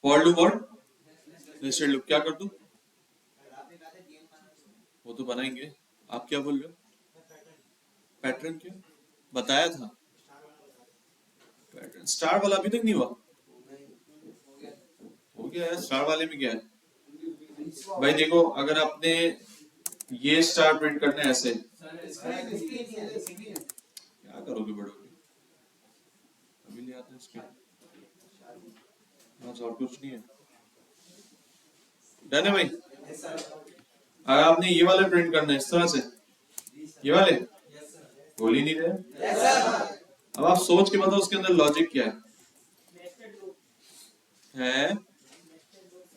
For loop और nested loop क्या कर दूं? वो तो बनाएंगे। आप क्या बोल रहे हो? पैटर्न क्या बताया था? पैटर्न स्टार वाला अभी तक नहीं हुआ। हो गया है स्टार वाले में क्या है भाई? देखो अगर आपने ये स्टार प्रिंट करना है ऐसे, क्या करोगे बड़े होके? अभी ले आते हैं इसके, बस और कुछ नहीं है। डन है भाई। अगर आपने ये वाले प्रिंट करना है इस तरह से, ये वाले बोल ही नहीं रहे। अब आप सोच के बताओ उसके अंदर लॉजिक क्या है?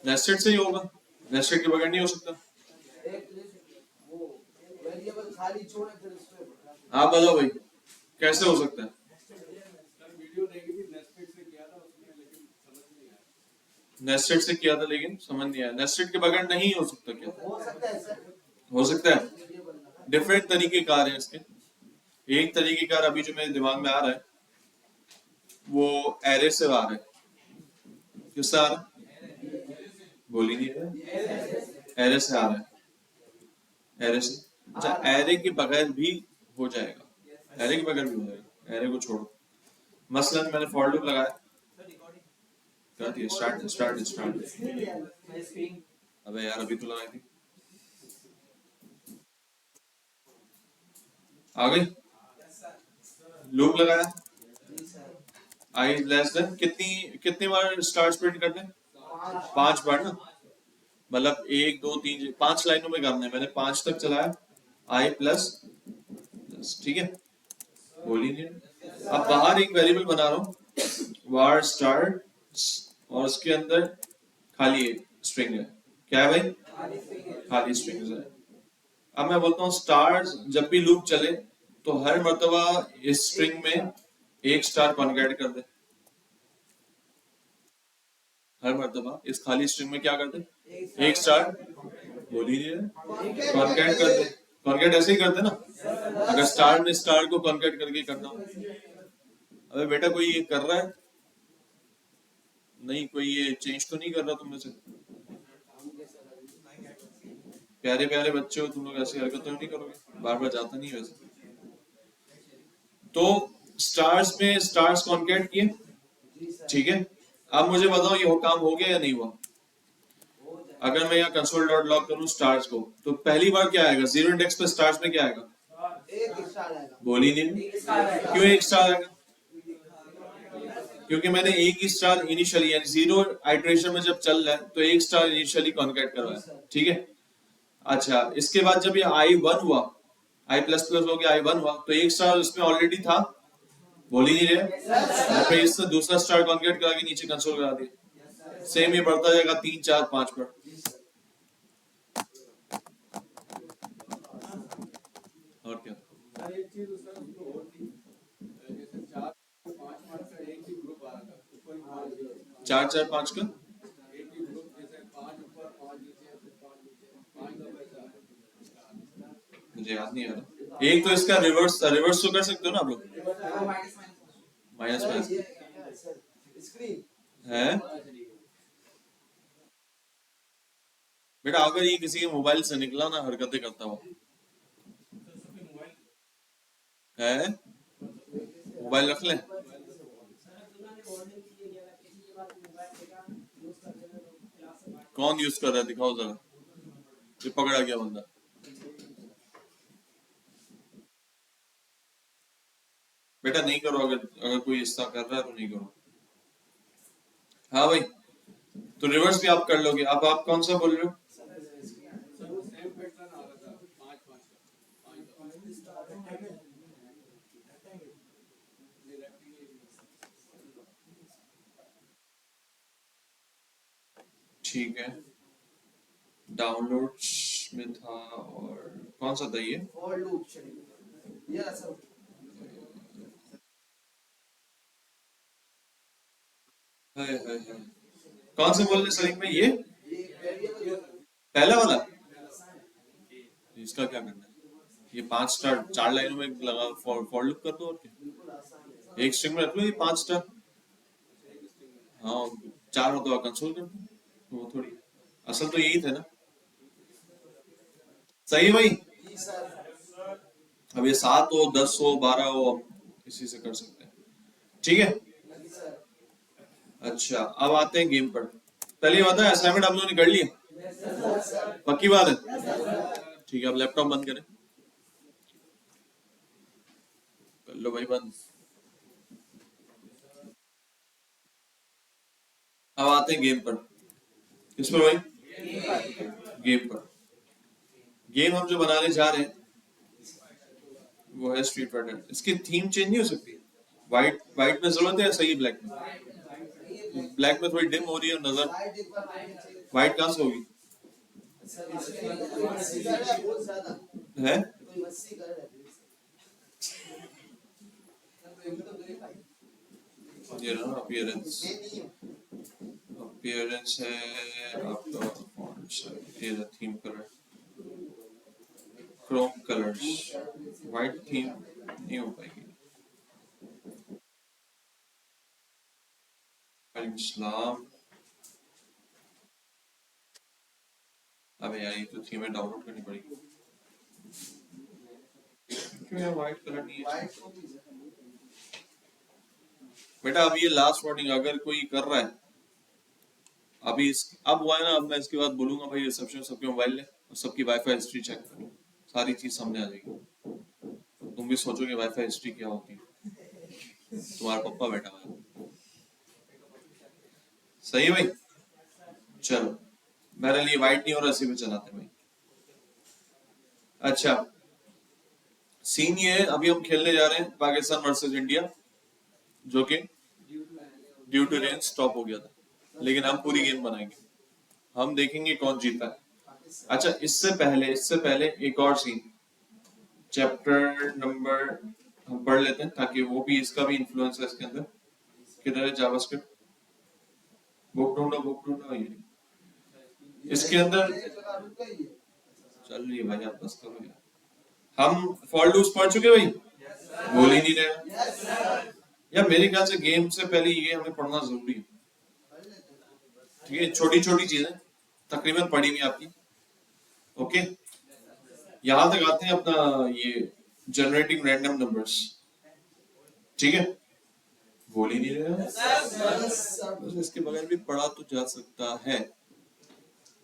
नेस्टेड से ही होगा, नेस्टेड के बगैर नहीं हो सकता। आप बताओ भाई कैसे हो सकता है? नेस्टेड से किया था लेकिन समझ नहीं आया। नेस्टेड के बगैर नहीं हो सकता क्या? हो सकता है। डिफरेंट तरीके कार है इसके। एक तरीके कार अभी जो मेरे दिमाग में आ रहा है वो एरे से आ रहा है। किससे आ रहा है? बोल ही नहीं रहे। एरे से आ रहा है। एरे से। अच्छा एरे के बगैर भी हो जाएगा। एरे के बगैर भी हो जाएगा। एरे को छोड़ो। मसलन मैंने फॉर लूप लगाया, कर दिया स्टार्ट स्टार्ट स्टार्ट। अबे यार अभी तो लगाई थी। आ गई। लूप लगाया। आई लेस देन कितनी कितनी बार स्टार प्रिंट करते हैं? 5 बार ना। मतलब 1 2 3 5 लाइनों में करना है। मैंने 5 तक चलाया। आई प्लस प्लस ठीक है। बोल ही नहीं। अब बाहर एक वेरिएबल बना रहा हूँ वार स्टार और उसके अंदर खाली स्ट्रिंग है। क्या है भाई? खाली स्ट्रिंग है। अब मैं बोलता हूँ स्टार्स जब भी लूप चले तो हर मर्तबा इस स्ट्रिंग में एक स्टार कॉन्केट कर दे। हर मर्तबा इस खाली स्ट्रिंग में क्या कर दे? एक स्टार। बोल ही नहीं रहे। कॉन्केट कर दे। कॉन्केट ऐसे ही करते ना। अगर स्टार में स्टार को कॉन्केट करके करना हो। अबे बेटा कोई ये कर रहा है? नहीं कोई ये चेंज तो नहीं कर रहा तुम में से? प्यारे प्यारे बच्चे हो तुम लोग, ऐसी हरकतें नहीं करोगे। बार बार जाता नहीं वैसे तो। स्टार्स में स्टार्स कॉन्केट किए ठीक है। अब मुझे बताओ ये काम हो गया या नहीं हुआ? अगर मैं यहाँ कंसोल डॉट लॉग करूँ स्टार्स को तो पहली बार क्या आएगा? जीरो इंडेक्स पे स्टार्स में क्या आएगा? बोल ही नहीं। क्यों एक स्टार आएगा? क्योंकि मैंने एक ही स्टार इनिशियली यानी जीरो आइट्रेशन में जब चल रहा है तो एक स्टार इनिशियली कॉन्केट करवाया ठीक है। अच्छा इसके बाद जब ये आई वन हुआ, आई प्लस प्लस हो गया, आई वन हुआ तो एक स्टार उसमें ऑलरेडी था। बोल ही नहीं रहे। और फिर इससे दूसरा स्टार कॉन्केट करा के नीचे कंसोल करा दिया। सेम ये बढ़ता जाएगा 3 4 5 पर। और क्या? 4 4 5 का मुझे याद नहीं आ रहा। एक तो इसका रिवर्स रिवर्स तो कर सकते हो ना आप लोग? माइनस माइनस है। बेटा अगर ये किसी के मोबाइल से निकला ना हरकतें करता हुआ है, मोबाइल रख ले। कौन यूज कर रहा है दिखाओ जरा। ये पकड़ा गया बंदा। बेटा नहीं करो, अगर अगर कोई ऐसा कर रहा है तो नहीं करो। हाँ भाई तो रिवर्स भी आप कर लोगे। अब आप कौन सा बोल रहे हो? ठीक है डाउनलोड्स में था और कौन सा था ये? हाय हाय हाय। कौन से बोल रहे सलीम में ये पहला वाला? इसका क्या करना है? ये 5 स्टार 4 लाइनों में लगा फॉर लूप कर दो और क्या। एक स्ट्रिंग में रख लो ये 5 स्टार। हाँ 4 हो तो कंसोल कर दो, वो थोड़ी असल तो यही थे ना। सही है भाई। अब ये 7 हो 10 हो 12 हो, अब इसी से कर सकते हैं। ठीक है। अच्छा अब आते हैं गेम पर। पहले ये बताया असाइनमेंट आप लोगों ने कर लिया? पक्की बात है? ठीक है अब लैपटॉप बंद करें। कर लो भाई बंद। अब आते हैं गेम पर। किस पर भाई? गेम पर। गेम हम जो बनाने जा रहे हैं वो है स्ट्रीट फाइटर। इसकी थीम चेंज नहीं हो सकती? वाइट वाइट में जरूरत है या सही ब्लैक में? ब्लैक में थोड़ी डिम हो रही है नजर। वाइट कहाँ से होगी? है ये ना अपीयरेंस। अपीयरेंस है आपका fonts है, ये theme colour Chrome colours. White theme नहीं हो पाएगी। इस्लाम। अबे यार ये तो थीमें डाउनलोड करनी पड़ेगी। क्यों यार वाइट कलर नहीं है? बेटा अब ये लास्ट वार्निंग, अगर कोई कर रहा है अभी अब हुआ है ना, अब मैं इसके बाद बोलूंगा भाई रिसेप्शन सबके मोबाइल ले और सबकी वाईफाई हिस्ट्री चेक करो, सारी चीज समझ आ जाएगी। तुम भी सोचोगे वाईफाई हिस्ट्री क्या होती है। तुम्हारा पप्पा बैठा हुआ है। सही है भाई। चलो मेरे लिए वाइट नहीं हो रहा, इसी पे चलाते भाई। अच्छा सीन ये है, अभी हम खेलने जा रहे हैं पाकिस्तान वर्सेस इंडिया, जो कि ड्यू टू रेन स्टॉप हो गया था, लेकिन हम पूरी गेम बनाएंगे। हम देखेंगे कौन जीता है। अच्छा इससे पहले एक और सीन, चैप्टर नंबर हम पढ़ लेते हैं ताकि वो भी, इसका भी इन्फ्लुएंस है इसके अंदर। किधर है जावास्क्रिप्ट? बुक ढूंढो ये इसके अंदर चल रही है भाई, आप बस करो यार। हम फॉर लूप्स पढ़ चुके भाई? बोल ही नहीं रहे यार। मेरे ख्याल से गेम से पहले ये हमें पढ़ना जरूरी है। ठीक है छोटी छोटी चीजें तकरीबन पढ़ी हुई आपकी। ओके यहां तक आते हैं अपना ये जनरेटिंग रैंडम नंबर्स। ठीक है बोल ही नहीं रहे बस इसके बगैर भी पढ़ा तो जा सकता है।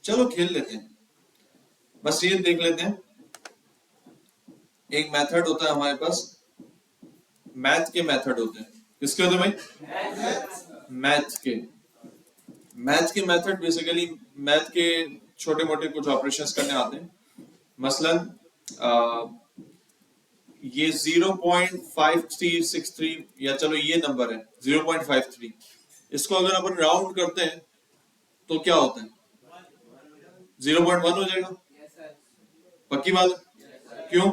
चलो खेल लेते हैं। बस ये देख लेते हैं, एक मेथड होता है हमारे पास, मैथ के मेथड होते हैं। किसके होते हैं भाई? मैथ के मेथड बेसिकली मैथ के छोटे मोटे कुछ ऑपरेशंस करने आते हैं। मसलन ये 0.5363 या चलो ये नंबर है 0.53, इसको अगर अपन राउंड करते हैं तो क्या होता है? 0.1 हो जाएगा। पक्की बात? क्यों?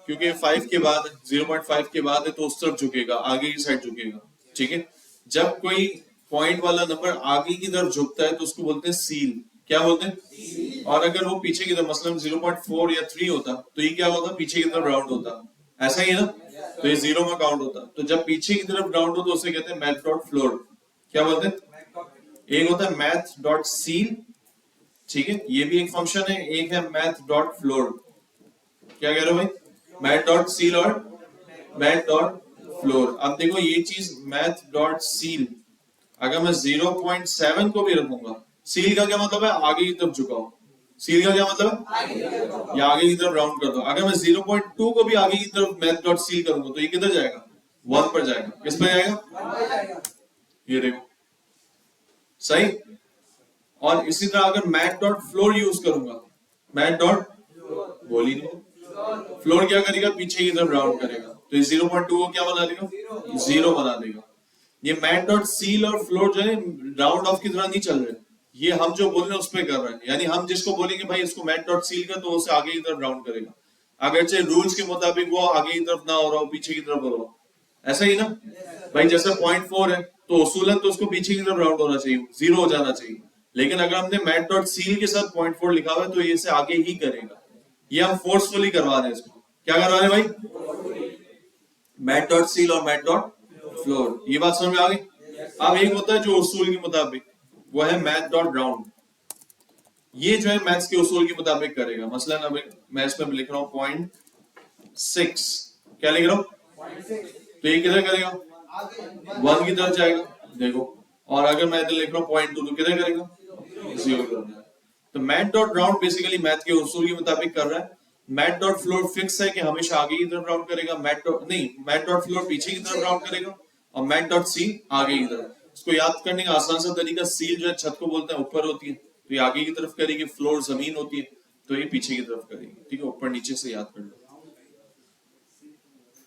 क्योंकि 5 के बाद 0.5 के बाद है तो उस तरफ झुकेगा, आगे की साइड झुकेगा। ठीक है जब कोई पॉइंट वाला नंबर आगे की तरफ झुकता है तो उसको बोलते हैं सील। क्या बोलते हैं? और अगर वो पीछे की तरफ मसलन 0.4 या 3 होता तो ये क्या होता? पीछे की तरफ राउंड होता। ऐसा ही है ना? तो ये 0 में काउंट होता। तो जब पीछे की तरफ राउंड हो तो उसे कहते हैं मैथ डॉट फ्लोर। क्या बोलते हैं? एक होता है मैथ डॉट सील, ठीक है ये भी एक फंक्शन है। एक है मैथ डॉट फ्लोर। क्या कह रहे हो भाई? मैथ डॉट सील और मैथ डॉट फ्लोर। अब देखो ये चीज मैथ डॉट सील, अगर मैं 0.7 को भी रखूंगा, सील का क्या मतलब है? आगे की तरफ झुकाओ। सील का क्या मतलब है? या आगे की तरफ राउंड कर दो। अगर मैं 0.2 को भी आगे की तरफ मैथ डॉट सील करूंगा तो ये किधर जाएगा? 1 पर जाएगा। किस पर जाएगा? ये देखो सही। और इसी तरह अगर मैथ डॉट फ्लोर यूज करूंगा, मैथ डॉट बोल ही नहीं, फ्लोर क्या करेगा? पीछे की तरफ राउंड करेगा तो 0.2 को क्या बना देगा? 0 बना देगा। ये मैथ डॉट सील और फ्लोर जो है राउंड ऑफ की तरह नहीं चल रहे, ये हम जो बोल रहे हैं उस पर कर रहे हैं। यानी हम जिसको बोलेंगे भाई इसको मैथ डॉट सील कर, तो उसे आगे की तरफ राउंड करेगा, अगरचे रूल्स के मुताबिक वो आगे की तरफ ना हो रहा हो, पीछे की तरफ हो रहा हो। ऐसा ही ना भाई? जैसे 0.4 है तो उसूलन तो उसको पीछे की तरफ राउंड होना चाहिए, 0 हो जाना चाहिए। लेकिन अगर हमने मैथ डॉट सील के साथ 0.4 लिखा हुआ है तो ये इसे आगे ही करेगा। ये हम फोर्सफुली करवा रहे हैं इसको। क्या करवा रहे हैं भाई? मैथ डॉट सील और मैथ डॉट फ्लोर। ये बात समझ में आ गई? अब एक होता है जो उसूल के मुताबिक, वो है मैथ डॉट राउंड। ये जो है मैथ्स के उसूल के मुताबिक करेगा। मसलन अब मैं इसमें लिख रहा हूँ 0.6, क्या लिख रहा हूँ, तो ये किधर करेगा, 1 की तरफ जाएगा, देखो। और अगर मैं इधर लिख रहा हूँ 0.2 तो किधर करेगा, 0 की तरफ जाएगा। तो math dot round basically math के उसूल के मुताबिक कर रहा है। मैथ डॉट फ्लोर फिक्स है कि हमेशा आगे की तरफ राउंड करेगा, मैथ डॉट फ्लोर पीछे की तरफ राउंड करेगा, और मैथ डॉट सी आगे की तरफ। इसको याद करने का आसान सा तरीका, सील जो है छत को बोलते हैं ऊपर होती है, तो ये आगे की तरफ करेगी, फ्लोर जमीन होती है तो ये पीछे की तरफ करेगी, ठीक है। ऊपर नीचे से याद कर लो,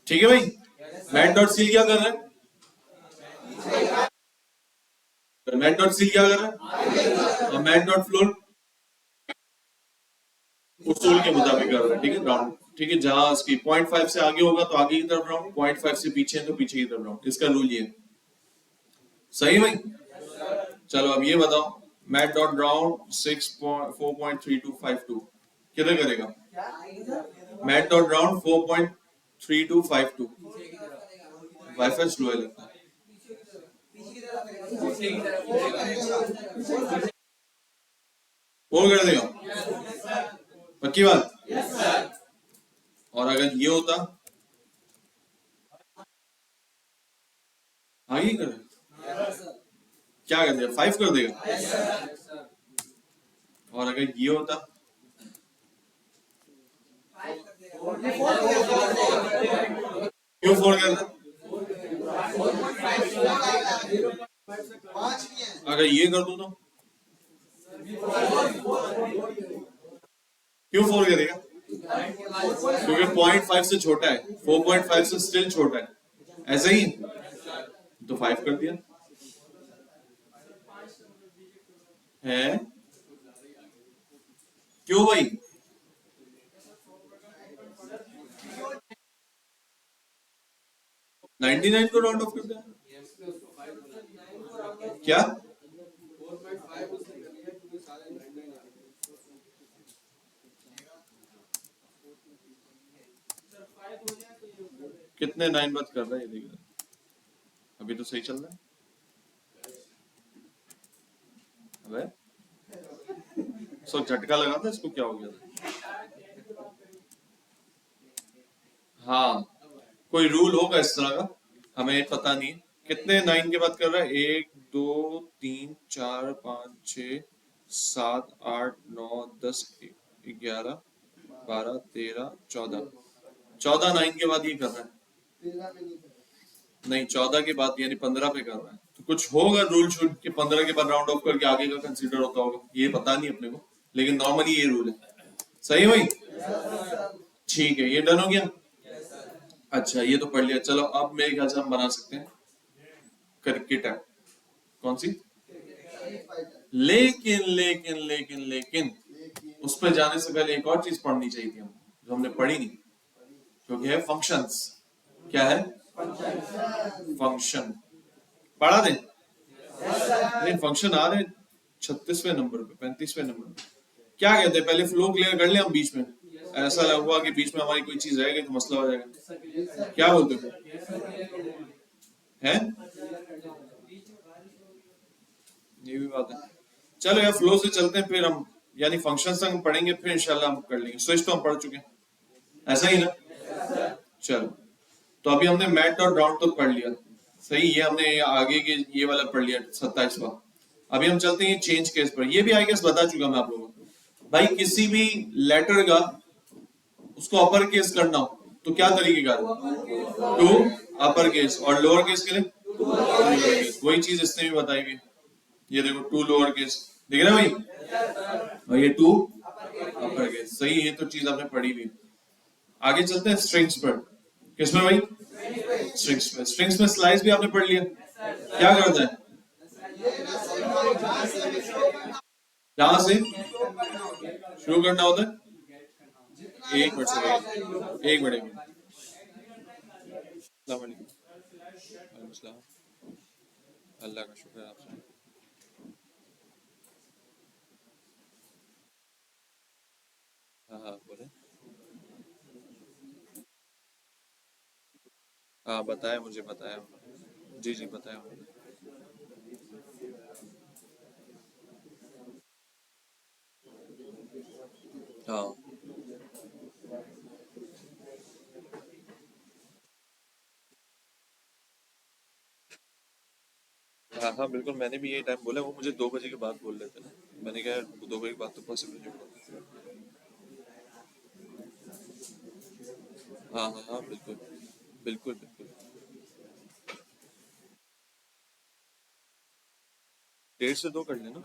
ठीक है भाई। मैथ डॉट सील क्या कर रहा है, मैथ डॉट सील क्या कर रहा है, और मैथ डॉट फ्लोर उसूल के मुताबिक कर रहा है, ठीक है, राउंड, ठीक है। जहां इसकी 0.5 से आगे होगा तो आगे की तरफ राउंड, 0.5 से पीछे है तो पीछे की तरफ राउंड, इसका रूल ये है। सही भाई। चलो अब ये बताओ, मैथ डॉट राउंड 4.3252 किधर करेगा, math dot round 4.3252, wifi slow है लगता है, वो कर देगा, पक्की बात। और अगर ये होता, आगे कर, क्या कर देगा, 5 कर देगा। और अगर ये होता, क्यों 4 करता, अगर ये कर दो तो क्यों 4 करेगा, क्योंकि 0.5 से छोटा है, 4.5 से स्टिल छोटा है, ऐसे ही तो 5 कर दिया है। क्यों भाई, 99 को राउंड ऑफ कर दिया, क्या कितने 9 बात कर रहा है ये देख रहा, अभी तो सही चल रहा है। अबे सो झटका लगा था इसको, क्या हो गया था। हाँ, कोई रूल होगा इस तरह का, हमें पता नहीं है। कितने 9 की बात कर रहा है, 1 2 3 4 5 6 7 8 9 10 11 12 13 14, 14 9 के बाद ये कर रहा है, नहीं 14 के बाद यानी 15 पे कर रहा है, तो कुछ होगा रूल शूट कि 15 के बाद राउंड ऑफ करके आगे का कंसीडर होता होगा, ये पता नहीं अपने को, लेकिन नॉर्मली ये रूल है। सही है भाई, ठीक है, ये डन हो गया। अच्छा ये तो पढ़ लिया, चलो अब मेरे ख्याल से हम बना सकते हैं क्रिकेट ऐप। कौन सी, लेकिन लेकिन लेकिन लेकिन उस पर जाने से पहले एक और चीज पढ़नी चाहिए थी हम, जो हमने पढ़ी नहीं, क्योंकि है फंक्शंस। क्या है, फंक्शन। पढ़ा दें, नहीं फंक्शन आ रहे 36वें नंबर पे, 35वें नंबर पे। क्या कहते हैं, पहले फ्लो क्लियर कर ले हम बीच में, ऐसा हुआ कि बीच में हमारी कोई चीज रहेगी तो मसला हो जाएगा, क्या बोलते हो, हैं, ये भी बात है। चलो यार फ्लो से चलते हैं, फिर हम यानी फंक्शन हम पढ़ेंगे, फिर इंशाल्लाह हम कर लेंगे। स्विच तो हम पढ़ चुके हैं, ऐसा ही ना। चलो तो अभी हमने मैट और राउंड तो पढ़ लिया, सही, ये हमने आगे के ये वाला पढ़ लिया 27वां। अभी हम चलते हैं चेंज केस पर, ये भी आई गेस बता चुका मैं आप लोगों को। भाई किसी भी लेटर का उसको अपर केस करना हो तो क्या तरीके का, टू अपर केस, और लोअर केस के लिए केस, वही चीज इसने भी बताई हुई। ये देखो टू लोअर केस, दिख रहा है भाई, और ये टू अपर केस, सही, ये तो चीज आपने पढ़ी हुई। आगे चलते हैं स्ट्रिंग्स पर, किसमें भाई, स्ट्रिंग्स में। स्ट्रिंग्स में स्लाइस भी आपने पढ़ लिया, क्या करता है, जहां से शुरू करना होता है, एक मिनट से, एक मिनट, एक मिनट। अस्सलाम वालेकुम। वालेकुम सलाम। अल्लाह का शुक्र है आपसे। हाँ हाँ बोले, हाँ बताया मुझे, बताया, जी जी बताया मुझे। हाँ हाँ हाँ बिल्कुल, मैंने भी यही टाइम बोला, वो मुझे 2 बजे के बाद बोल रहे थे ना। मैंने कहा यार 2 बजे के बाद तो पॉसिबल नहीं होगा। हाँ हाँ हाँ बिल्कुल बिल्कुल बिल्कुल। 1:30 से 2 कर लेना।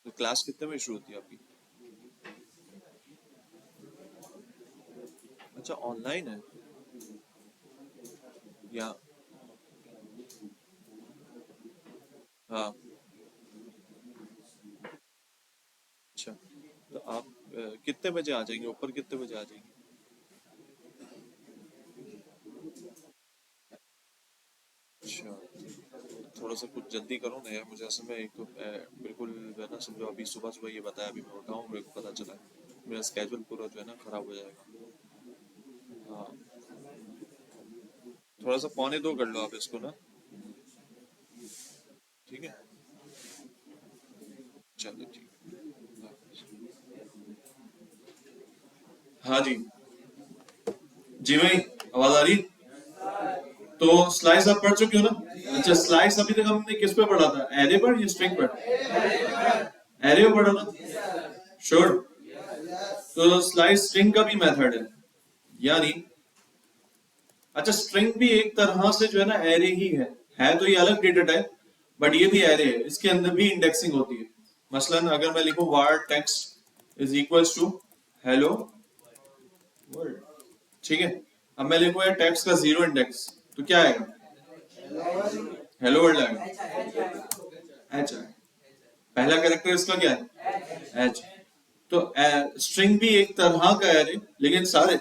तो क्लास कितने बजे शुरू होती है आपकी? अच्छा ऑनलाइन है? या हाँ। अच्छा तो आप कितने बजे आ जाएंगे ऊपर, कितने बजे आ जाएंगे? अच्छा थोड़ा सा कुछ जल्दी करो ना यार, मुझे असल में एक तो बिल्कुल जो है ना, समझो अभी सुबह सुबह ये बताया, अभी मैं उठा हूँ, मेरे को पता चला है मेरा स्केड्यूल पूरा जो है ना खराब हो जाएगा। हाँ थोड़ा सा 1:45 कर लो आप इसको ना। ठीक है चलो ठीक है। हाँ जी। जी भाई आवाज आ रही? तो स्लाइस आप पढ़ चुके हो ना? अच्छा स्लाइस अभी तक हमने किस पे पढ़ा था, एरे पर या स्ट्रिंग पर? एरे पे पढ़ा ना? श्योर। तो स्लाइस स्ट्रिंग का भी मेथड है, यानी अच्छा स्ट्रिंग भी एक तरह से जो है ना एरे ही है तो ये अलग डेटा टाइप, बट ये भी एरे है, इसके अंदर भी इंडेक्सिंग होती है। मसलन अगर मैं लिखूं var text is equals to hello world, ठीक है। अब मैं लिखूं यार टेक्स्ट का 0 इंडेक्स, तो क्या आएगा? हेलो वर्ल्ड आएगा। एच आएगा। पहला कैरेक्टर इसका क्या है? एच। तो स्ट्रिंग भी एक तरह का एरे, लेकिन सारे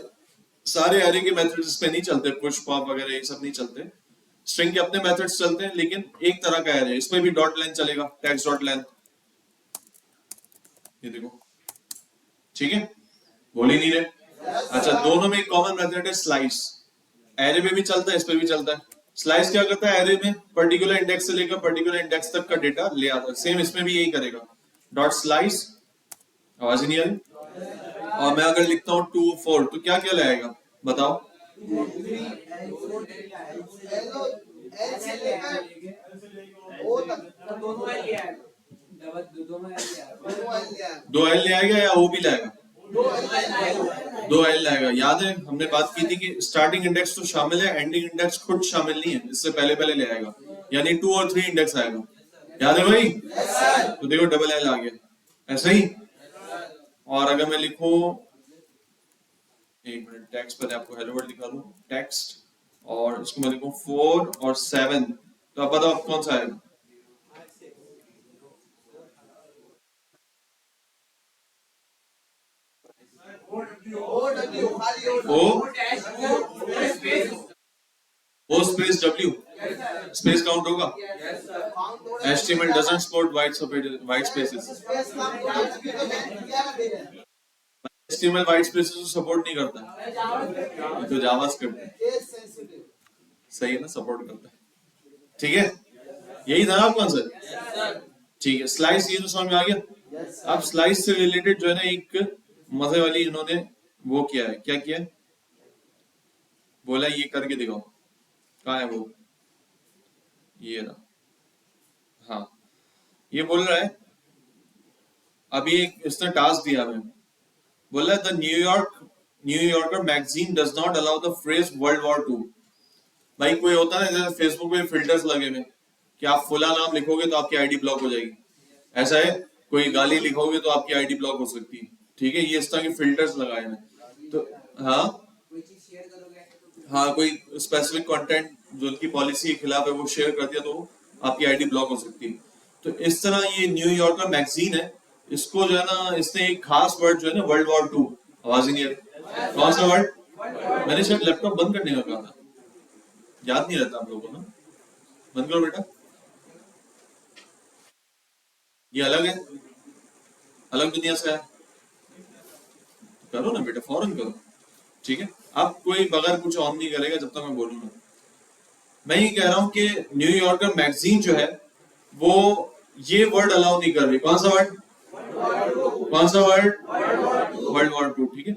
सारे एरे के मेथड्स इस पे नहीं चलते, पुश पॉप वगैरह ये सब नहीं चलते। स्ट्रिंग के अपने मेथड्स चलते हैं, लेकिन एक तरह का एरे, इसमें भी डॉट लेंथ चलेगा, टेक्स्ट डॉट लेंथ। ये देखो, ठीक है, बोल ही नहीं रहे। अच्छा दोनों में एक कॉमन मेथड है स्लाइस, एरे में भी चलता है, इस पे भी चलता है। स्लाइस क्या करता है, एरे में पर्टिकुलर इंडेक्स से लेकर पर्टिकुलर इंडेक्स तक का डेटा ले आता है, सेम इसमें भी यही करेगा। डॉट स्लाइस, आवाज ही नहीं आ रही? और मैं अगर लिखता हूँ 2 4, तो क्या क्या लाएगा बताओ? दो एल ले आएगा या ओ भी लाएगा? 2 एल लाएगा। याद है हमने बात की थी कि स्टार्टिंग इंडेक्स तो शामिल है, एंडिंग इंडेक्स खुद शामिल नहीं है, इससे पहले पहले ले आएगा, यानी 2 और 3 इंडेक्स आएगा। याद है भाई? तो देखो डबल एल आ गया, ऐसा ही। और अगर मैं लिखूं, एक मिनट, टेक्स्ट पर आपको हेलो वर्ल्ड दिखा दूं, टेक्स्ट, और इसको मैं लिखूं 4 और 7, तो अब बताओ कौन सा आएगा? ओ ओ स्पेस डब्ल्यू, स्पेस काउंट होगा? HTML doesn't support white spaces। HTML white spaces को सपोर्ट नहीं करता, ये तो जावास्क्रिप्ट है। सही है ना, सपोर्ट करता है। ठीक है, यही था आपका आंसर। ठीक है, स्लाइस ये तो समझ में आ गया। अब स्लाइस से रिलेटेड जो है ना एक मजे वाली इन्होंने वो किया है, क्या किया है? बोला ये करके दिखाओ, कहाँ है वो? ये रहा। हाँ, ये बोल रहा है, अभी एक इसने टास्क दिया हमें, बोला the New Yorker magazine does not allow the phrase world war 2। भाई कोई होता है ना जैसे फेसबुक पे फिल्टर्स लगे हुए कि आप फुला नाम लिखोगे तो आपकी आईडी ब्लॉक हो जाएगी, ऐसा है? कोई गाली लिखोगे तो आपकी आईडी ब्लॉक हो सकती है, ठीक है, ये इस तरह के फिल्टर्स लगाए हैं। तो हाँ हाँ, कोई स्पेसिफिक कंटेंट जो उनकी पॉलिसी के खिलाफ है वो शेयर कर दिया तो आपकी आईडी ब्लॉक हो सकती है। तो इस तरह ये न्यूयॉर्कर मैगजीन है, इसको जो है ना इसने एक खास वर्ड जो है ना वर्ल्ड वॉर 2, आवाज ही नहीं आ रही, कौन सा वर्ड? मैंने शायद लैपटॉप बंद करने का कहा था, याद नहीं रहता आप लोगों को ना। बंद करो बेटा, ये अलग है, अलग दुनिया से है। करो ना बेटा, फौरन करो। ठीक है, अब कोई बगैर कुछ ऑन नहीं करेगा जब तक मैं बोलूंगा। मैं ये कह रहा हूं कि न्यूयॉर्कर मैगजीन जो है वो ये वर्ड अलाउ नहीं कर रही। कौन सा वर्ड? कौन सा वर्ड? World war to. ठीक है,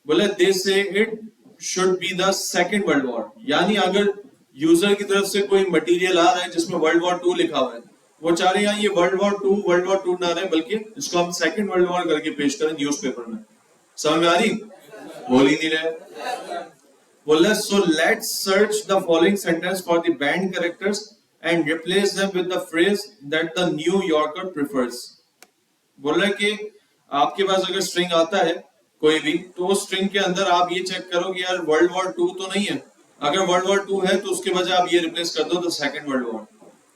बोले दे से it should be the second world war. यानी अगर यूजर की तरफ से कोई मटेरियल आ रहा है जिसमें वर्ल्ड वॉर टू लिखा हुआ है, वो चाह रहे हैं ये वर्ल्ड वॉर टू ना रहे, बल्कि इसको हम सेकेंड वर्ल्ड वॉर करके पेश करें न्यूज़पेपर में। समझ में आ रही? बोल ही नहीं रहे। बोला so let's search the following sentence for the banned characters and replace them with the phrase that the New Yorker prefers। बोल रहा है कि आपके पास अगर स्ट्रिंग आता है कोई भी, तो उस स्ट्रिंग के अंदर आप ये चेक करो कि यार वर्ल्ड वॉर टू तो नहीं है। अगर वर्ल्ड वॉर टू है तो उसके बजाय आप ये रिप्लेस कर दो द सेकेंड वर्ल्ड वॉर।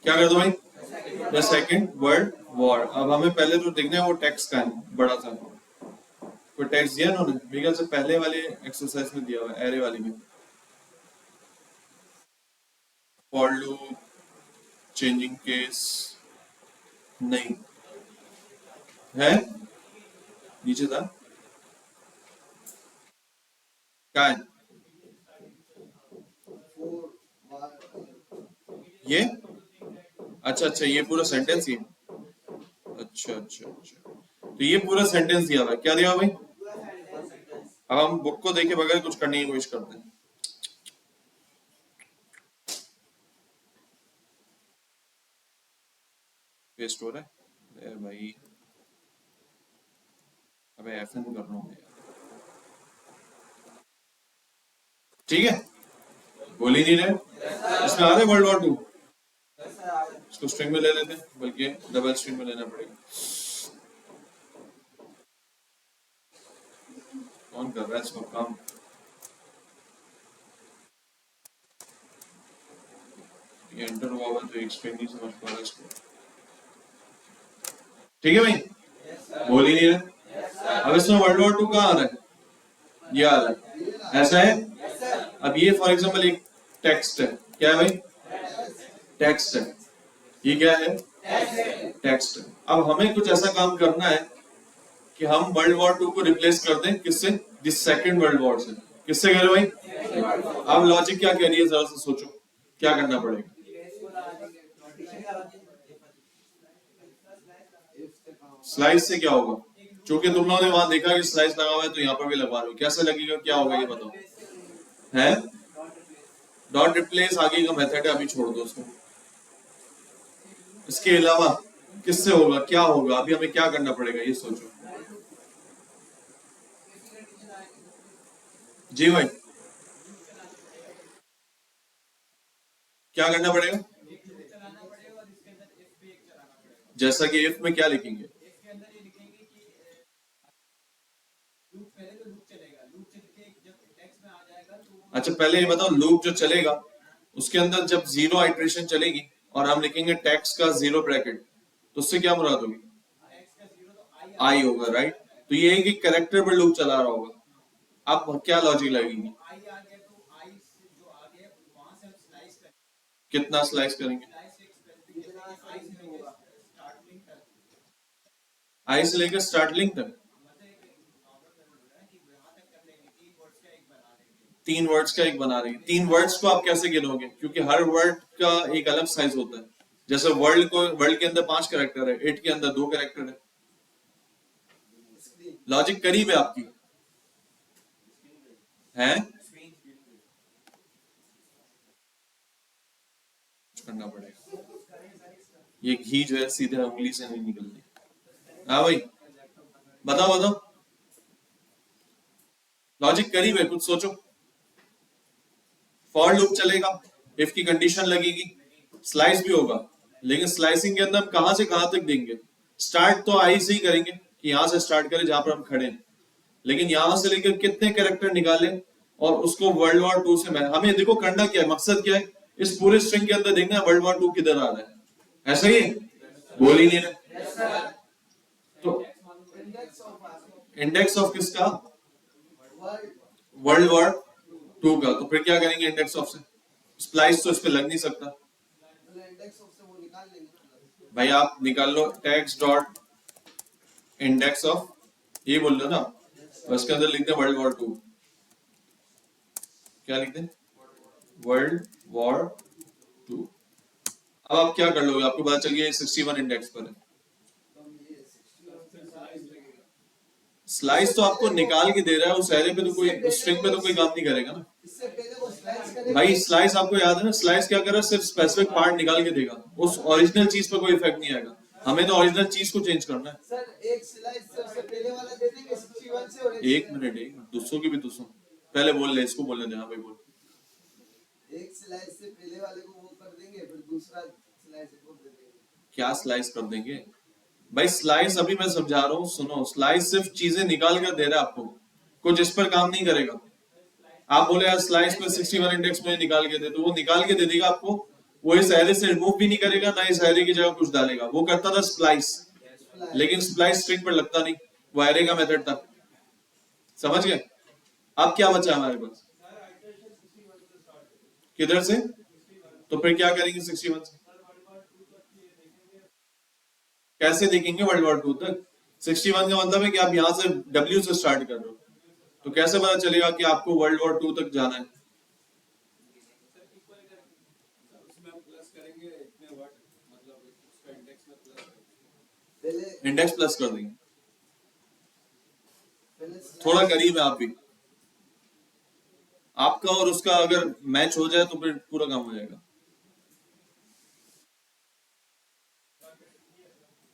क्या कर दो भाई? The second world war. अब हमें पहले तो देखना है वो टेक्स्ट का है बड़ा था, कोई टेक्स्ट दिया उन्होंने मेरे ख्याल से पहले वाले एक्सरसाइज में दिया हुआ है, एरे वाली में। फॉर लूप, चेंजिंग केस नहीं है, नीचे था क्या है ये? अच्छा अच्छा, ये पूरा सेंटेंस ही है। अच्छा अच्छा अच्छा, तो ये पूरा सेंटेंस दिया हुआ है। क्या दिया हुआ भाई? अब हम बुक को देखे बगैर कुछ करने की कोशिश करते हैं। पेस्ट हो रहा है भाई, अबे एफएन कर रहा हूँ। ठीक है, बोल ही नहीं रहे। इसमें आ रहे वर्ल्ड वॉर टू, इसको स्ट्रिंग में ले लेते हैं, बल्कि डबल स्ट्रिंग में लेना पड़ेगा। कौन कर रहा है इसको काम? ये एंटर हुआ हुआ तो एक स्ट्रिंग नहीं समझ पा रहा इसको। ठीक है भाई, बोल ही नहीं रहे। अब इसमें वर्ल्ड वॉर टू कहाँ आ रहा है? ये आ रहा है, ऐसा है। अब ये फॉर एग्जाम्पल एक टेक्स्ट है, क्या है भाई? टेक्स्ट है। ये क्या है? टेक्स्ट है। अब हमें कुछ ऐसा काम करना है कि हम वर्ल्ड वॉर टू को रिप्लेस कर दें किससे? दिस सेकेंड वर्ल्ड वॉर से। किससे करें भाई? अब लॉजिक क्या कह रही है जरा सा सोचो, क्या करना पड़ेगा? स्लाइस से क्या होगा? क्योंकि तुम लोगों ने वहां देखा कि स्लाइस लगा हुआ है, तो यहाँ पर भी लगवा लो। कैसे लगेगा, क्या होगा ये बताओ? है डॉट रिप्लेस आगे का मेथड है, अभी छोड़ दो उसको। इसके अलावा किससे होगा, क्या होगा? अभी हमें क्या करना पड़ेगा ये सोचो। जी भाई, क्या करना पड़ेगा? जैसा कि इफ में क्या लिखेंगे? अच्छा पहले ये बताओ, लूप जो चलेगा उसके अंदर जब जीरो आइट्रेशन चलेगी और हम लिखेंगे टेक्स्ट का जीरो ब्रैकेट, तो उससे क्या मुराद होगी? आई होगा, राइट? तो ये है कि कैरेक्टर पर लूप चला रहा होगा। अब क्या लॉजिक लगेगी? कितना स्लाइस करेंगे? आई से लेकर स्टार्टलिंग तक। तीन वर्ड्स का एक बना रही है। तीन वर्ड्स को आप कैसे गिनोगे? क्योंकि हर वर्ड का एक अलग साइज होता है। जैसे वर्ल्ड के अंदर 5 कैरेक्टर है, इट के अंदर 2 कैरेक्टर है। लॉजिक करीब है आपकी, है? करना पड़ेगा। ये घी जो है सीधे उंगली से नहीं निकलती। हाँ भाई, बताओ बताओ, लॉजिक करीब है, कुछ सोचो। फॉर लूप चलेगा, इफ की कंडीशन लगेगी, स्लाइस भी होगा, लेकिन स्लाइसिंग के अंदर हम कहां से कहां तक देंगे? स्टार्ट तो आई से ही करेंगे कि यहां से स्टार्ट करें जहां पर हम खड़े हैं, लेकिन यहां से लेकर कितने कैरेक्टर निकाले और उसको वर्ल्ड वॉर टू से हमें देखो करना क्या है, मकसद क्या है? इस पूरे स्ट्रिंग के अंदर देखना वर्ल्ड वॉर टू किधर आ रहा है। ऐसा ही बोल ही नहीं रहे। तो इंडेक्स ऑफ किसका? वर्ल्ड वॉर टू का। तो फिर क्या करेंगे इंडेक्स ऑफ से? स्प्लाइस तो इस पे लग नहीं सकता भाई, आप निकाल लो टेक्स्ट डॉट इंडेक्स ऑफ, ये बोल लो ना, उसके अंदर लिखते हैं वर्ल्ड वॉर टू। क्या लिखते हैं? World war two. अब आप क्या कर लोगे, आपको पता चल गया 61 इंडेक्स पर है। स्लाइस तो आपको निकाल के दे रहा है, उस एरे पे तो कोई, उस स्ट्रिंग पे तो कोई काम नहीं करेगा ना भाई। स्लाइस आपको याद है ना, स्लाइस क्या कर रहा है, सिर्फ स्पेसिफिक पार्ट निकाल के देगा, उस ओरिजिनल चीज पर कोई इफेक्ट नहीं आएगा। हमें तो ओरिजिनल चीज को चेंज करना है। सर एक स्लाइस सबसे पहले वाला दे देंगे 61 से, और एक मिनट, दूसरों की भी दूसरों पहले बोल ले, इसको बोलने दे। हाँ भाई बोल। एक स्लाइस से पहले वाले को वो कर देंगे, फिर दूसरा स्लाइस को दे देंगे। क्या स्लाइस कर देंगे भाई? स्लाइस अभी मैं समझा रहा हूँ, सुनो। स्लाइस सिर्फ चीजें निकाल कर दे रहा है आपको, कुछ इस पर काम नहीं करेगा। आप बोले यार स्लाइस पे 61 इंडेक्स में निकाल के दे, तो वो निकाल के दे देगा आपको। वो इस एरे से रिमूव भी नहीं करेगा, ना इस एरे की जगह कुछ डालेगा। वो करता था स्प्लाइस, लेकिन स्प्लाइस स्ट्रिंग पर लगता नहीं, वो एरे का मेथड था। समझ गए? अब क्या बचा हमारे पास? किधर से? तो फिर क्या करेंगे 61 से? कैसे देखेंगे वर्ल्ड वॉर 2 तक? 61 का मतलब है कि आप यहां से W से स्टार्ट कर रहे हो, तो कैसे पता चलेगा कि आपको वर्ल्ड वॉर 2 तक जाना है? इंडेक्स प्लस कर देंगे। थोड़ा करीब है आप भी। आपका और उसका अगर मैच हो जाए तो फिर पूरा काम हो जाएगा।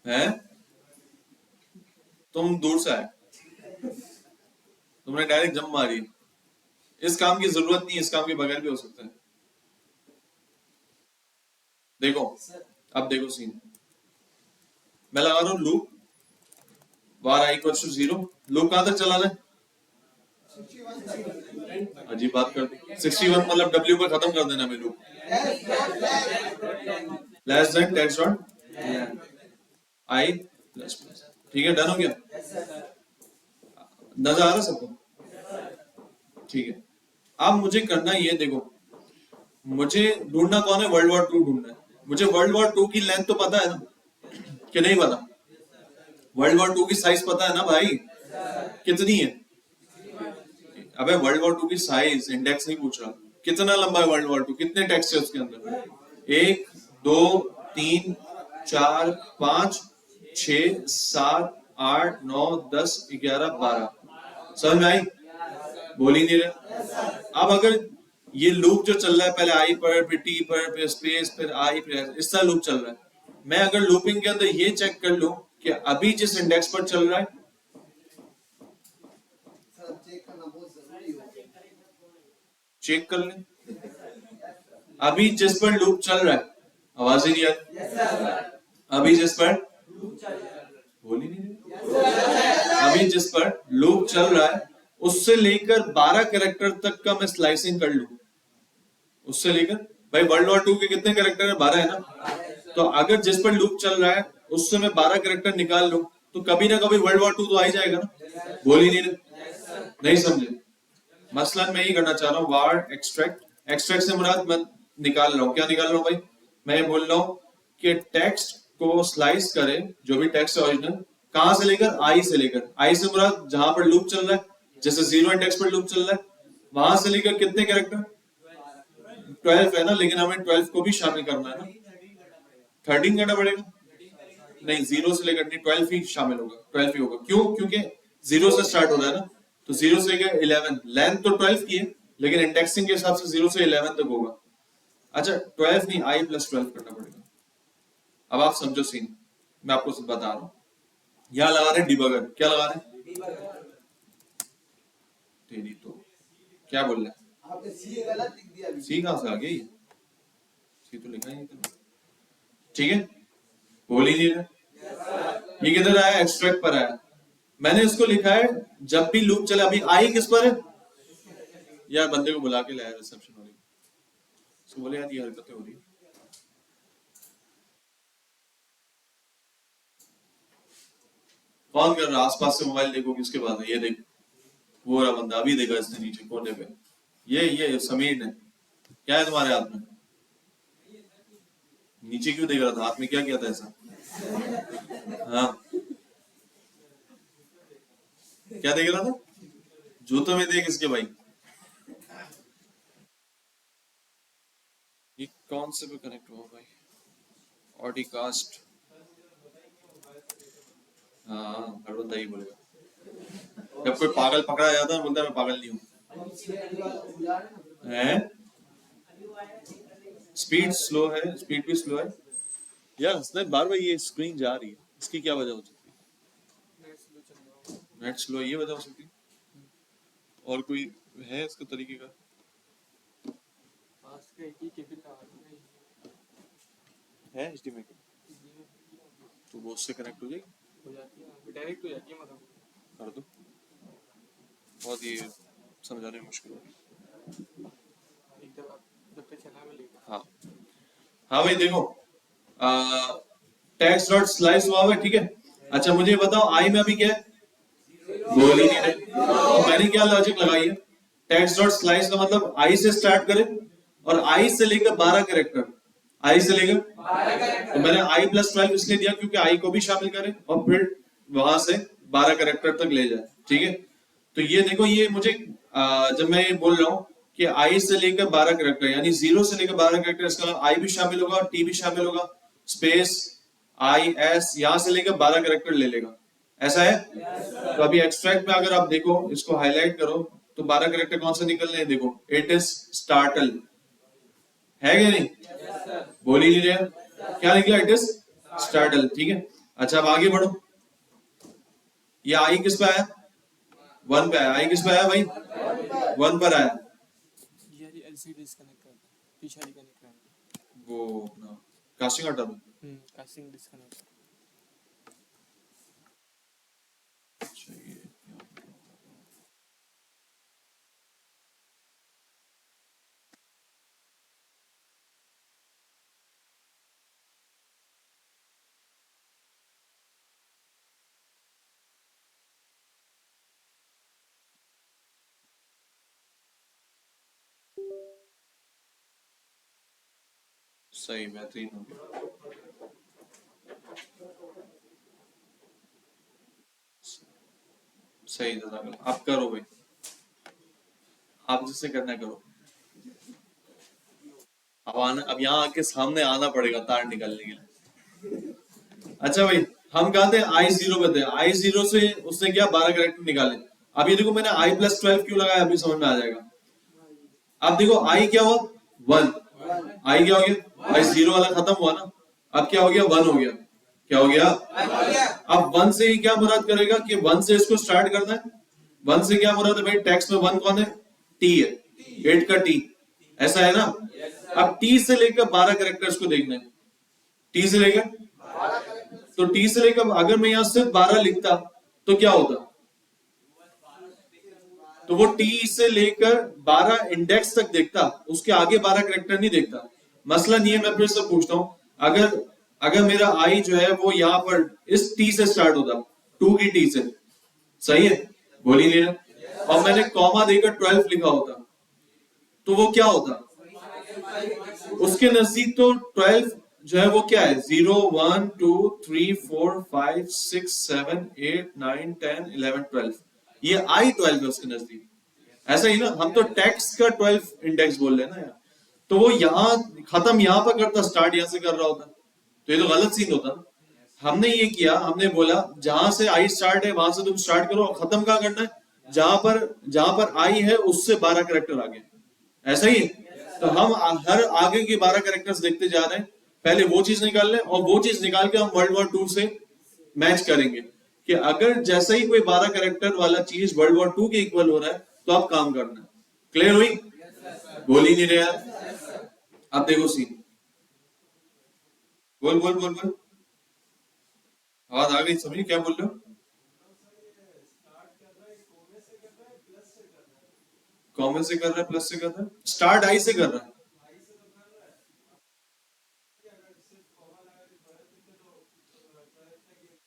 हैं? तुम दूर से आए, तुमने डायरेक्ट जंप मारी। इस काम की जरूरत नहीं, इस काम के बगैर भी हो सकता है। देखो, अब देखो सीन। मैं लगा रहा हूं loop var i equals to 0। Loop कहां तक चलाना है? अजीब बात कर दी। 61 मतलब W पर खत्म कर देना। मैं loop less than text dot i plus plus. ठीक है, डन हो गया? नजर आ रहा सबको? ठीक है। अब मुझे करना ये, देखो, मुझे ढूंढना कौन है? वर्ल्ड वॉर 2 ढूंढना है। मुझे वर्ल्ड वॉर 2 की लेंथ तो पता है ना, कि नहीं पता? वर्ल्ड वॉर 2 की साइज पता है ना भाई? कितनी है? अबे वर्ल्ड वॉर 2 की साइज इंडेक्स नहीं पूछ रहा। कितना लंबा है वर्ल्ड वॉर 2? कितने टेक्स्ट है उसके अंदर? 1 2 3 4 5 6 7 8 9 10 11 12। समझ में आई? बोल ही नहीं रहे। अब अगर ये लूप जो चल रहा है, पहले आई पर, फिर टी पर, फिर स्पेस, फिर आई, फिर इस तरह लूप चल रहा है। मैं अगर लूपिंग के अंदर ये चेक कर लूं कि अभी जिस इंडेक्स पर चल रहा है, चेक कर लें अभी जिस पर लूप चल रहा है। आवाज ही नहीं आई। अभी जिस पर बोल ही नहीं रहे। अभी जिस पर लूप चल रहा है, उससे लेकर 12 कैरेक्टर तक का मैं स्लाइसिंग कर लूं। उससे लेकर, भाई वर्ल्ड वॉर 2 के कितने कैरेक्टर है? 12 है ना? तो अगर जिस पर लूप चल रहा है उससे मैं 12 कैरेक्टर निकाल लूं, तो कभी ना कभी वर्ल्ड वॉर 2 तो आ ही जाएगा ना। बोल ही नहीं रहे। नहीं समझे? मसलन मैं ये करना चाह रहा हूँ, वार एक्सट्रैक्ट। एक्सट्रैक्ट से मुराद मैं निकाल रहा हूँ, क्या निकाल रहा हूँ भाई? मैं ये बोल रहा हूँ कि टेक्स्ट को स्लाइस करे, जो भी टेक्स्ट है ओरिजिनल, कहां से लेकर? आई से लेकर। आई से मुराद जहां पर लूप चल रहा है, जैसे 0 इंडेक्स पर लूप चल रहा है, वहां से लेकर कितने कैरेक्टर? 12 है ना, लेकिन हमें 12 को भी शामिल करना है ना। 13 करना पड़ेगा। नहीं, 0 से लेकर नहीं, 12 ही शामिल होगा। 12 ही होगा। क्यों? क्योंकि 0 से स्टार्ट हो रहा है ना, तो 0 से लेकर 11। लेंथ तो 12 की है, लेकिन इंडेक्सिंग के हिसाब से 0 से 11 तक होगा। अच्छा, 12 नहीं, i प्लस 12 करना पड़ेगा। अब आप समझो सीन, मैं आपको बता रहा हूं। यहां लगा रहे डिबगर। क्या लगा रहे? तेरी तो क्या बोल रहे हैं? आपने सी गलत लिख दिया। सी कहां से आ गई? सी तो लिखा ही नहीं था। ठीक है, बोल ही नहीं रहे। ये किधर आया? एक्सट्रैक्ट पर आया। मैंने इसको लिखा है जब भी लूप चले। अभी आई किस पर है? यार बंदे को बुला के लाया रिसेप्शन वाले, उसको बोले यार ये हरकतें हो रही। कौन कर रहा? आसपास से मोबाइल देखो किसके पास है। ये देख, वो रहा बंदा, अभी देखा इसने नीचे कोने पे। ये समीर ने। क्या है तुम्हारे हाथ में? नीचे क्यों देख रहा था? हाथ में क्या किया था ऐसा? हाँ, क्या देख रहा था? जूतों में देख इसके भाई। ये कौन से पे कनेक्ट हुआ भाई? ऑडिकास्ट, हाँ हर बंदा ही बोलेगा। जब कोई पागल पकड़ा जाता है बोलता है मैं पागल नहीं हूँ। है स्पीड स्लो है, स्पीड भी स्लो है यार। हसनैन बार बार ये स्क्रीन जा रही है, इसकी क्या वजह हो सकती है? नेट स्लो, ये वजह हो सकती है। और कोई है इसका तरीके का? है HDMI का, तो वो उससे कनेक्ट हो जाएगी, डायरेक्ट हो जाती है मतलब। कर दो। बहुत ये समझाने में मुश्किल है। एक दफा जब तक चला मैं लेगा। हाँ हाँ भाई देखो, टेक्स्ट डॉट स्लाइस हुआ है, ठीक है। अच्छा मुझे बताओ आई में अभी क्या है? बोल ही नहीं रहे। तो मैंने क्या लॉजिक लगाई है? टेक्स्ट डॉट स्लाइस का मतलब आई से स्टार्ट करे और आई से लेकर 12 कैरेक्टर, आई से लेकर, तो मैंने आई प्लस 12 इसलिए दिया क्योंकि आई को भी शामिल करे और फिर वहां से 12 कैरेक्टर तक ले जाए, ठीक है। तो ये देखो, ये मुझे जब मैं ये बोल रहा हूँ कि आई से लेकर 12 कैरेक्टर, यानी 0 से लेकर 12 कैरेक्टर, इसका आई भी शामिल होगा और टी भी शामिल होगा, स्पेस आई एस यहां से लेकर 12 कैरेक्टर ले लेगा, ऐसा है। तो अभी एक्सट्रैक्ट में अगर आप देखो, इसको हाईलाइट करो, तो 12 कैरेक्टर कौन से निकल रहे हैं? देखो, इट इज स्टार्टल, है क्या नहीं? बोल ही नहीं रहे, क्या निकला? इट इज स्टार्टल, ठीक है। अच्छा अब आगे बढ़ो, ये आई किस पे आया? 1 पे आया। आई किस पे आया भाई? 1 पर आया। ये एलसीडी डिस्कनेक्ट कर दो, पीछे वाली कनेक्ट कर दो। वो अपना कास्टिंग हटा दो। Casting disconnect. सही, बेहतरीन हो गया। सही जज़ाकल्लाह। आप करो भाई, आप जिससे करना करो। अब यहाँ आके सामने आना पड़ेगा तार निकालने के लिए। अच्छा भाई, हम कहा थे आई 0 पे थे, आई 0 से उसने क्या 12 कैरेक्टर निकाले। अब ये देखो मैंने आई प्लस 12 क्यों लगाया, अभी समझ में आ जाएगा। अब देखो आई क्या हुआ? 1। आई क्या हो गया? आई 0 वाला खत्म हुआ ना, अब क्या हो गया? 1 हो गया। क्या हो गया? अब 1 से ही क्या मुराद करेगा कि 1 से इसको स्टार्ट करना है। 1 से क्या मुराद है भाई? टेक्स्ट में 1 कौन है? टी है, 8 का टी, ऐसा है ना। अब टी से लेकर 12 कैरेक्टर्स को देखना है, टी से लेकर, तो टी से लेकर अगर मैं यहां सिर्फ 12 लिखता तो क्या होता? तो वो टी से लेकर 12 इंडेक्स तक देखता, उसके आगे 12 कैरेक्टर नहीं देखता। मसलन ये, मैं फिर से पूछता हूं, अगर अगर मेरा आई जो है वो यहां पर इस टी से स्टार्ट होता, 2 की टी से, सही है, बोल ही नहीं रहा, और मैंने कॉमा देकर 12 लिखा होता, तो वो क्या होता? उसके नजदीक तो 12 जो है वो क्या है? 0 1 2 3 4 5 6 7 8 9 10 11 12, ये आई 12 है उसके नजदीक। ऐसा ही ना, हम तो टेक्स्ट का 12 इंडेक्स बोल रहे हैं ना यार, तो वो यहाँ खत्म यहाँ पर करता, स्टार्ट यहाँ से कर रहा होता, तो ये तो गलत सीन होता ना। हमने ये किया, हमने बोला जहां से आई स्टार्ट है वहां से तुम स्टार्ट करो, और खत्म कहाँ करना है? जहां पर आई है उससे 12 कैरेक्टर आगे, ऐसा ही। तो हम हर आगे के 12 कैरेक्टर्स देखते जा रहे हैं, पहले वो चीज निकाल लें और वो चीज निकाल के हम वर्ल्ड वॉर 2 से मैच करेंगे कि अगर जैसा ही कोई 12 कैरेक्टर वाला चीज वर्ल्ड वॉर 2 के इक्वल हो रहा है तो आप काम करना है। क्लियर हुई? बोल ही नहीं रहे यार। अब देखो सीन, बोल बोल बोल बोल, आवाज आ गई? समझिए क्या बोल रहे हो? कॉमन से कर रहा है, प्लस से कर रहा है, स्टार्ट आई से कर रहा है।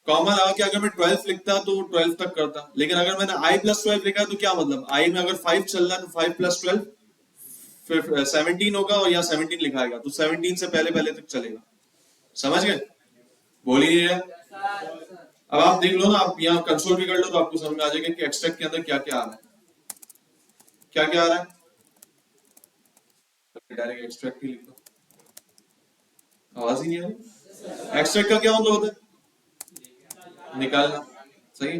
कॉमन लगा के अगर मैं 12 लिखता तो 12 तक करता, लेकिन अगर मैंने आई प्लस 12 लिखा तो क्या मतलब? आई में अगर 5 चल रहा है तो 5 प्लस 12 फिर 17 होगा, और यहाँ 17 लिखाएगा तो 17 से पहले पहले तक चलेगा। समझ गए? बोल ही नहीं रहे। अब आप देख लो ना, आप यहाँ कंसोल भी कर लो तो आपको समझ में आ जाएगा कि एक्सट्रैक्ट के अंदर क्या क्या आ रहा है, क्या क्या आ रहा है। डायरेक्ट एक्सट्रैक्ट ही लिख दो, आवाज ही नहीं आ रही। एक्सट्रैक्ट का क्या मतलब होता है? निकालना। सही।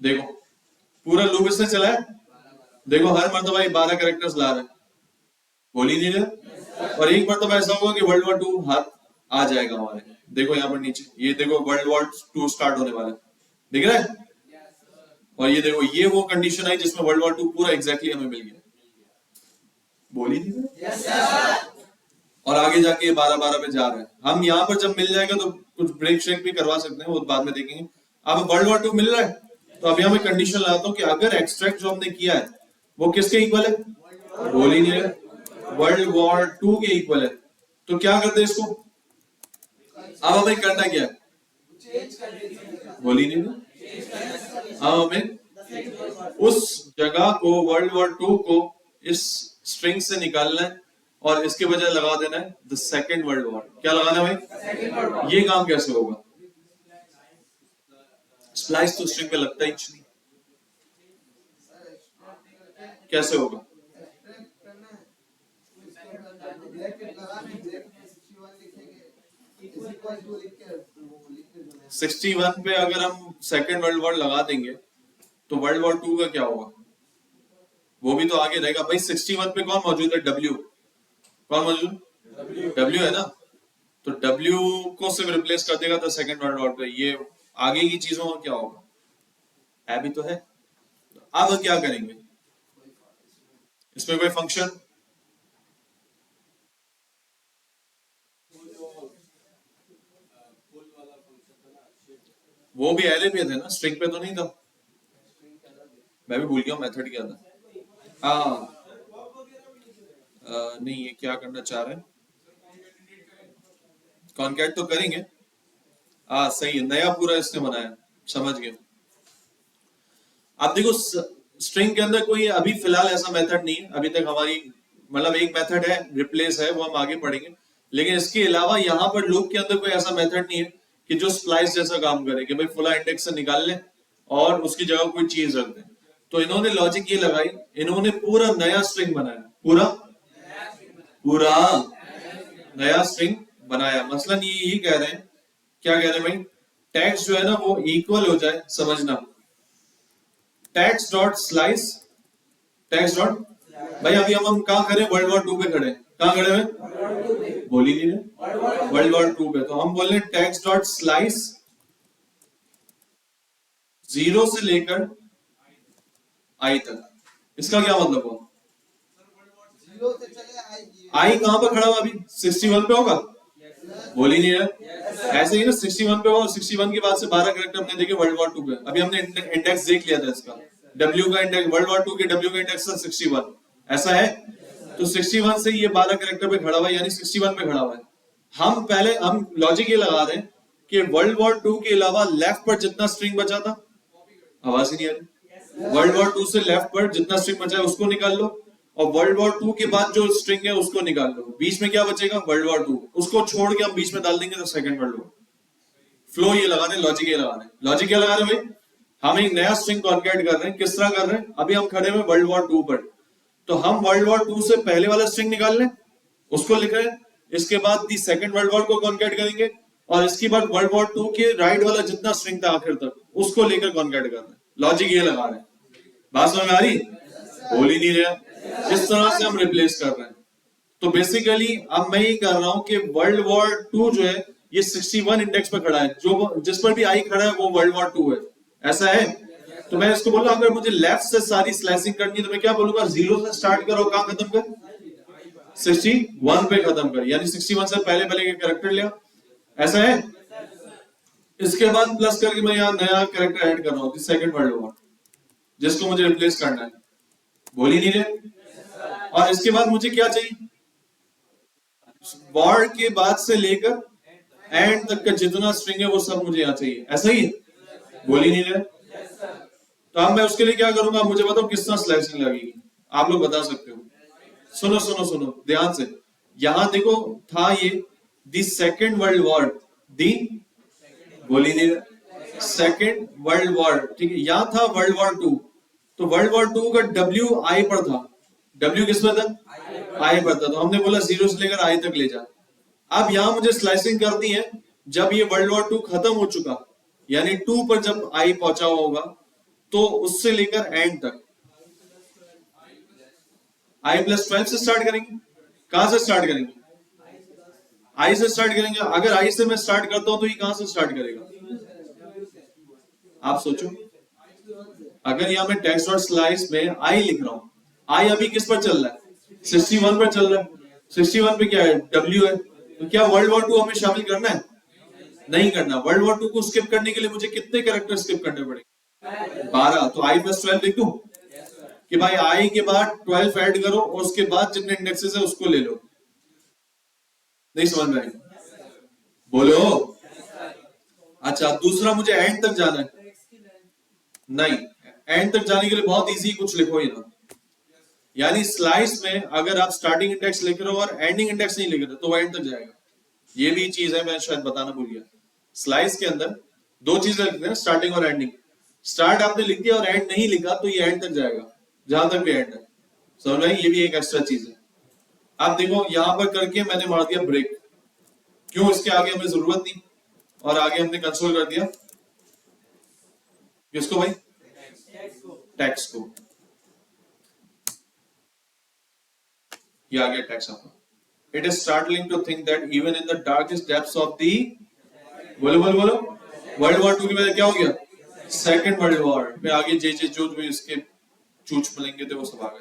देखो पूरा लूप इसने चलाया, देखो हर मर्तबा ये 12 कैरेक्टर्स ला रहा है, बोल ही नहीं रहे। और एक मर्तबा ऐसा होगा कि वर्ल्ड वॉर 2 हाथ आ जाएगा हमारे। देखो यहाँ पर नीचे ये देखो वर्ल्ड वॉर 2 स्टार्ट होने वाला है, दिख रहा है? और ये देखो ये वो कंडीशन आई जिसमें वर्ल्ड वॉर 2 पूरा एग्जैक्टली हमें मिल गया, बोल ही नहीं रहे। और आगे जाके ये 12-12 पे जा रहे हैं। हम यहाँ पर जब मिल जाएगा तो कुछ ब्रेक श्रेक भी करवा सकते हैं, वो बाद में देखेंगे। अब वर्ल्ड वॉर 2 मिल रहा है तो अभी हमें कंडीशन लगाता हूँ कि अगर एक्सट्रैक्ट जो हमने किया है वो किसके इक्वल है? बोल ही नहीं रहे, वर्ल्ड वॉर 2 के इक्वल है। तो क्या करते हैं इसको? अब हमें करना क्या है? बोल ही नहीं रहे। अब हमें उस जगह को वर्ल्ड वॉर 2 को इस स्ट्रिंग से निकालना है और इसके बजाय लगा देना है द सेकेंड वर्ल्ड वॉर। क्या लगाना है भाई? ये काम कैसे होगा? स्प्लाइस तो स्ट्रिंग पे लगता ही नहीं, कैसे होगा? 61 पे अगर हम सेकेंड वर्ल्ड वॉर लगा देंगे तो वर्ल्ड वॉर 2 का क्या होगा? वो भी तो आगे रहेगा भाई। 61 पे कौन मौजूद है? W। कौन मौजूद? W है ना, तो W को सिर्फ रिप्लेस कर देगा तो सेकेंड वर्ल्ड वॉर पे ये आगे की चीजों का क्या होगा? है भी तो है। अब क्या करेंगे इसमें? कोई फंक्शन वो भी एरे पे थे ना, स्ट्रिंग पे तो नहीं था। मैं भी भूल गया मेथड क्या था। हाँ नहीं, ये क्या करना चाह रहे हैं? कॉन्कैट तो करेंगे। हाँ सही है, नया पूरा इसने बनाया, समझ गए। अब देखो स्ट्रिंग के अंदर कोई अभी फिलहाल ऐसा मेथड नहीं है, अभी तक हमारी मतलब एक मेथड है रिप्लेस है, वो हम आगे पढ़ेंगे। लेकिन इसके अलावा यहाँ पर लूप के अंदर कोई ऐसा मेथड नहीं है कि जो स्प्लाइस जैसा काम करे कि भाई फुला इंडेक्स से निकाल ले और उसकी जगह कोई चीज रख दे। तो इन्होंने लॉजिक ये लगाई, इन्होंने पूरा नया स्ट्रिंग बनाया, पूरा नया स्ट्रिंग बनाया। मसलन ये यही कह रहे हैं, क्या कह रहे हैं भाई? टेक्स्ट जो है ना वो इक्वल हो जाए, समझना। Text dot slice, text dot, भाई अभी हम कहाँ खड़े? वर्ल्ड वॉर 2 पे खड़े। कहाँ खड़े हैं? बोल ही नहीं रहे, वर्ल्ड वॉर 2 पे। तो हम बोल रहे हैं टेक्स्ट डॉट स्लाइस 0 से लेकर आई तक। इसका क्या मतलब हुआ? आई कहां पर खड़ा हुआ? अभी 61 पे होगा, बोल ही नहीं रहे। ऐसे ही ना 61 पे होगा, 61 के बाद से 12 कैरेक्टर हमने देखे वर्ल्ड वॉर 2 पे। अभी हमने इंडेक्स देख लिया था इसका, W का इंडेक्स, वर्ल्ड वॉर 2 के W का इंडेक्स था 61, ऐसा है। तो 61 से ये 12 कैरेक्टर पे खड़ा हुआ है, यानी 61 पे खड़ा हुआ है। हम लॉजिक ये लगा रहे हैं कि वर्ल्ड वॉर 2 के अलावा लेफ्ट पर जितना स्ट्रिंग बचा था, आवाज ही नहीं आ रही, वर्ल्ड वॉर 2 से लेफ्ट पर जितना स्ट्रिंग बचा है उसको निकाल लो, और वर्ल्ड वॉर 2 के बाद जो स्ट्रिंग है उसको निकाल लो। बीच में क्या बचेगा? वर्ल्ड वॉर 2, उसको छोड़ के हम बीच में डाल देंगे तो सेकंड वर्ल्ड वॉर। फ्लो ये लगा रहे, लॉजिक ये लगा रहे। लॉजिक क्या लगा रहे भाई? हम एक नया स्ट्रिंग कॉन्कैट कर रहे हैं। किस तरह कर रहे हैं? अभी हम खड़े हुए वर्ल्ड वॉर 2 पर, तो हम वर्ल्ड वॉर 2 से पहले वाला स्ट्रिंग निकाल लें, उसको लिख रहे हैं। इसके बाद दी सेकंड वर्ल्ड वॉर को कॉन्कैट करेंगे, और इसके बाद वर्ल्ड वॉर 2 के राइट वाला जितना स्ट्रिंग था आखिर तक उसको लेकर कॉन्कैट कर रहे हैं। लॉजिक ये लगा रहे हैं। बात समझ में आ रही? बोल ही नहीं रहा। इस तरह से हम रिप्लेस कर रहे हैं। तो बेसिकली अब मैं ये कर रहा हूं कि वर्ल्ड वॉर 2 जो है ये 61 इंडेक्स पे खड़ा है, जो जिस पर भी आई खड़ा है वो वर्ल्ड वॉर 2 है, ऐसा है। तो मैं इसको बोल रहा हूं अगर मुझे लेफ्ट से सारी स्लाइसिंग करनी है तो मैं क्या बोलूंगा? 0 से स्टार्ट करो, कहां खत्म कर? 61 पे खत्म कर, यानी 61 से पहले पहले के कैरेक्टर लिया, ऐसा है। इसके बाद प्लस करके मैं यहाँ नया कैरेक्टर ऐड कर रहा हूँ, सेकंड वर्ल्ड वॉर, जिसको मुझे रिप्लेस करना है। बोल ही नहीं रहे। और इसके बाद मुझे क्या चाहिए? वॉर के बाद से लेकर एंड तक का जितना स्ट्रिंग है वो सब मुझे यहाँ चाहिए, ऐसा ही? बोल ही नहीं रहे। तो अब मैं उसके लिए क्या करूंगा? मुझे बताओ किस तरह स्लाइसिंग लगेगी, आप लोग बता सकते हो। सुनो सुनो सुनो ध्यान से, यहां देखो था ये दी सेकेंड वर्ल्ड वॉर, दी, बोल ही नहीं रहे, सेकेंड वर्ल्ड वॉर, ठीक है। यहां था वर्ल्ड वॉर 2, तो वर्ल्ड वॉर 2 का W आई पर था। W किस पर था? आई पर था। तो हमने बोला 0 से लेकर आई तक ले जा। अब यहां मुझे स्लाइसिंग करनी है जब ये वर्ल्ड वॉर 2 खत्म हो चुका, यानी 2 पर जब आई पहुंचा हुआ होगा, तो उससे लेकर एंड तक I+12 से स्टार्ट करेंगे। कहां से स्टार्ट करेंगे? आई से स्टार्ट करेंगे। अगर आई से मैं स्टार्ट करता हूं तो ये कहां से स्टार्ट करेगा? आप सोचो, अगर यहां मैं टेक्स्ट डॉट स्लाइस में आई लिख रहा हूं, आई अभी किस पर चल रहा है? 61 पर चल रहा है। 61 पे क्या है? W है। तो क्या वर्ल्ड वॉर 2 हमें शामिल करना है? नहीं करना। वर्ल्ड वॉर 2 को स्किप करने के लिए मुझे कितने कैरेक्टर स्किप करने पड़ेंगे? 12। तो I+12 लिख दूं कि भाई आई के बाद 12 ऐड करो और उसके बाद जितने इंडेक्सेस है उसको ले लो। नहीं समझ में आएगा? बोलो। अच्छा, दूसरा मुझे एंड तक जाना है। नहीं, एंड तक जाने के लिए बहुत इजी, कुछ लिखो ही ना। यानी स्लाइस में अगर आप स्टार्टिंग इंडेक्स लिख रहे हो और एंडिंग इंडेक्स नहीं लिख रहे तो वो एंड तक जाएगा। ये भी चीज है, मैं शायद बताना भूल गया। स्लाइस के अंदर दो चीजें लिखते हैं, स्टार्टिंग और एंडिंग। स्टार्ट आपने लिख दिया और एंड नहीं लिखा तो ये एंड तक जाएगा, जहां तक भी एंड है। समझ में? ये भी एक एक्स्ट्रा चीज है। आप देखो यहां पर करके मैंने मार दिया ब्रेक। क्यों? इसके आगे हमें जरूरत नहीं, और आगे हमने कंसोल कर दिया किसको भाई? टेक्स्ट को। ये आ गया टेक्स्ट आपका। It is startling to think that even in the darkest depths of the बोलो बोलो बोलो वर्ल्ड वॉर 2 की वजह क्या हो गया? सेकंड वर्ल्ड वॉर में आगे जे जो भी इसके चूच मिलेंगे थे वो सब आ गए।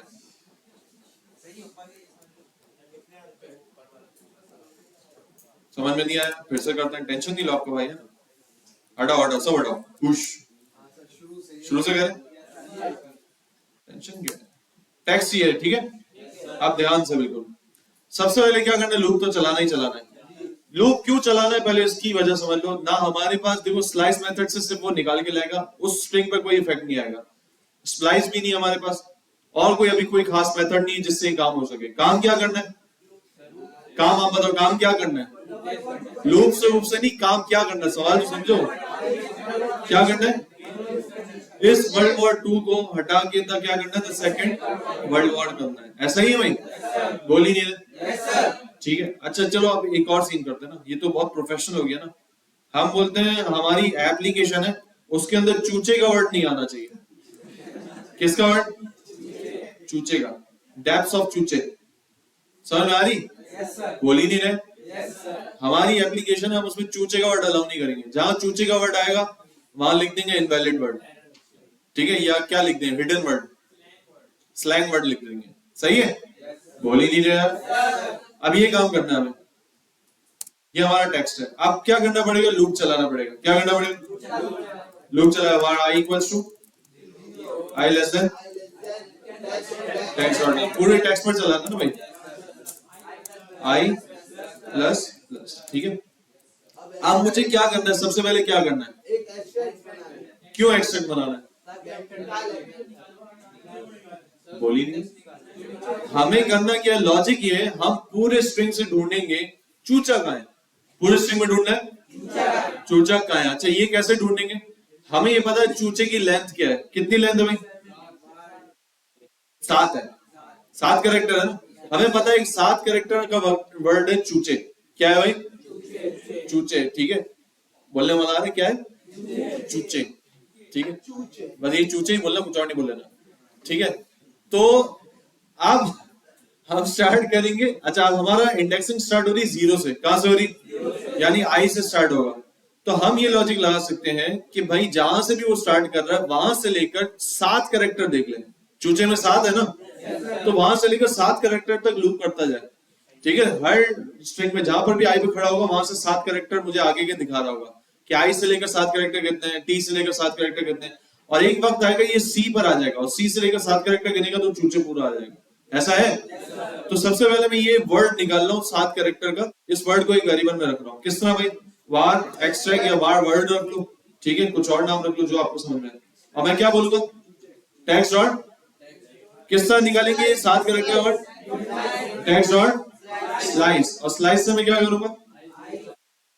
समझ में नहीं आया? फिर से करते हैं। टेंशन नहीं लो आपको भाई, है ना? हटाओ हटाओ सब हटाओ। खुश शुरू से करें, टेंशन क्या है? टेक्स्ट ही है, ठीक है? आप ध्यान से बिल्कुल। सबसे पहले क्या करना है? लूप तो चलाना ही चलाना है। लूप क्यों चलाना है पहले इसकी वजह समझ लो ना। हमारे पास देखो स्लाइस मेथड से सिर्फ वो निकाल के लाएगा, उस स्ट्रिंग पर कोई इफेक्ट नहीं आएगा। स्प्लाइस भी नहीं हमारे पास, और कोई अभी कोई खास मेथड नहीं है जिससे काम हो सके। काम क्या करना है? काम आप बताओ, काम क्या करना है? लूप से नहीं, काम क्या करना है? सवाल तो समझो, क्या करना है? इस वर्ल्ड वॉर 2 को हटा के क्या करना है? सेकंड वर्ल्ड वॉर करना है। ऐसा ही है भाई? बोल ही नहीं रहे, ठीक है? अच्छा चलो अब एक और सीन करते हैं ना, ये तो बहुत प्रोफेशनल हो गया ना। हम बोलते हैं हमारी एप्लीकेशन है, उसके अंदर चूचे का वर्ड नहीं आना चाहिए। किसका वर्ड? चूचे का। डेप्थ्स ऑफ चूचे। समझ में आ रही? बोल ही नहीं रहे। हमारी एप्लीकेशन है, हम उसमें चूचे का वर्ड अलाउ नहीं करेंगे। जहां चूचे का वर्ड आएगा वहां लिख देंगे इनवैलिड वर्ड, ठीक है? या क्या लिख देंगे? हिडन वर्ड, स्लैंग वर्ड लिख देंगे। सही है? बोल ही नहीं रहे यार। अब ये काम करना है हमें। ये हमारा टेक्स्ट है। अब क्या करना पड़ेगा? लूप चलाना पड़ेगा। क्या करना पड़ेगा? लूप चलाया। Var I equals to I less than text और नहीं, पूरे टेक्स्ट पर चलाना ना भाई। आई प्लस प्लस, ठीक है? अब मुझे क्या करना है? सबसे पहले क्या करना है? एक एक्सट्रैक्ट बनाना है। क्यों एक्सट्रैक्ट बनाना है? ताकि आप कंट्रोल लगे। बोली नहीं। हमें करना क्या है? लॉजिक ये है, हम पूरे स्ट्रिंग से ढूंढेंगे चूचा कहां है। पूरे स्ट्रिंग में ढूंढना है चूचा कहां है। अच्छा ये कैसे ढूंढेंगे? हमें ये पता है चूचे की लेंथ क्या है। कितनी लेंथ है भाई? 7 है। 7 कैरेक्टर है ना। हमें पता है 7 कैरेक्टर का वर्ड है चूचे। क्या है भाई? चूचे, ठीक है? बोलने वाला है क्या है? चूचे, ठीक है? बस ये चूचे ही बोलना, कुछ और नहीं बोलना, ठीक है? तो अब हम स्टार्ट करेंगे। अच्छा अब हमारा इंडेक्सिंग स्टार्ट हो रही 0 से। कहां से हो रही? यानी आई से स्टार्ट होगा। तो हम ये लॉजिक लगा सकते हैं कि भाई जहां से भी वो स्टार्ट कर रहा है वहां से लेकर 7 कैरेक्टर देख लें। चूचे में 7 है ना, तो वहां से लेकर 7 कैरेक्टर तक लूप करता जाए, ठीक है? हर स्ट्रिंग में जहां पर भी आई पे खड़ा होगा वहां से 7 कैरेक्टर मुझे आगे के दिखा रहा होगा कि आई से लेकर 7 कैरेक्टर कितने हैं, टी से लेकर 7 कैरेक्टर कितने हैं। और एक वक्त आएगा ये सी पर आ जाएगा और सी से लेकर 7 कैरेक्टर गिनेगा तो चूचे पूरा आ जाएगा। ऐसा है? तो सबसे पहले मैं ये वर्ड निकाल रहा हूँ 7 कैरेक्टर का। इस वर्ड को एक वेरिएबल में रख रहा हूँ। किस तरह भाई? वार एक्सट्रैक्ट या वार वर्ड रख लो, ठीक है? कुछ और नाम रख लो जो आपको समझ में आए। और मैं क्या बोलूंगा? टेक्स्ट डॉट किस तरह निकालेंगे ये 7 character word? Text dot slice. और स्लाइस से मैं क्या करूंगा?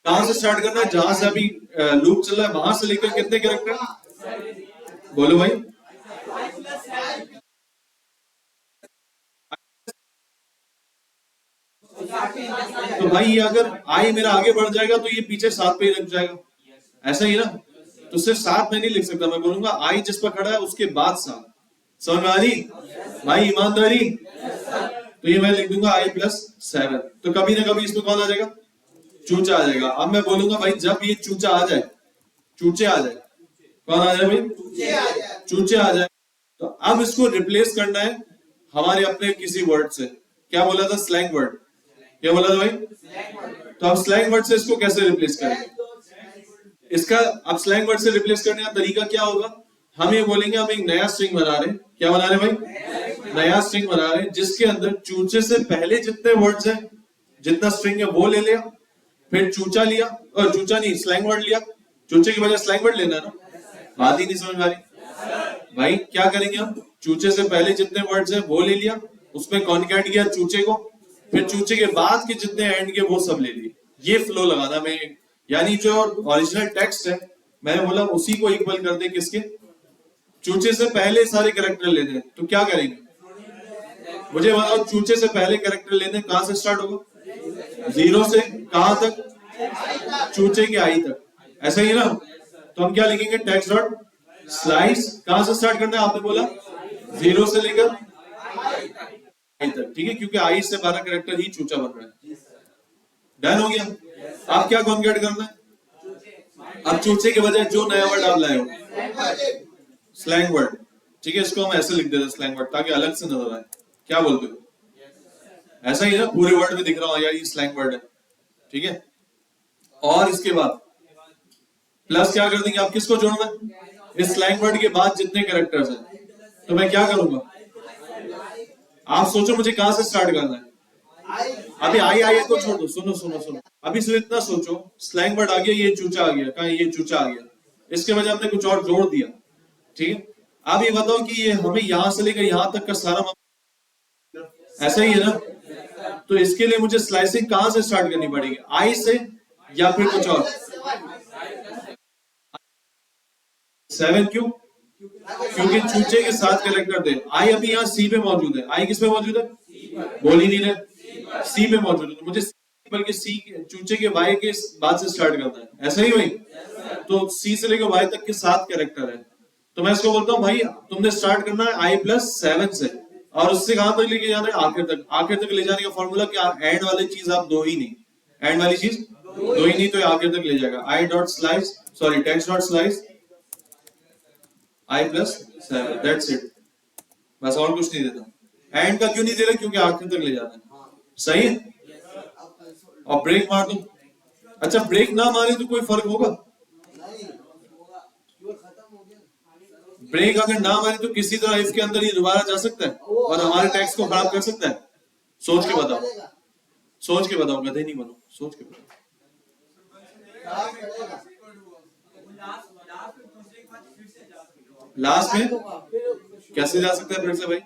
कहां से स्टार्ट करना है? जहां से अभी लूप चल रहा है वहां से लेकर कितने कैरेक्टर? बोलो भाई। तो भाई ये अगर आई मेरा आगे बढ़ जाएगा तो ये पीछे 7 पे ही रख जाएगा, ऐसा ही ना। तो सिर्फ 7 में नहीं लिख सकता, मैं बोलूंगा आई जिस पर खड़ा है उसके बाद 7। समझ में आ रही भाई, ईमानदारी। तो ये मैं लिख दूंगा आई प्लस 7। तो कभी ना कभी इसमें कौन आ जाएगा, चूचा आ जाएगा। अब मैं बोलूंगा भाई जब ये चूचा आ जाए, चूचे आ जाए, कौन आ जाए भाई, चूचे आ जाए, तो अब इसको रिप्लेस करना है हमारे अपने किसी वर्ड से। क्या बोला था, स्लैंग वर्ड। क्या बोला था भाई, तो अब स्लैंग वर्ड से इसको कैसे रिप्लेस करेंगे, इसका अब स्लैंग वर्ड से रिप्लेस करने का तरीका क्या होगा, हम ये बोलेंगे हम एक नया स्ट्रिंग बना रहे हैं। क्या बना रहे हैं भाई, नया स्ट्रिंग बना रहे हैं जिसके अंदर चूचे से पहले जितने वर्ड्स हैं, जितना स्ट्रिंग है वो ले लिया, फिर चूचा लिया, और चूचा नहीं स्लैंग वर्ड लिया, चूचे की वजह स्लैंग वर्ड लेना है ना। बात ही नहीं समझ में आ रही भाई, क्या करेंगे हम, चूचे से पहले जितने वर्ड्स हैं वो ले लिया, उसमें कॉन्कैट किया चूचे को, फिर चूचे के बाद के जितने एंड के वो सब ले लिए। ये फ्लो लगाना मैं, यानी जो ओरिजिनल टेक्स्ट है मैंने बोला उसी को इक्वल कर दे किसके, चूचे से पहले सारे कैरेक्टर लेने हैं। तो क्या करेंगे, मुझे बताओ, चूचे से पहले कैरेक्टर लेने कहां से स्टार्ट होगा, 0 से कहां तक, चूचे के आई तक, ऐसा ही ना। तो हम क्या लिखेंगे, टेक्स्ट डॉट स्लाइस, कहां से स्टार्ट करना है आपने बोला, 0 से लेकर आई तक, ठीक है, क्योंकि आई से 12 कैरेक्टर ही चूचा बन रहा है। डन हो गया। आप क्या कॉन्केट करना है, अब चूचे के बजाय जो नया वर्ड आप लाए हो, स्लैंग वर्ड, ठीक है, इसको हम ऐसे लिख देते हैं स्लैंग वर्ड, ताकि अलग से नजर आए। क्या बोलते हो, ऐसा ही ना, पूरे वर्ड में दिख रहा हूं यार ये स्लैंग वर्ड है, ठीक है। और इसके बाद प्लस क्या कर देंगे, आप किसको जोड़ना है, इस स्लैंग वर्ड के बाद जितने कैरेक्टर्स हैं। तो मैं क्या करूंगा, आप सोचो मुझे कहां से स्टार्ट करना है, अभी आई को छोड़ दो, सुनो सुनो सुनो, अभी सिर्फ इतना सोचो, स्लैंग वर्ड आ गया, ये चूचा आ गया, कहां ये चूचा आ गया, इसके वजह हमने कुछ और जोड़ दिया, ठीक है। अब ये बताओ कि ये हमें यहां से लेकर यहां तक का सारा ऐसा ही है ना। तो इसके लिए मुझे स्लाइसिंग कहां से स्टार्ट करनी पड़ेगी, आई से या फिर कुछ और, 7 क्यों, क्योंकि चूचे के 7 कैरेक्टर थे। आई अभी यहाँ सी पे मौजूद है, आई किस पे मौजूद है, बोल ही नहीं रहे, सी पे मौजूद है, तो मुझे बल्कि सी चूचे के वाई के बाद से स्टार्ट करना है, ऐसा ही भाई। तो सी से लेकर वाई तक के 7 कैरेक्टर है, तो मैं इसको बोलता हूँ भाई तुमने स्टार्ट करना है आई प्लस 7 से, और उससे कहां तक लेके जाना है, आखिर तक। आखिर तक ले जाने का फॉर्मूला क्या, एंड वाली चीज आप दो ही नहीं, एंड वाली चीज दो ही नहीं, तो आखिर तक ले जाएगा। I dot slice, sorry text dot slice I plus 7, that's it, बस और कुछ नहीं देता। एंड का क्यों नहीं दे रहा, क्योंकि आखिर तक ले जाना है, सही है। और ब्रेक मार दो, अच्छा ब्रेक ना मारे तो कोई फर्क होगा, ब्रेक अगर ना मारे तो किसी तरह इफ के अंदर ये दोबारा जा सकता है और हमारे टेक्स्ट को खराब कर सकता है। सोच के बताओ, सोच के बताओ, गधे नहीं बनो, सोच के बताओ। लास्ट में कैसे जा सकता है फिर से भाई,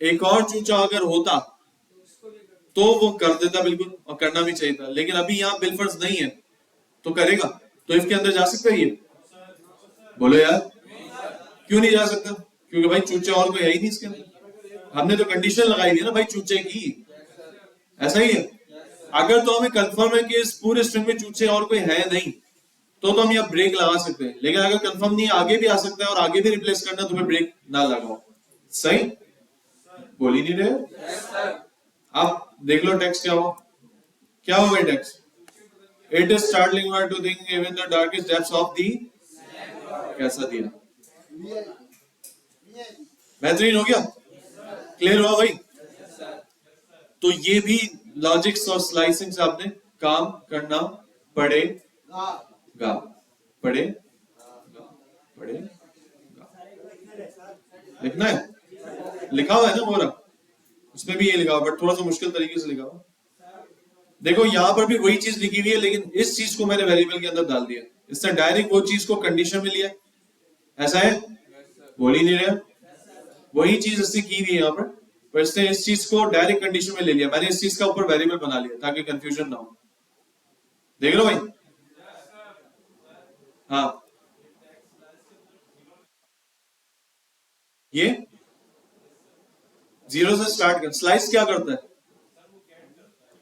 एक और चूचा अगर होता तो वो कर देता बिल्कुल, और करना भी चाहिए था, लेकिन अभी यहाँ बिलफर्ज नहीं है तो करेगा, तो इसके अंदर जा सकता है ये, बोलो यार क्यों नहीं जा सकता, क्योंकि भाई चूचे और कोई है ही नहीं इसके अंदर, हमने तो कंडीशन लगाई थी ना भाई चूचे की, ऐसा ही है। अगर तो हमें कंफर्म है कि इस पूरे स्ट्रिंग में चूचे और कोई है नहीं, तो हम यहाँ ब्रेक लगा सकते हैं, लेकिन अगर कंफर्म नहीं आगे भी आ सकता है और आगे भी रिप्लेस करना है तो फिर ब्रेक ना लगाओ, सही, बोल ही नहीं रहे। अब देख लो टेक्स्ट क्या हुआ, क्या हुआ भाई text, it is startling to think even the darkest depths of the, कैसा दिया, बेहतरीन हो गया, क्लियर हुआ भाई। तो ये भी लॉजिक्स और स्लाइसिंग से आपने काम करना पड़ेगा, पड़ेगा, लिखना है, लिखा हुआ है ना मोरा, उसमें भी ये लिखा हुआ, बट थोड़ा सा मुश्किल तरीके से लिखा हुआ। देखो यहाँ पर भी वही चीज लिखी हुई है, लेकिन इस चीज को मैंने वेरिएबल के अंदर डाल दिया, इससे डायरेक्ट वो चीज को कंडीशन में लिया, ऐसा है, बोल ही नहीं रहा, वही चीज इससे की हुई है यहाँ पर इसने इस चीज को डायरेक्ट कंडीशन में ले लिया, मैंने इस चीज का ऊपर वेरिएबल बना लिया ताकि कंफ्यूजन ना हो, देख लो भाई। हाँ ये जीरो से स्टार्ट कर, स्लाइस क्या करता है,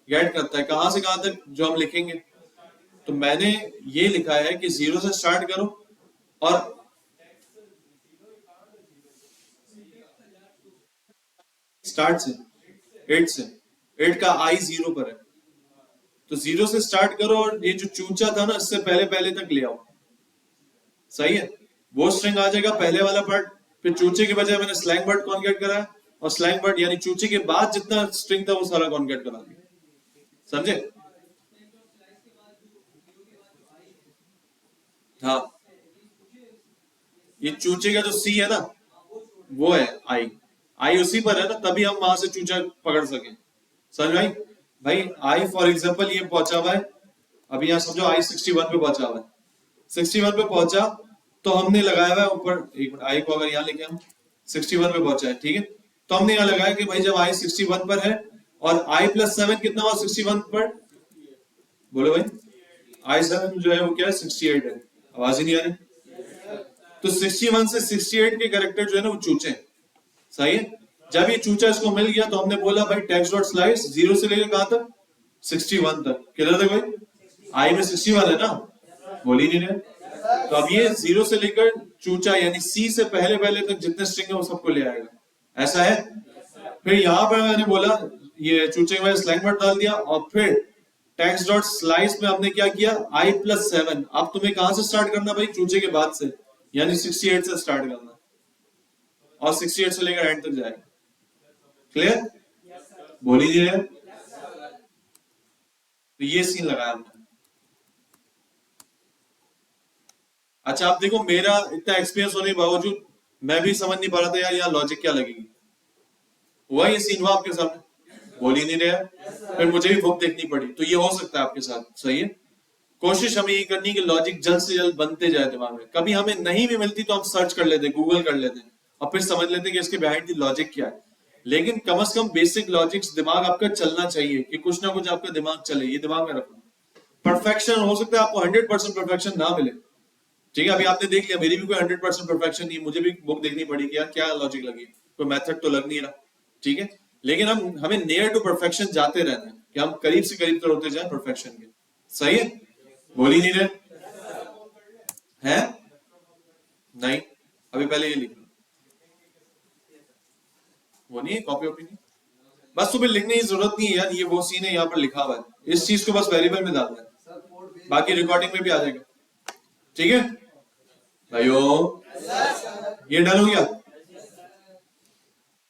गेट करता है, कहां से कहां तक जो हम लिखेंगे। तो मैंने ये लिखा है कि जीरो से स्टार्ट करो और स्टार्ट से 8 से 8 का आई 0 पर है, तो 0 से स्टार्ट करो और ये जो चूचा था ना इससे पहले पहले तक ले आओ, सही है। वो स्ट्रिंग आ जाएगा पहले वाला पार्ट, फिर चूचे के बजाय मैंने स्लैंग वर्ड कॉन्केट करा और स्लैंग वर्ड यानी चूचे के बाद जितना स्ट्रिंग था वो सारा कॉन्केट करा दिया, समझे। हाँ, ये चूचे का जो सी है ना वो है आई, आई उसी पर है ना, तभी हम वहां से चूचा पकड़ सके, समझ भाई। भाई आई फॉर एग्जांपल ये पहुंचा हुआ है, अभी यहाँ समझो आई 61 पे पहुंचा हुआ है, 61 पे पहुंचा तो हमने लगाया हुआ है ऊपर, एक मिनट, आई को अगर यहाँ लेके हम 61 पे पहुंचा है, ठीक है, तो हमने यहाँ लगाया कि भाई जब आई 61 पर है और आई प्लस 7 कितना हुआ 61 पर, बोलो भाई, आई 7 जो है वो क्या है 68 है, आवाज ही नहीं आ रही। तो 61 से 68 के कैरेक्टर जो है ना वो चूचे, सही है। जब ये चूचा इसको मिल गया तो हमने बोला भाई टेक्स्ट डॉट स्लाइस 0 से लेकर कहां तक 61 तक, किधर तक भाई, आई में 61 है ना, बोल ही नहीं रहे। तो अब ये 0 से लेकर चूचा यानी सी से पहले पहले तक जितने स्ट्रिंग है वो सबको ले आएगा, ऐसा है। फिर यहां पर मैंने बोला ये चूचे के बाद स्लैंग वर्ड डाल दिया और फिर टेक्स्ट डॉट स्लाइस में हमने क्या किया आई प्लस 7, अब तुम्हें कहां से स्टार्ट करना भाई, चूचे के बाद से, यानी 68 से स्टार्ट करना और 68 से लेकर एंड तक जाएगा, क्लियर, बोल ही नहीं रहे। तो ये सीन लगाया हमने। अच्छा आप देखो मेरा इतना एक्सपीरियंस होने के बावजूद मैं भी समझ नहीं पा रहा था यार यहाँ लॉजिक क्या लगेगी, हुआ ये सीन हुआ आपके सामने, बोल ही नहीं रहे, फिर मुझे भी बुक देखनी पड़ी। तो ये हो सकता है आपके साथ, सही है। कोशिश हमें ये करनी कि लॉजिक जल्द से जल्द बनते जाए दिमाग में, कभी हमें नहीं भी मिलती तो हम सर्च कर लेते, गूगल कर लेते और फिर समझ लेते कि इसके बिहाइंड दी लॉजिक क्या है। लेकिन कम से कम बेसिक लॉजिक्स दिमाग आपका चलना चाहिए कि कुछ ना कुछ आपका दिमाग चले, ये दिमाग में रखना। परफेक्शन हो सकता है आपको 100% परफेक्शन ना मिले, ठीक है, अभी आपने देख लिया मेरी भी कोई 100% परफेक्शन नहीं, मुझे भी बुक देखनी पड़ी कि यार क्या लॉजिक लगी, कोई मेथड तो लग नहीं रहा, ठीक है। लेकिन हमें नियर टू परफेक्शन जाते रहना है कि हम करीब से करीब तो होते जाए परफेक्शन के, सही है, बोल ही नहीं रहे हैं, नहीं अभी पहले ये लिख वो नहीं है, कॉपी वॉपी नहीं, बस तुम्हें लिखने की जरूरत नहीं है यार, ये वो सीन है यहाँ पर लिखा हुआ है, इस चीज को बस वेरिएबल में डालना है, बाकी रिकॉर्डिंग में भी आ जाएगा, ठीक है भाइयों, ये डन हो गया।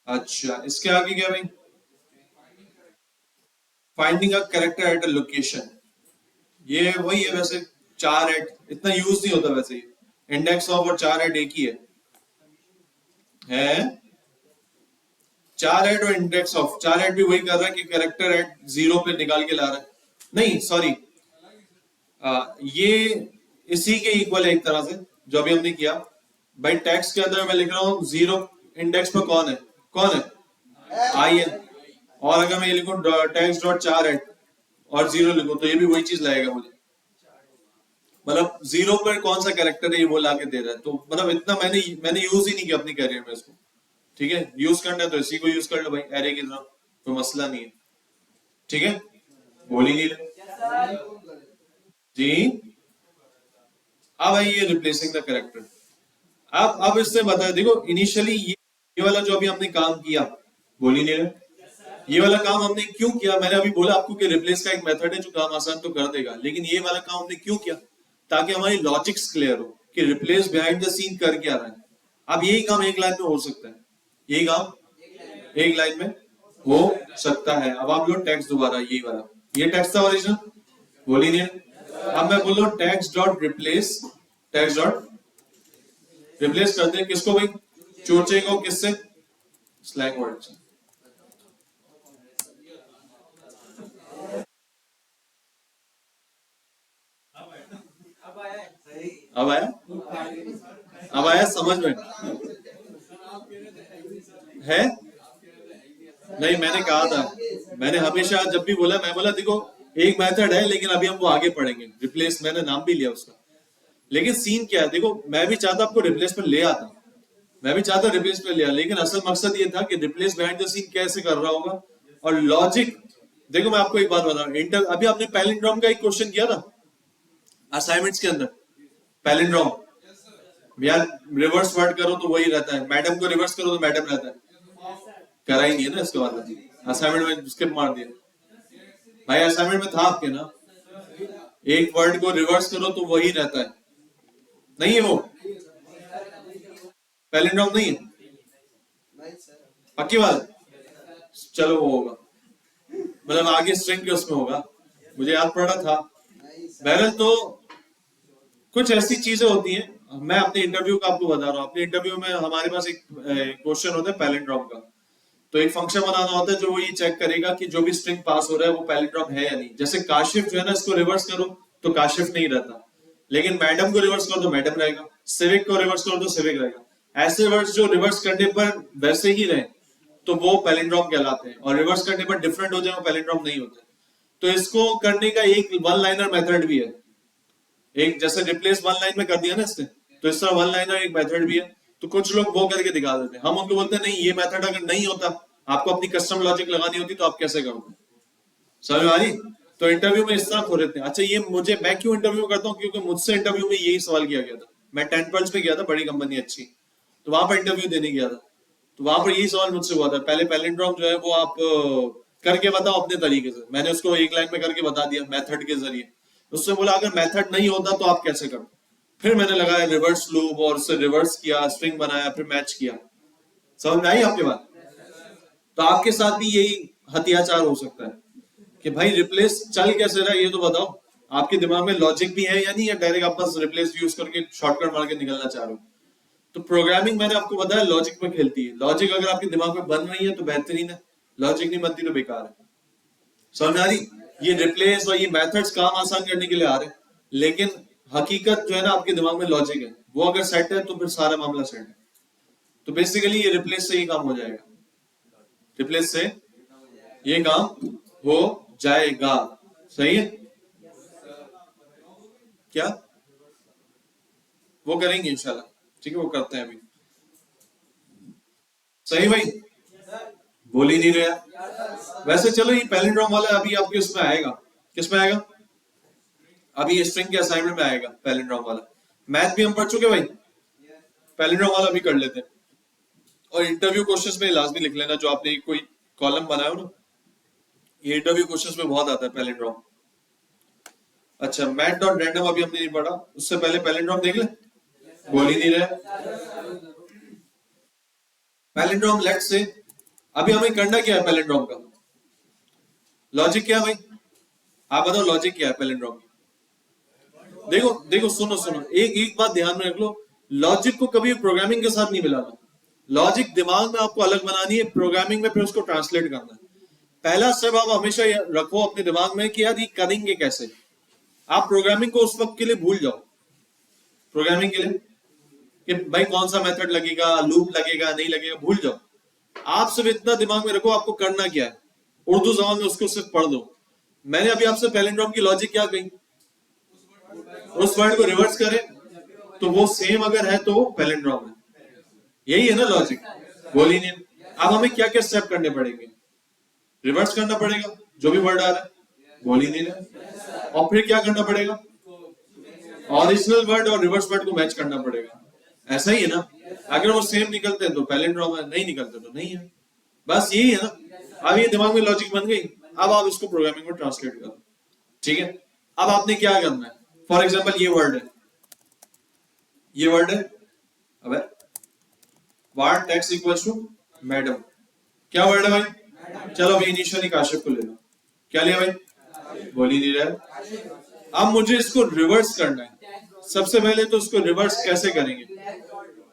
अच्छा इसके आगे क्या भाई, finding a character at a location, ये वही है वैसे, 4 एट इतना यूज नहीं होता वैसे, ये इंडेक्स ऑफ और 4 एट एक ही है 4 एट और इंडेक्स ऑफ, 4 एट भी वही कर रहा है कि कैरेक्टर एट 0 पे निकाल के ला रहा है, नहीं सॉरी, ये इसी के इक्वल है एक तरह से जो अभी हमने किया। भाई टेक्स्ट के अंदर मैं लिख रहा हूं 0 इंडेक्स पर कौन है आई है, और अगर मैं ये लिखूं टेक्स्ट डॉट 4 एट और 0 लिखूं तो ये भी वही चीज लाएगा मुझे, मतलब 0 पर कौन सा कैरेक्टर है ये वो लाके दे रहा है। तो मतलब इतना मैंने यूज ही नहीं किया अपनी कैरियर में इसको, ठीक है, यूज करना है तो इसी को यूज कर लो भाई, एरे की तरह, कोई मसला नहीं है, ठीक है, बोल ही नहीं जी। अब भाई ये रिप्लेसिंग द कैरेक्टर, अब इससे बताया, देखो इनिशियली ये वाला जो अभी हमने काम किया, बोल ही नहीं रहे, ये वाला काम हमने क्यों किया, मैंने अभी बोला आपको कि रिप्लेस का एक मेथड है जो काम आसान तो कर देगा, लेकिन ये वाला काम हमने क्यों किया, ताकि हमारी लॉजिक्स क्लियर हो कि रिप्लेस बिहाइंड द सीन कर क्या रहा है। अब यही काम एक लाइन में हो सकता है, यही काम एक लाइन में हो सकता है। अब आप लो टेक्स्ट दोबारा, यही वाला, ये टेक्स्ट था ओरिजिनल, बोल ही नहीं, अब मैं बोल रहा हूं text dot replace, text dot replace करते हैं किसको भाई, चूचे को, किससे, स्लैंग वर्ड से। अब आया समझ में है, नहीं मैंने कहा था, मैंने हमेशा जब भी बोला, मैं बोला देखो एक मेथड है लेकिन अभी हम वो आगे पढ़ेंगे, रिप्लेस मैंने नाम भी लिया उसका, लेकिन सीन क्या है, देखो मैं भी चाहता आपको रिप्लेस पर ले आता, मैं भी चाहता रिप्लेस पे लिया, लेकिन असल मकसद ये था कि रिप्लेस बिहाइंड द सीन कैसे कर रहा होगा। और लॉजिक देखो, मैं आपको एक बात बता रहा हूँ, अभी आपने पैलिंड्रोम का एक क्वेश्चन किया था असाइनमेंट्स के अंदर, पैलिंड्रोम यार रिवर्स वर्ड करो तो वही रहता है, मैडम को रिवर्स करो तो मैडम रहता है, करा ही नहीं है ना इसके बाद, असाइनमेंट में स्किप मार दिया भाई, असाइनमेंट में था आपके ना, एक वर्ड को रिवर्स करो तो वही रहता है, नहीं है वो पैलिंड्रोम, नहीं है नहीं सर। पक्की बात, चलो वो होगा, मतलब आगे स्ट्रिंग के उसमें होगा, मुझे याद पड़ा था। नहीं सर। बहरहाल तो कुछ ऐसी चीजें होती हैं, मैं अपने इंटरव्यू का आपको बता रहा हूँ, अपने इंटरव्यू में हमारे पास एक क्वेश्चन होता है पैलिंड्रोम का, तो एक फंक्शन बनाना होता है जो वो ये चेक करेगा कि जो भी स्ट्रिंग पास हो रहा है वो पैलिंड्रोम है या नहीं। जैसे काशिफ जो है ना, इसको रिवर्स करो तो काशिफ नहीं रहता, लेकिन मैडम को रिवर्स करो तो मैडम रहेगा, सिविक को रिवर्स करो तो सिविक रहेगा। ऐसे वर्ड्स जो रिवर्स करने पर वैसे ही रहे तो वो पैलिंड्रोम कहलाते हैं, और रिवर्स करने पर डिफरेंट हो जाए वो पैलिंड्रोम नहीं होते। तो इसको करने का एक वन लाइनर मेथड भी है, एक जैसे रिप्लेस वन लाइन में कर दिया ना इसने, तो इस तरह वन लाइनर एक मेथड भी है। तो कुछ लोग वो करके दिखा देते हैं, हम उनको बोलते हैं नहीं, ये मेथड अगर नहीं होता, आपको अपनी कस्टम लॉजिक लगानी होती तो आप कैसे करोगे, समझ में आ रही? तो इंटरव्यू में इस तरह खो रहते हैं। अच्छा, ये मुझे, मैं क्यों इंटरव्यू करता हूँ, क्योंकि मुझसे इंटरव्यू में यही सवाल किया गया था। मैं 10 पल्स पे गया था, बड़ी कंपनी अच्छी, तो वहां पर इंटरव्यू देने गया था, तो वहां पर यही सवाल मुझसे हुआ था, पहले पैलिंड्रोम जो है वो आप करके बताओ अपने तरीके से। मैंने उसको एक लाइन में करके बता दिया मेथड के जरिए। उससे बोला अगर मेथड नहीं होता तो आप कैसे करो, फिर मैंने लगाया रिवर्स लूप और उससे रिवर्स किया, स्ट्रिंग बनाया, फिर मैच किया। समझ में आई आपके बात? तो आपके साथ भी यही हत्याचार हो सकता है कि भाई रिप्लेस चल कैसे रहा है, ये तो बताओ, आपके दिमाग में लॉजिक भी है या नहीं, या डायरेक्ट आप बस रिप्लेस यूज करके शॉर्टकट मार के निकलना चाह रहे हो। तो प्रोग्रामिंग मैंने आपको बताया लॉजिक में खेलती है। लॉजिक अगर आपके दिमाग में बन रही है तो बेहतरीन है, लॉजिक नहीं बनती तो बेकार है। समझ आ रही? ये रिप्लेस और ये मेथड्स काम आसान करने के लिए आ रहे हैं, लेकिन हकीकत जो है ना, आपके दिमाग में लॉजिक है, वो अगर सेट है तो फिर सारा मामला सेट है। तो बेसिकली ये रिप्लेस से ही काम हो जाएगा, रिप्लेस से ये काम हो जाएगा। सही है? क्या वो करेंगे इंशाल्लाह, ठीक है, वो करते हैं अभी। सही भाई, बोल ही नहीं रहा। वैसे चलो, ये पैलिंड्रोम वाला अभी आपके उसमें आएगा, किसमें आएगा? अभी ये स्ट्रिंग के असाइनमेंट में आएगा पैलिंड्रोम वाला। मैथ भी हम पढ़ चुके भाई, पैलिंड्रोम वाला भी कर लेते हैं। और इंटरव्यू क्वेश्चंस में लाजमी लिख लेना, जो आपने कोई कॉलम बनाया हो ना, ये इंटरव्यू क्वेश्चंस में बहुत आता है पैलिंड्रोम। अच्छा, मैथ डॉट रैंडम अभी हमने नहीं पढ़ा, उससे पहले पैलिंड्रोम देख ले, बोल ही नहीं रहे। पैलिंड्रोम लेट्स से, अभी हमें करना क्या है पैलिंड्रोम का? लॉजिक क्या है भाई? आप बताओ लॉजिक क्या है पैलिंड्रोम की? देखो देखो, सुनो सुनो, एक बात ध्यान में रख लो, लॉजिक को कभी प्रोग्रामिंग के साथ नहीं मिलाना। लॉजिक दिमाग में आपको अलग बनानी है, प्रोग्रामिंग में फिर उसको ट्रांसलेट करना है। पहला स्टेप आप हमेशा रखो अपने दिमाग में कि यार ये करेंगे कैसे। आप प्रोग्रामिंग को उस वक्त के लिए भूल जाओ, प्रोग्रामिंग के लिए कि भाई कौन सा मेथड लगेगा, लूप लगेगा नहीं लगेगा, भूल जाओ। आप सिर्फ इतना दिमाग में रखो आपको करना क्या है, उर्दू जबान में उसको सिर्फ पढ़ दो। मैंने अभी आपसे पैलिंड्रोम की लॉजिक क्या कही, उस वर्ड को रिवर्स करें तो वो सेम अगर है तो पैलिंड्रोम है, यही है ना लॉजिक, बोल ही नहीं। अब हमें क्या क्या स्टेप करने पड़ेंगे? रिवर्स करना पड़ेगा जो भी वर्ड आ रहा है, बोल ही नहीं रहा। और फिर क्या करना पड़ेगा? ओरिजिनल वर्ड और रिवर्स वर्ड को मैच करना पड़ेगा। ऐसा ही है ना? अगर वो सेम निकलते हैं तो पैलिंड्रोम है, नहीं निकलते तो नहीं है। बस यही है ना। अब ये दिमाग में लॉजिक बन गई, अब आप इसको प्रोग्रामिंग में ट्रांसलेट करो। ठीक है, अब आपने क्या करना है? फॉर एग्जाम्पल ये वर्ड है, ये वर्ड है, अबे var text equals to madam, क्या वर्ड है भाई? चलो अभी इनिशियली काशिफ को ले लो, क्या लिया भाई? बोल ही नहीं रहा। अब मुझे इसको रिवर्स करना है। सबसे पहले तो इसको रिवर्स कैसे करेंगे?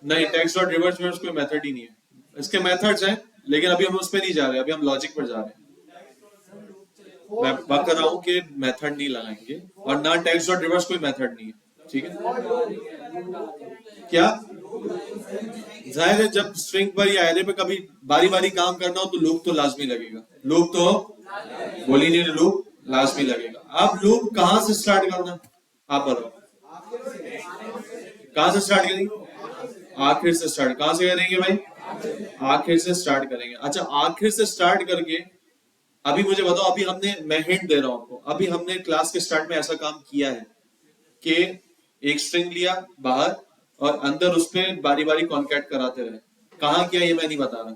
नहीं, टेक्स्ट डॉट रिवर्स में कोई मेथड ही नहीं है, इसके मेथड्स हैं, लेकिन अभी हम उस पर नहीं जा रहे, अभी हम लॉजिक पर जा रहे हैं। मैं बात कर रहा हूँ कि मेथड नहीं लगाएंगे, और ना टेक्स्ट डॉट रिवर्स कोई मेथड नहीं है, ठीक है? क्या जाहिर है, जब स्ट्रिंग पर या एरे पे कभी बारी बारी काम करना हो तो लूप तो लाजमी लगेगा, लूप तो बोली नहीं, लूप लाजमी लगेगा। अब लूप कहां से स्टार्ट करना, आप बताओ, कहां से स्टार्ट करेंगे? आखिर से स्टार्ट। कहां से करेंगे भाई? आखिर से स्टार्ट करेंगे। अच्छा, आखिर से स्टार्ट करके अभी मुझे बताओ, अभी हमने, मैं हिंट दे रहा हूं आपको, अभी हमने क्लास के स्टार्ट में ऐसा काम किया है कि एक स्ट्रिंग लिया बाहर और अंदर उसमें बारी बारी कॉन्कैट कराते रहे। कहाँ किया ये मैं नहीं बता रहा।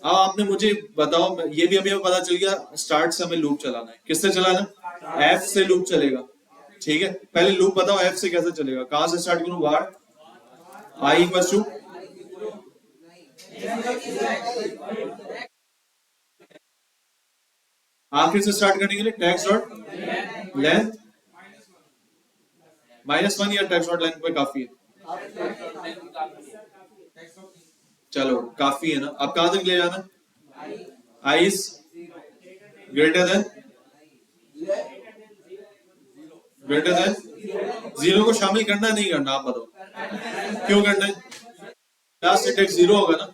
अब आपने मुझे बताओ, ये भी अभी हमें पता चल गया स्टार्ट से हमें लूप चलाना है। किससे चलाना? एफ से लूप चलेगा। ठीक है, पहले लूप बताओ एफ से कैसे चलेगा। कहां से स्टार्ट करूं? वार आई इक्वल टू, आखिर से स्टार्ट करने के लिए टेक्स्ट डॉट लेंथ -1 या टेक्स्ट डॉट लेंथ पे काफी है? चलो काफी है ना। अब कहां तक ले जाना? I is greater than zero को शामिल करना है नहीं करना? आप बताओ क्यों करना है? लास्ट से टेक्स्ट जीरो होगा ना,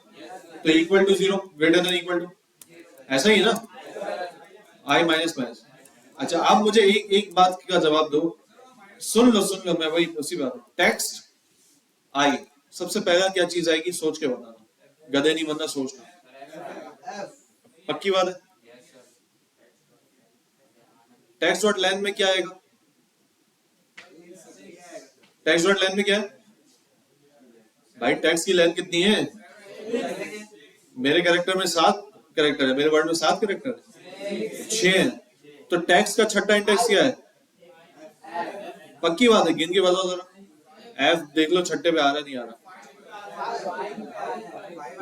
तो equal to zero, greater than equal to, ऐसा ही है ना। I minus minus. अच्छा, अब मुझे एक बात का जवाब दो। सुन लो, मैं वही उसी बात। टेक्स्ट आई सबसे पहला क्या चीज आएगी? सोच के बताना, गधे नहीं बनना, सोचना। पक्की बात है? टेक्स्ट डॉट लेंथ में क्या आएगा? टेक्स्ट डॉट लेंथ में क्या है भाई? टेक्स्ट की लेंथ कितनी है? मेरे कैरेक्टर में 7 कैरेक्टर है, मेरे वर्ड में 7 कैरेक्टर है, 6 है। तो टेक्स्ट का छठा इंडेक्स क्या है? पक्की बात है? गिन के बताओ जरा। एफ देख लो छठे पे आ रहा नहीं आ रहा।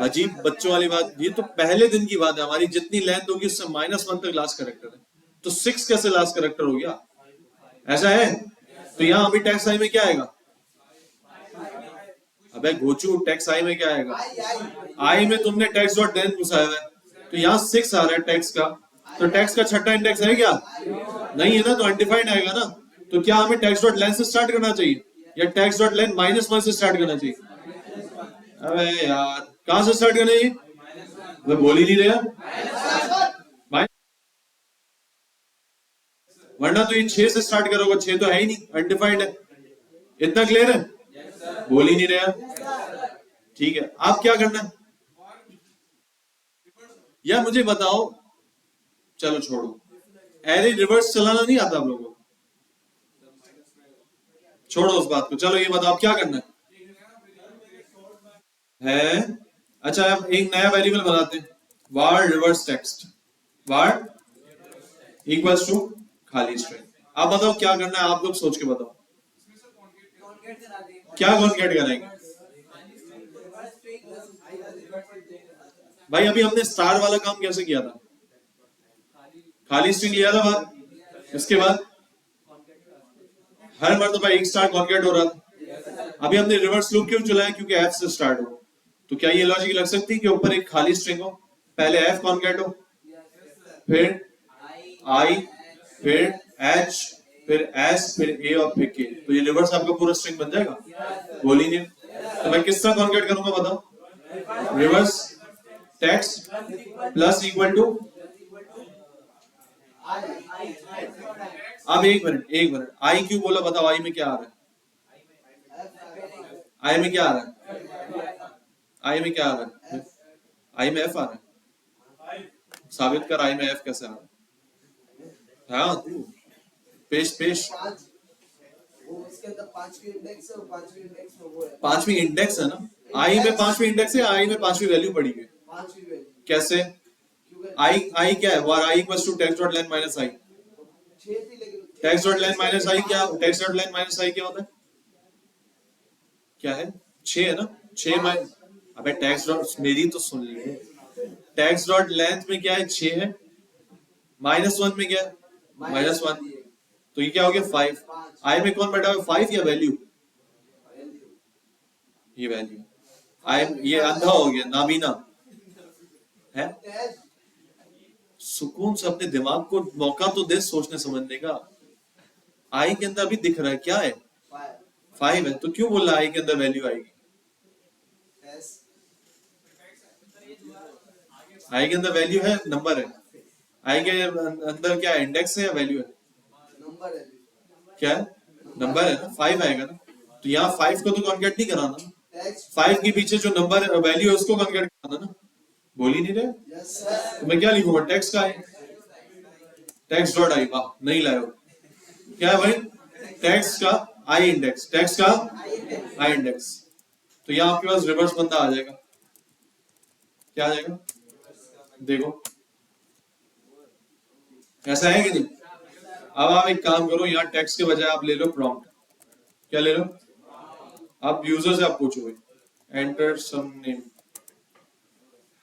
अजीब बच्चों वाली बात। ये तो पहले दिन की बात है। हमारी जितनी लेंथ होगी उससे -1 तक लास्ट कैरेक्टर है, तो 6 कैसे लास्ट कैरेक्टर हो गया? ऐसा है? तो यहाँ अभी टेक्स्ट आई में क्या आएगा? अबे गोचू, टेक्स्ट आई में क्या आएगा? आई में तुमने टेक्स्ट डॉट लेंथ घुसाया है, तो यहाँ 6 आ रहा है टेक्स्ट का। तो टेक्स्ट का छठा इंडेक्स है क्या? नहीं है ना, तो अनडिफाइंड आएगा ना। तो क्या हमें टेक्स्ट डॉट लेंथ से स्टार्ट करना चाहिए या टेक्स्ट डॉट लेंथ -1 से स्टार्ट करना चाहिए? अबे यार, कहां से स्टार्ट करना चाहिए? मैं बोल ही नहीं रहा भाई, वरना तो ये 6 से स्टार्ट करोगे। 6 तो है ही नहीं, अनडिफाइंड है। इतना क्लियर है? बोल ही नहीं रहा। ठीक है, आप क्या करना है या मुझे बताओ। चलो छोड़ो, एरे रिवर्स चलाना नहीं आता आप लोगों को, छोड़ो उस बात को। चलो ये बताओ आप क्या करना है? अच्छा, अब एक नया वेरिएबल बनाते हैं, var reverse text, var equals to खाली स्ट्रिंग। आप बताओ क्या करना है, आप लोग सोच के बताओ क्या कॉन्केट करेंगे। भाई अभी हमने स्टार वाला काम कैसे किया था? खाली स्ट्रिंग लिया था बाहर, इसके बाद हर मर्तबा एक स्टार कॉन्केट हो रहा था। अभी हमने रिवर्स लूप क्यों चलाया? क्योंकि एफ से स्टार्ट हो। तो क्या ये लॉजिक लग सकती है कि ऊपर एक खाली स्ट्रिंग हो, पहले एफ कॉन्केट हो, फिर आई, फिर एच, फिर एस, फिर ए और फिर के। तो ये रिवर्स आपका पूरा स्ट्रिंग बन जाएगा? बोल ही नहीं। तो मैं किस तरह कॉन्केट करूंगा बताओ? Reverse text plus equal to. अब एक मिनट, आई क्यों बोला बताओ? आई में क्या आ रहा है? आई में क्या आ रहा है? आई में क्या आ रहा है? आई में एफ आ रहा है। साबित कर आई में एफ कैसे आ रहा है। हाँ तू पेश उसके अंदर 5वीं इंडेक्स है, और 5वीं इंडेक्स में वो है। 5वीं इंडेक्स है ना? आई में 5वीं इंडेक्स है, आई में 5वीं वैल्यू पड़ी है। 5वीं वैल्यू कैसे? आई क्या है? Var I equals to text dot length minus I. 6 थी लेकिन text dot length minus I क्या? Text dot length minus I क्या होता है? क्या है? 6 है ना? 6 माइनस, अबे टेक्स्ट डॉट, मेरी तो सुन ली। टेक्स्ट डॉट लेंथ में क्या है? 6 है। -1 में क्या है? -1। तो ये क्या हो गया? 5। आई में कौन बैठा हुआ? 5 या वैल्यू? ये वैल्यू। आई ये अंधा हो गया, नाबीना है। सुकून से अपने दिमाग को मौका तो दे सोचने समझने का। आई के अंदर भी दिख रहा है क्या है? 5 है। तो क्यों बोल रहा है आई के अंदर वैल्यू आएगी? आई के अंदर वैल्यू है, नंबर है। आई के अंदर क्या है? इंडेक्स है या वैल्यू है? नंबर है। क्या है? नंबर है ना? 5 आएगा ना। तो यहाँ 5 को तो कॉन्केट नहीं कराना, टेक्स्ट 5 के पीछे जो नंबर वैल्यू है उसको कन्वर्ट करना ना, बोल ही नहीं रहे। यस सर तो मैं क्या लिखूंगा, टेक्स्ट का है, टेक्स्ट डॉट आई, वाह नहीं लाए हो, क्या है भाई, टेक्स्ट का आई इंडेक्स, टेक्स्ट का आई इंडेक्स। तो यहाँ आपके पास रिवर्स बंदा आ जाएगा, क्या आ जाएगा, देखो ऐसा है कि नहीं। अब आप एक काम करो, यहाँ टेक्स्ट के बजाय आप ले लो प्रॉम्प्ट, क्या ले लो, आप यूजर से आप पूछोगे एंटर सम नेम।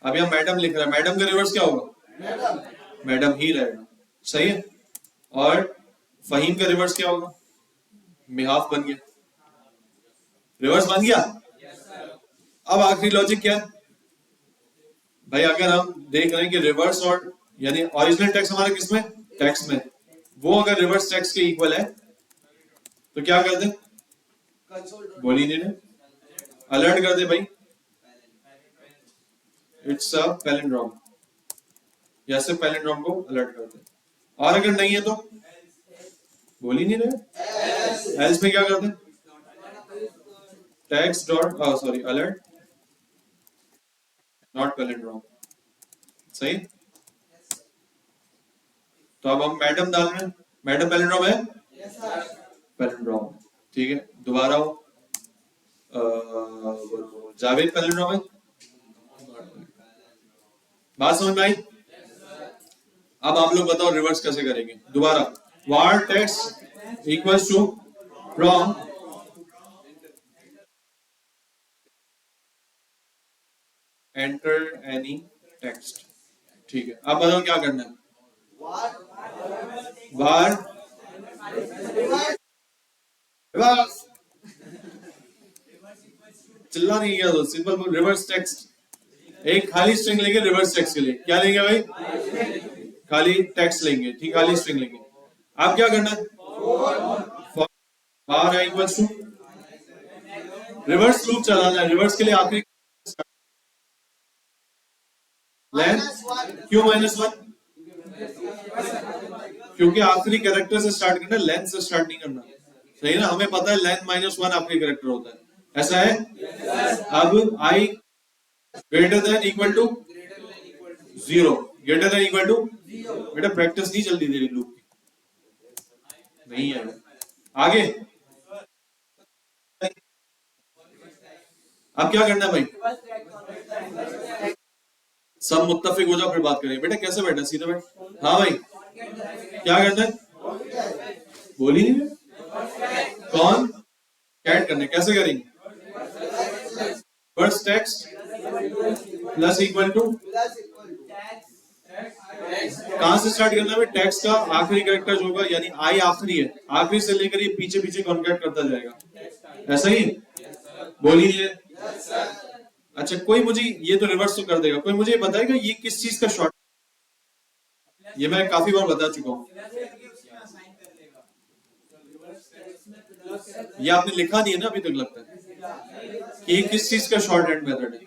अब यहाँ मैडम लिख रहा है, मैडम का रिवर्स क्या होगा, मैडम मैडम ही रहेगा, सही है। और फहीम का रिवर्स क्या होगा, मिहाफ बन गया, रिवर्स बन गया। अब आखिरी लॉजिक क्या है भाई, अगर हम देख रहे हैं कि रिवर्स और यानी ओरिजिनल टेक्स्ट हमारा किसमें, टेक्स्ट में, वो अगर रिवर्स टेक्स्ट के इक्वल है तो क्या कर दे, कंसोल बोल ही नहीं रहे, अलर्ट कर दे भाई, इट्स अ पैलिंड्रोम, या सिर्फ पैलिंड्रोम को अलर्ट कर दे। और अगर नहीं है तो बोल ही नहीं रहे, एल्स में क्या कर दे, text dot sorry alert not palindrome, सही। तो अब हम मैडम डाल रहे हैं, मैडम पैलिंड्रोम है, यस सर पैलिंड्रोम, ठीक है। दोबारा हो, जावेद पैलिंड्रोम है, बात समझ में आई। अब आप लोग बताओ रिवर्स कैसे करेंगे, दोबारा var text equals to from enter any text, ठीक है। अब बताओ क्या करना है, var रिवर्स, चिल्ला नहीं गया तो सिंपल बोल, रिवर्स टेक्स्ट, एक खाली स्ट्रिंग लेंगे रिवर्स टेक्स्ट के लिए, क्या लेंगे भाई, खाली टेक्स्ट लेंगे, ठीक, खाली स्ट्रिंग लेंगे। आप क्या करना है, var equals to reverse loop चलाना है, रिवर्स के लिए आखिरी लेन, क्यों -1, क्योंकि आखिरी कैरेक्टर से स्टार्ट करना, लेंथ से स्टार्ट नहीं करना, सही ना। हमें पता है लेंथ -1 आखिरी कैरेक्टर होता है, ऐसा है। अब I greater than equal to 0, greater than equal to, बेटा प्रैक्टिस नहीं चलती तेरी लूप की, नहीं है आगे। अब क्या करना है भाई, सब मुत्तफिक हो जाओ फिर बात करेंगे। बेटा कैसे बैठा, सीधे बैठ, हाँ भाई क्या करना है, बोली नहीं है? कौन कैट करना है, कैसे करेंगे, first text plus equal to, कहां से स्टार्ट करना है, टेक्स्ट का आखिरी कैरेक्टर जो होगा, यानी आई आखिरी है, आखिरी से लेकर ये पीछे पीछे कॉन्कैट करता जाएगा, ऐसा ही बोलिए। अच्छा कोई मुझे ये तो रिवर्स तो कर देगा, कोई मुझे बताएगा ये किस चीज का शॉर्ट, ये मैं काफी बार बता चुका हूँ, ये आपने लिखा नहीं है ना अभी तक, लगता है कि ये किस चीज का शॉर्ट हैंड मेथड है।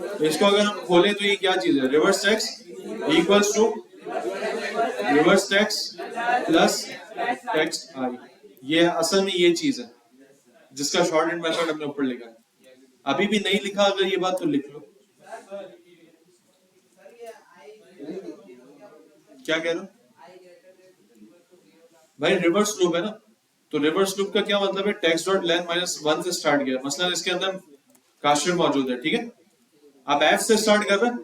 तो इसको अगर हम खोलें तो ये क्या चीज है, reverse text equals to reverse text plus text i, ये असल में ये चीज है जिसका शॉर्ट हैंड मेथड हमने ऊपर लिखा है। अभी भी नहीं लिखा अगर ये बात तो लिख लो, क्या कह रहे हो भाई, रिवर्स लूप है ना, तो रिवर्स लूप का क्या मतलब है, टेक्स्ट डॉट लेंथ -1 से स्टार्ट किया, मसलन इसके अंदर काशिर मौजूद है, ठीक है, आप f से स्टार्ट कर रहे हैं,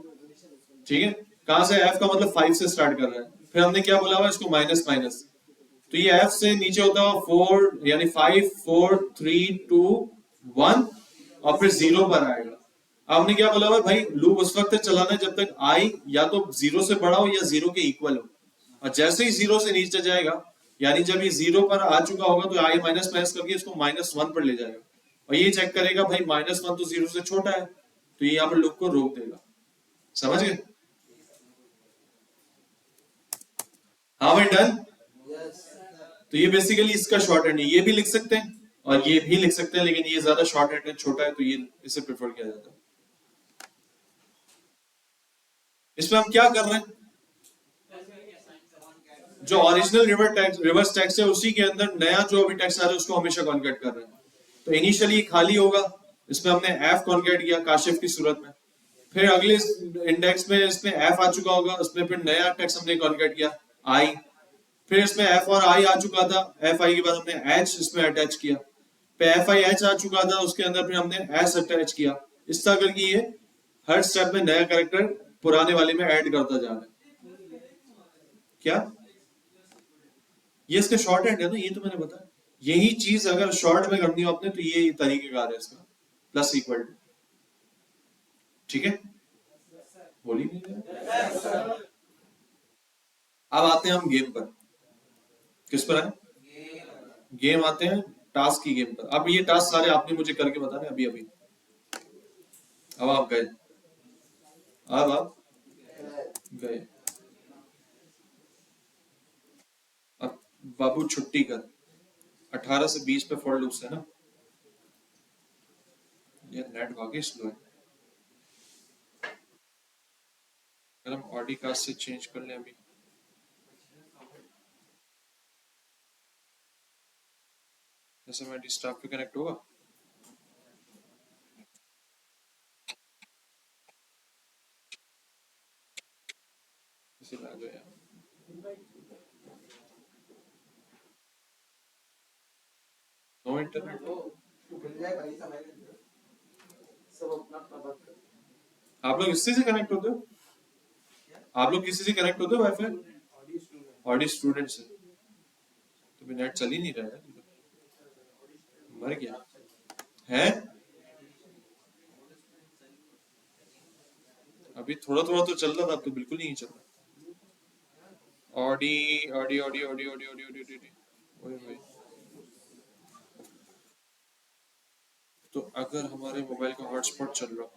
ठीक है, कहां से, f का मतलब 5 से स्टार्ट कर रहा है, फिर हमने क्या बोला हुआ इसको माइनस माइनस, तो ये f से नीचे होता है 4 यानी 5 4 3 2 1 और फिर 0 पर आएगा। अब हमने क्या बोला हुआ भाई, लूप उस वक्त तक चलाना है जब तक i या तो 0 से बड़ा हो या 0 के इक्वल हो, और जैसे ही 0 से नीचे जाएगा, यानी जब ये 0 पर आ चुका होगा तो i माइनस माइनस करके इसको -1 पर ले जाएगा, और ये चेक करेगा भाई -1 तो 0 से छोटा है, तो ये यहाँ पर लूप को रोक देगा, समझ गए। हाँ भाई डन। तो ये बेसिकली इसका शॉर्ट हैंड है, ये भी लिख सकते हैं और ये भी लिख सकते हैं, लेकिन ये ज्यादा शॉर्ट हैंड है, छोटा है, तो ये इसे प्रेफर किया जाता है। इसमें हम क्या कर रहे हैं, जो ओरिजिनल रिवर्स टेक्स्ट है उसी के अंदर नया जो अभी टेक्स्ट आ रहा है उसको हमेशा कॉन्वर्ट कर रहे हैं। तो इनिशियली खाली होगा, इसमें हमने एफ कॉन्केट किया काशिफ की सूरत में। फिर अगले इंडेक्स में इसमें एफ आ चुका होगा, उसमें फिर नया टेक्स्ट हमने कॉन्केट किया आई। फिर इसमें एफ और आई आ चुका था, एफ आई के बाद हमने एच इसमें अटैच किया। फिर एफ आई एच आ चुका था, उसके अंदर फिर हमने एस अटैच किया। इस तरह करके ये हर स्टेप में नया कैरेक्टर पुराने वाले में ऐड करता जा रहा है। क्या ये इसका शॉर्ट हैंड है ना, ये तो मैंने बताया। यही चीज अगर शॉर्ट में करनी हो आपने तो ये तरीकेकार है इसका, प्लस इक्वल टू। ठीक है, बोली नहीं रहे। अब आते हैं हम गेम पर। किस पर है? गेम आते हैं टास्क की गेम पर। अब ये टास्क सारे आपने मुझे करके बताने अभी अभी। अब आप गए, अब आप गए। अब बाबू छुट्टी कर, 18 से 20 पे फॉर लूप्स है ना। ये नेट वाकई स्लो है। अगर हम ऑडी कास्ट से चेंज कर लें अभी, जैसे मैं डिस्टॉप पे कनेक्ट होगा, इसे ला गया। नो इंटरनेट मिल जाए भाई, समय सब अपना अपना बात कर। आप लोग इससे से कनेक्ट होते हो? आप लोग किसी से कनेक्ट होते हो वाईफाई? ऑडी स्टूडेंट से। तो भी नेट चल ही नहीं रहा है, मर गया है। अभी थोड़ा थोड़ा तो चल रहा था, अब तो बिल्कुल नहीं चल रहा। Audi Audi Audi Audi Audi Audi Audi Audi, ओए भाई। तो अगर हमारे मोबाइल का हॉटस्पॉट चल रहा,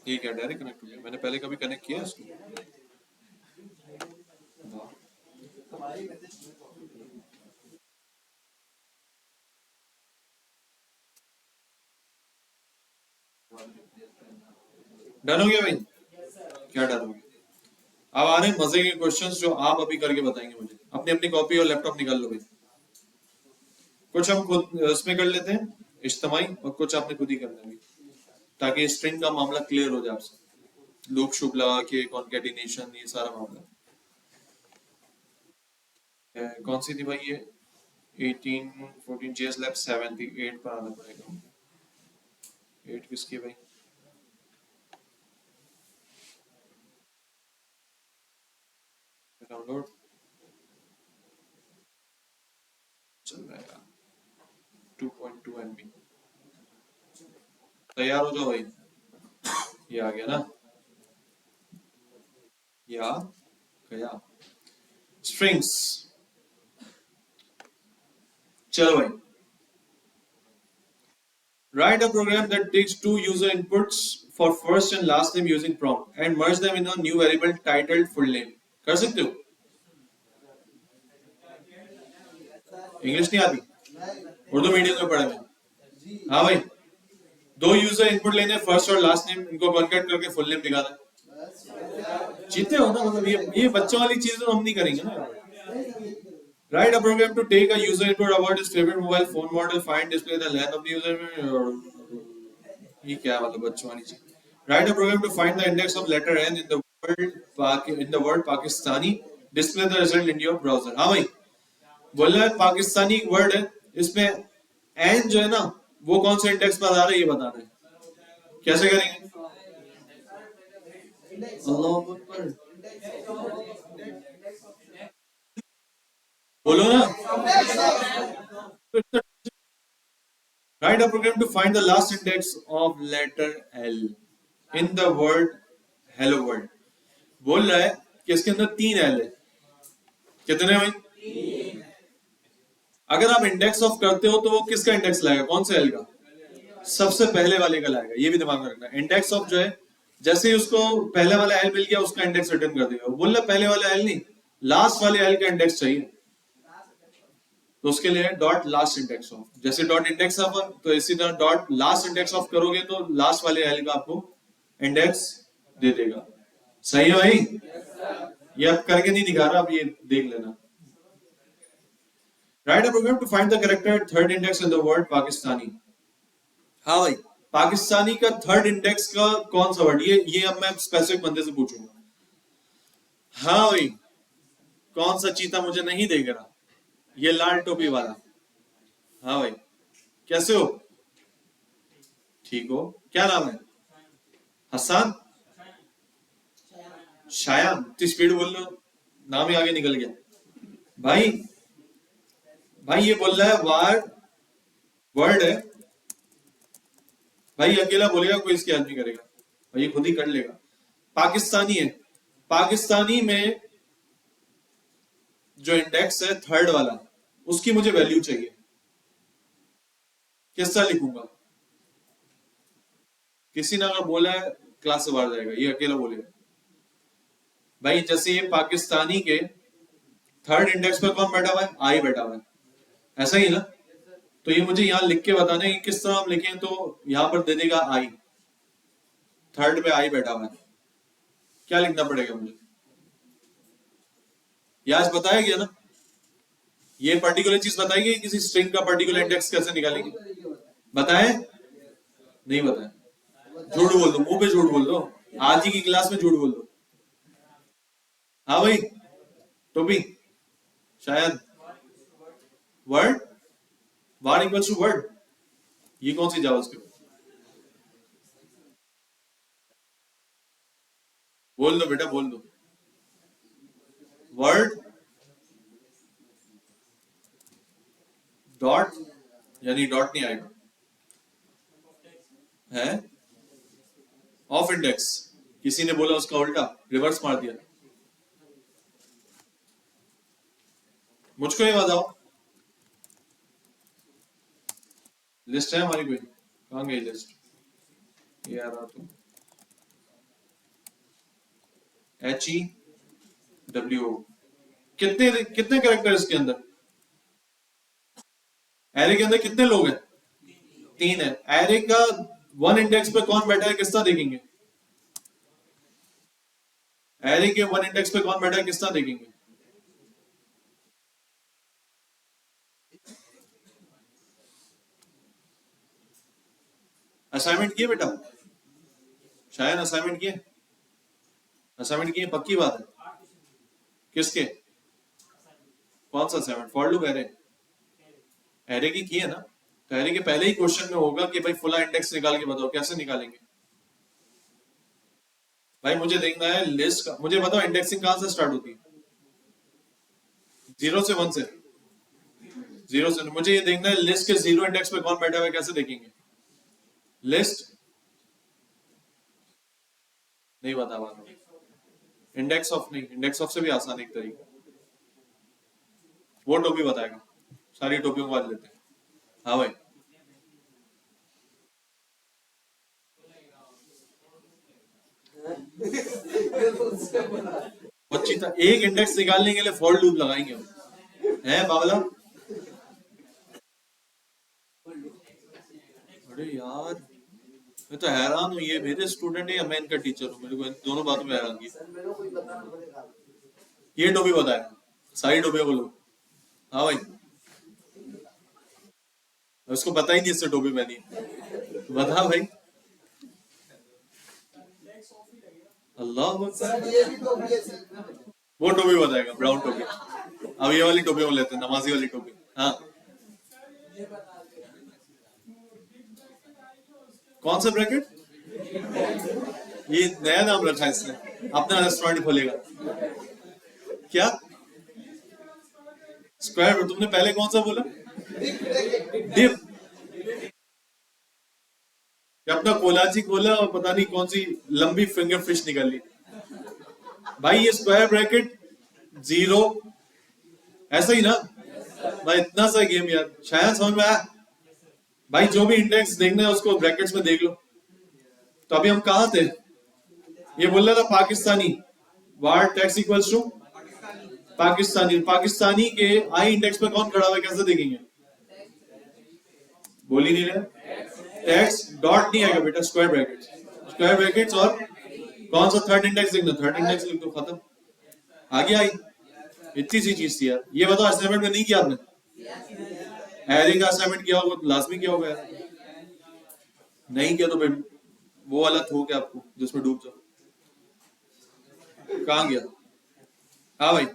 ये क्या डायरेक्ट कनेक्ट हो गया? मैंने पहले कभी कनेक्ट किया इसको? डन हो गया भाई? क्या डन हो गया? अब आ रहे हैं मजे के क्वेश्चंस जो आप अभी करके बताएंगे मुझे। अपनी अपनी कॉपी और लैपटॉप निकाल लो भाई। कुछ हम खुद इसमें कर लेते हैं इज्तिमाई, और कुछ आपने खुद ही करना है, ताकि स्ट्रिंग का मामला क्लियर हो जाए आपसे। लूप शुप लगा के कॉन्केटिनेशन, ये सारा मामला। कौन सी थी भाई ये? 18 14 जेएस लैब 7 थी, 8 पर आना पड़ेगा। 8 किसकी भाई? डाउनलोड चल रहा है 2.2 MB। तैयार हो जाओ भाई, ये आ गया ना, ये आ गया स्ट्रिंग्स। चलो भाई, write a program that takes two user inputs for first and last name using prompt and merge them in a new variable titled full name। कर सकते हो? इंग्लिश नहीं आती? उर्दू मीडियम में पढ़े मैं। हाँ भाई, दो यूजर इनपुट लेने, फर्स्ट और लास्ट नेम, इनको कॉन्केट करके फुल नेम निकाला। जीते हो ना, मतलब ये बच्चों वाली चीज तो हम नहीं करेंगे ना। Write a program to take a user input about his favorite mobile phone model, find, display the length of the user। ये क्या मतलब बच्चों वाली चीज? Write a program to find the index of letter N in the word Pakistani, display the result in your browser। हाँ भाई, बोलना है पाकिस्तानी वर्ड है, इसमें N जो है ना वो कौन से इंडेक्स पर आ रहा है ये बताना है। कैसे करेंगे? अल्लाह अकबर, बोलो ना। Write a program to find the last index of letter L in the word hello world। बोल रहा है कि इसके अंदर 3 L है। कितने भाई? अगर आप इंडेक्स ऑफ करते हो तो वो किसका इंडेक्स लाएगा? कौन से L का? सबसे पहले वाले का लाएगा। ये भी दिमाग में रखना। इंडेक्स ऑफ जो है, जैसे ही उसको पहले वाला L मिल गया उसका इंडेक्स रिटर्न कर देगा। बोल रहा पहले वाला L नहीं, लास्ट वाले एल का इंडेक्स चाहिए, तो उसके लिए डॉट लास्ट इंडेक्स ऑफ, जैसे डॉट इंडेक्स ऑफ तो इसी तरह डॉट लास्ट इंडेक्स ऑफ करोगे तो लास्ट वाले एल का आपको इंडेक्स दे देगा। सही है भाई? ये अब करके नहीं दिखा रहा, अब ये देख लेना। Write a program to find the character third index in the word Pakistani. हाँ भाई, पाकिस्तानी का थर्ड इंडेक्स का कौन सा वर्ड, ये अब मैं स्पेसिफिक बंदे से पूछूंगा। हाँ भाई, कौन सा चीता मुझे नहीं देख रहा, ये लाल टोपी वाला। हाँ भाई, कैसे हो? ठीक हो? क्या नाम है? हसन? शायान? इतनी स्पीड बोल लो, नाम ही आगे निकल गया। भाई भाई ये बोल रहा है वर्ड है भाई, अकेला बोलेगा, कोई इसकी हेल्प नहीं करेगा भाई, ये खुद ही कर लेगा। पाकिस्तानी है, पाकिस्तानी में जो इंडेक्स है थर्ड वाला, उसकी मुझे वैल्यू चाहिए। किस तरह लिखूंगा? किसी ने अगर बोला है क्लास से बाहर जाएगा, ये अकेला बोलेगा। भाई जैसे ये पाकिस्तानी के थर्ड इंडेक्स पर कौन बैठा हुआ है? आई बैठा हुआ है, ऐसा ही ना? तो ये मुझे यहां लिख के बताना है कि किस तरह हम लिखें, तो यहां पर दे देगा आई, थर्ड पे आई बैठा हुआ है। क्या लिखना पड़ेगा मुझे? ये आज बताया गया ना, ये पर्टिकुलर चीज बताएगी, किसी स्ट्रिंग का पर्टिकुलर इंडेक्स कैसे निकालेंगे? बताए? नहीं बताए? झूठ बोल दो, मुंह पे झूठ बोल दो, आज ही की क्लास में झूठ बोल दो। हाँ भाई टोपी, शायद word, var equals to word, ये कौन सी जावास्क्रिप्ट? बोल दो बेटा, बोल दो। वर्ड डॉट, यानी डॉट नहीं आएगा, है ऑफ इंडेक्स। किसी ने बोला उसका उल्टा, रिवर्स मार दिया। मुझको ये बताओ, लिस्ट है हमारी कोई? कहां गई लिस्ट? ये आ रहा तो HEWO। कितने कितने कैरेक्टर इसके अंदर? एरे के अंदर कितने लोग हैं? 3 है। एरे का वन इंडेक्स पे कौन बैठा है, किस तरह देखेंगे? एरे के वन इंडेक्स पे कौन बैठा है, किस तरह देखेंगे? असाइनमेंट किए बेटा? शायद असाइनमेंट किए? असाइनमेंट किए? पक्की बात है? किसके? कौन सा assignment? For loop array? Array की है ना? तो एरे के पहले ही क्वेश्चन में होगा कि भाई फुला इंडेक्स निकाल के बताओ। कैसे निकालेंगे भाई? मुझे देखना है लिस्ट का। मुझे बताओ इंडेक्सिंग कहां से स्टार्ट होती है? 0 से 1 से? 0 से। मुझे ये देखना है लिस्ट के 0 इंडेक्स पे कौन बैठा हुआ है, कैसे देखेंगे? लिस्ट नहीं बता पा रहा, इंडेक्स ऑफ नहीं, इंडेक्स ऑफ से भी आसान एक तरीका, वो टोपी बताएगा। सारी टोपियों को आज लेते हैं। हाँ भाई, अच्छी था। एक इंडेक्स निकालने के लिए फॉर लूप लगाएंगे हम, हैं बावला? अरे यार, मैं तो हैरान हूँ, ये मेरे स्टूडेंट है या मैं इनका टीचर हूँ? मेरे को इन दोनों बातों में हैरान की। ये टोपी बताएगा, सारी टोपियां बोलो। हाँ भाई, उसको पता ही नहीं इससे टोपी पहनी। बता भाई। अल्लाह वो टोपी बताएगा, ब्राउन टोपी। अब ये वाली टोपी वो लेते हैं, नमाजी वाली टोपी। हाँ, कौन सा ब्रैकेट? ये नया नाम रखा है इसने, अपना रेस्टोरेंट खोलेगा क्या? स्क्वायर। तुमने पहले कौन सा बोला? डिप। अपना कोलाची खोला और पता नहीं कौन सी लंबी फिंगर फिश निकाली। भाई ये स्क्वायर ब्रैकेट 0 ऐसा ही ना भाई? इतना सा गेम यार, शायद समझ में आया भाई? जो भी इंडेक्स देखना है उसको ब्रैकेट्स में देख लो। तो अभी हम कहां थे? ये बोल रहा था पाकिस्तानी वार टैक्स इक्वल्स टू पाकिस्तानी के आई इंडेक्स पे कौन खड़ा हुआ है, कैसे देखेंगे? बोल ही नहीं रहे। टेक्स्ट डॉट नहीं आएगा बेटा, स्क्वायर ब्रैकेट्स और कौन सा थर्ड इंडेक्स लिखना, थर्ड इंडेक्स लिख दो, खत्म, आगे आई। इतनी सी चीज थी यार। ये बताओ असाइनमेंट में नहीं किया आपने? एरिंग का असाइनमेंट किया होगा तो लाजमी किया होगा यार। नहीं किया तो फिर वो वाला थो क्या आपको जिसमें डूब जाओ। कहां गया? हाँ भाई,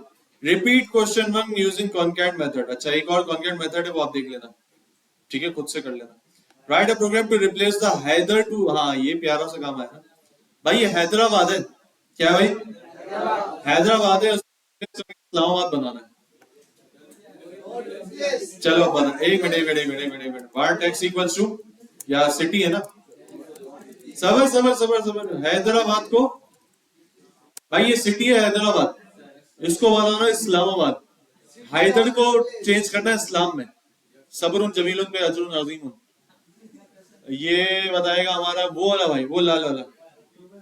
repeat question 1 using concat method. अच्छा, एक और कॉन्कैट मेथड है, वो आप देख लेना, ठीक है, खुद से कर लेना। Write a program to replace the Haider to, हाँ ये प्यारा सा काम है ना भाई। ये हैदराबाद है, क्या भाई? हैदराबाद है, इस्लामाबाद बनाना है। चलो अब बना, एक minute. Var x equals to, या सिटी है ना, सबर हैदराबाद को, भाई ये सिटी है हैदराबाद, इसको बनाना है इस्लामाबाद। हैदर को चेंज करना है इस्लाम में। सब्रुन जमीलुन पे अजरुन अजीमुन, ये बताएगा हमारा वो वाला भाई, वो लाल वाला,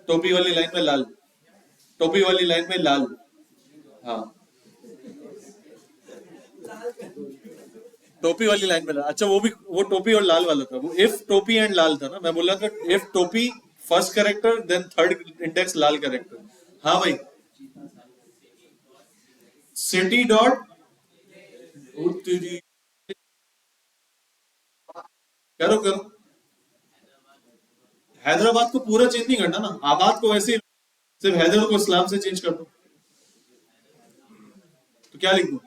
टोपी वाली लाइन में लाल, टोपी वाली लाइन में लाल, हाँ टोपी वाली लाइन में लाल। अच्छा वो भी, वो टोपी और लाल वाला था, वो इफ टोपी एंड लाल था ना। मैं बोला था इफ टोपी first character then third index लाल कैरेक्टर। हाँ भाई, सिटी डॉट, करो हैदराबाद को पूरा चेंज नहीं करना ना, आबाद को वैसे ही, सिर्फ हैदर को इस्लाम से चेंज कर दो। तो क्या लिख दूं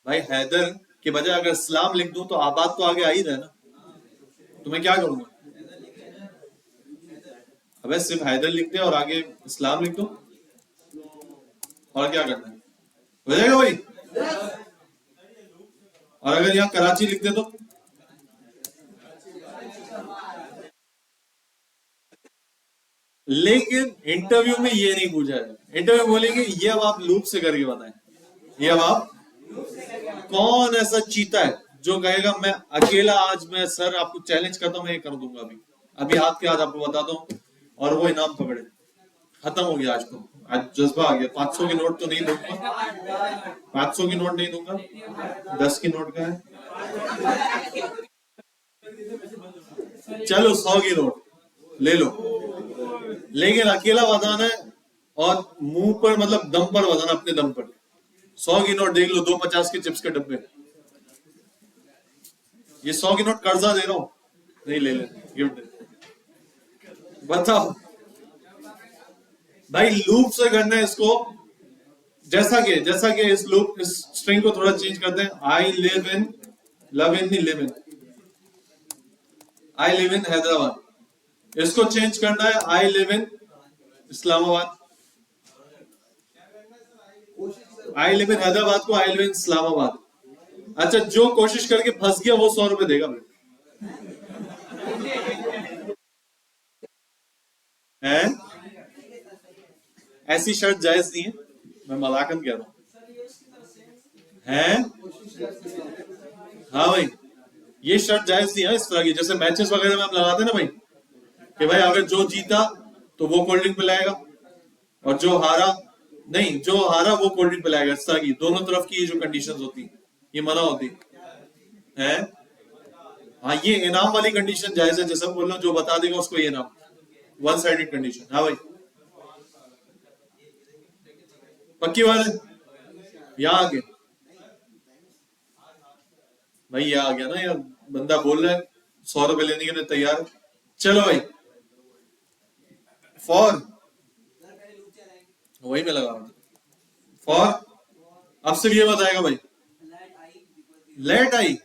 भाई? हैदर के बजाय अगर इस्लाम लिख दूं तो आबाद तो आगे आ ही रहा है ना, तो मैं क्या करूंगा? अबे सिर्फ हैदर लिख दे और आगे इस्लाम लिख दो, और क्या करना है, हो जाएगा भाई। और अगर यहाँ कराची लिख दे तो, लेकिन इंटरव्यू में ये नहीं पूछा है। इंटरव्यू बोलेंगे ये अब आप लूप से करके बताएं, ये अब आप, कौन ऐसा चीता है जो कहेगा मैं अकेला, आज मैं सर आपको चैलेंज करता हूं, मैं ये कर दूंगा अभी हाथ के हाथ आपको बताता हूं, और वो इनाम पकड़े। खत्म हो गया आज तो, आज जज्बा आ गया। 500 की नोट तो नहीं दूंगा, 500 की नोट नहीं दूंगा, 10 की नोट का है, चलो 100 की नोट ले लो, लेकिन अकेला बताना है और मुंह पर, मतलब दम पर बताना, अपने दम पर। 100 की नोट देख लो, 250 के चिप्स के डब्बे, ये 100 की नोट कर्जा दे रहा हूं, नहीं ले गिफ्ट दे। बताओ भाई, लूप से करना है इसको, जैसा कि इस लूप, इस स्ट्रिंग को थोड़ा चेंज करते हैं। आई लिव इन, लव इन नहीं, live in, I live in Hyderabad, इसको चेंज करना है आई live in Islamabad. I live in Hyderabad को आई लिव इन इस्लामाबाद। अच्छा, जो कोशिश करके फंस गया वो 100 रुपए देगा भाई, है? ऐसी शर्त जायज नहीं है, मैं मजाकन कह रहा हूं, है? हाँ भाई, ये शर्त जायज नहीं है इस तरह की, जैसे मैचेस वगैरह में हम लगाते हैं ना भाई, कि भाई अगर जो जीता तो वो कोल्ड ड्रिंक पिलाएगा, और जो हारा नहीं, जो हारा वो कोल्ड ड्रिंक पिलाएगा। इस तरह की दोनों तरफ की ये जो कंडीशंस होती, ये मना होती है। हाँ, ये इनाम वाली कंडीशन जायज है, जैसे बोल रहा हूं, जो बता देगा उसको ये इनाम, वन साइडेड कंडीशन। हाँ भाई, पक्की बात है। यहाँ आ गया भाई, ये आ गया ना यार, बंदा बोल रहा है 100 रुपए लेने के लिए तैयार। चलो भाई, फॉर, वही में लगा फॉर, अब सिर्फ ये बताएगा भाई, लेट आई,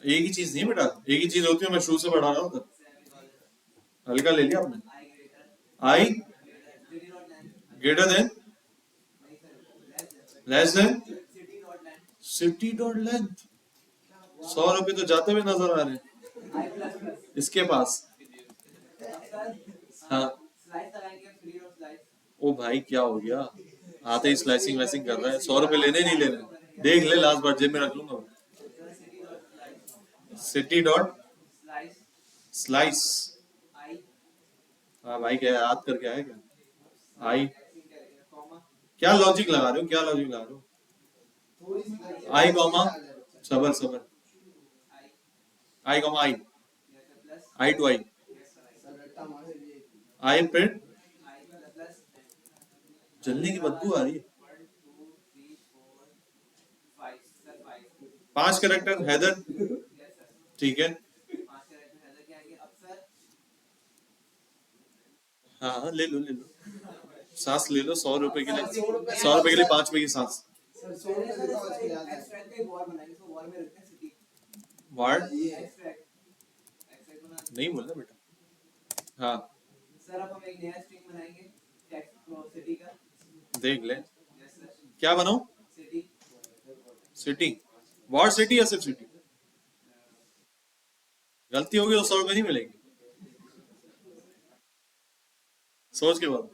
एक ही चीज नहीं बेटा, एक ही चीज होती है, मैं शुरू से पढ़ा रहा हूं, हल्का ले लिया आपने। I greater than, less than, city dot length. 100 रुपए तो जाते हुए नजर आ रहे हैं इसके पास। हाँ, ओ भाई क्या हो गया, आते ही स्लाइसिंग वैसिंग कर रहा है। 100 रुपए लेने नहीं लेने, देख ले, लास्ट बार जेब में रख लूंगा। सिटी डॉट स्लाइस, हाँ भाई, क्या याद करके आया क्या? आई, कॉमा क्या लॉजिक लगा रहे हो, क्या लॉजिक लगा रहे हो? थोड़ी सी लगी है, आई कॉमा, डाल है बच्चा। सबर सबर, I I comma I, plus I टू आई, सर रट्टा मारे ये आई फिर आई प्लस जलने की बदबू आ रही है। 1 2 3 4 5 sir 5 5 character Haider, yes sir ठीक है। 5 कैरेक्टर हैदर के आएंगे अब सर हाँ हाँ, ले लो ले लो, सांस ले लो, 100 रुपए के लिए, 100 100 रुपए के लिए 5 रुपए की सांस। सर 100 रुपए देता हूँ इसके याद है एक्सट्रैक्ट का एक वॉर बनाएंगे तो वॉर में रखते हैं सिटी वार्ड ये एक्सट्रैक्ट बना नहीं बोलना बेटा। हाँ, सर अब हम एक नया स्ट्रिंग बनाएंगे टेक्स्ट सिटी का देख ले, यस सर क्या बनाओ? सिटी सिटी, वार्ड सिटी या सिर्फ सिटी? गलती होगी तो 100 रुपए नहीं मिलेंगे, सोच के बाद।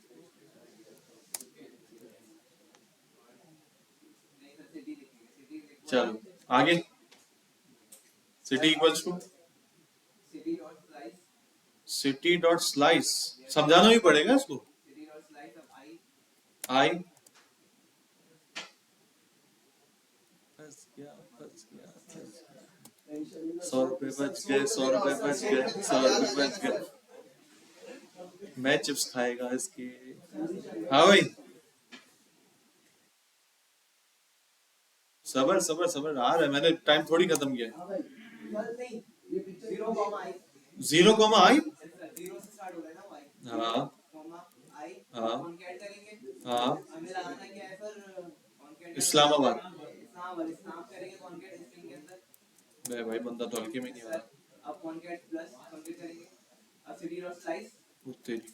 नहीं सर सिटी लिखेंगे सिटी चलो आगे, city equals to city dot slice city dot slice, समझाना भी पड़ेगा इसको। सिटी डॉट स्लाइस अब आई आई, टेंशन में 100 रुपए बच गए, 100 रुपए बच गए, 100 रुपए बच गए। मैं चिप्स खाएगा इसके। हाँ भाई, सबर सबर सबर, आ रहा है, मैंने टाइम थोड़ी खत्म किया है। हां भाई कल नहीं ये पिक्चर 0 कॉमा आई 0 कॉमा आई, 0 से स्टार्ट हो रहा है ना वाई हाँ कॉमा आई हाँ कॉन्कैट करेंगे हाँ, हमें लगाना क्या है सर कॉन्कैट इस्लामाबाद। इस्लाम करेंगे कॉन्कैट स्ट्रिंग के अंदर मैं भाई बंदा तो हल्के में नहीं आ रहा। अब कॉन्कैट प्लस कंप्लीट करेंगे अब सिटी डॉट स्लाइस वो तेरी,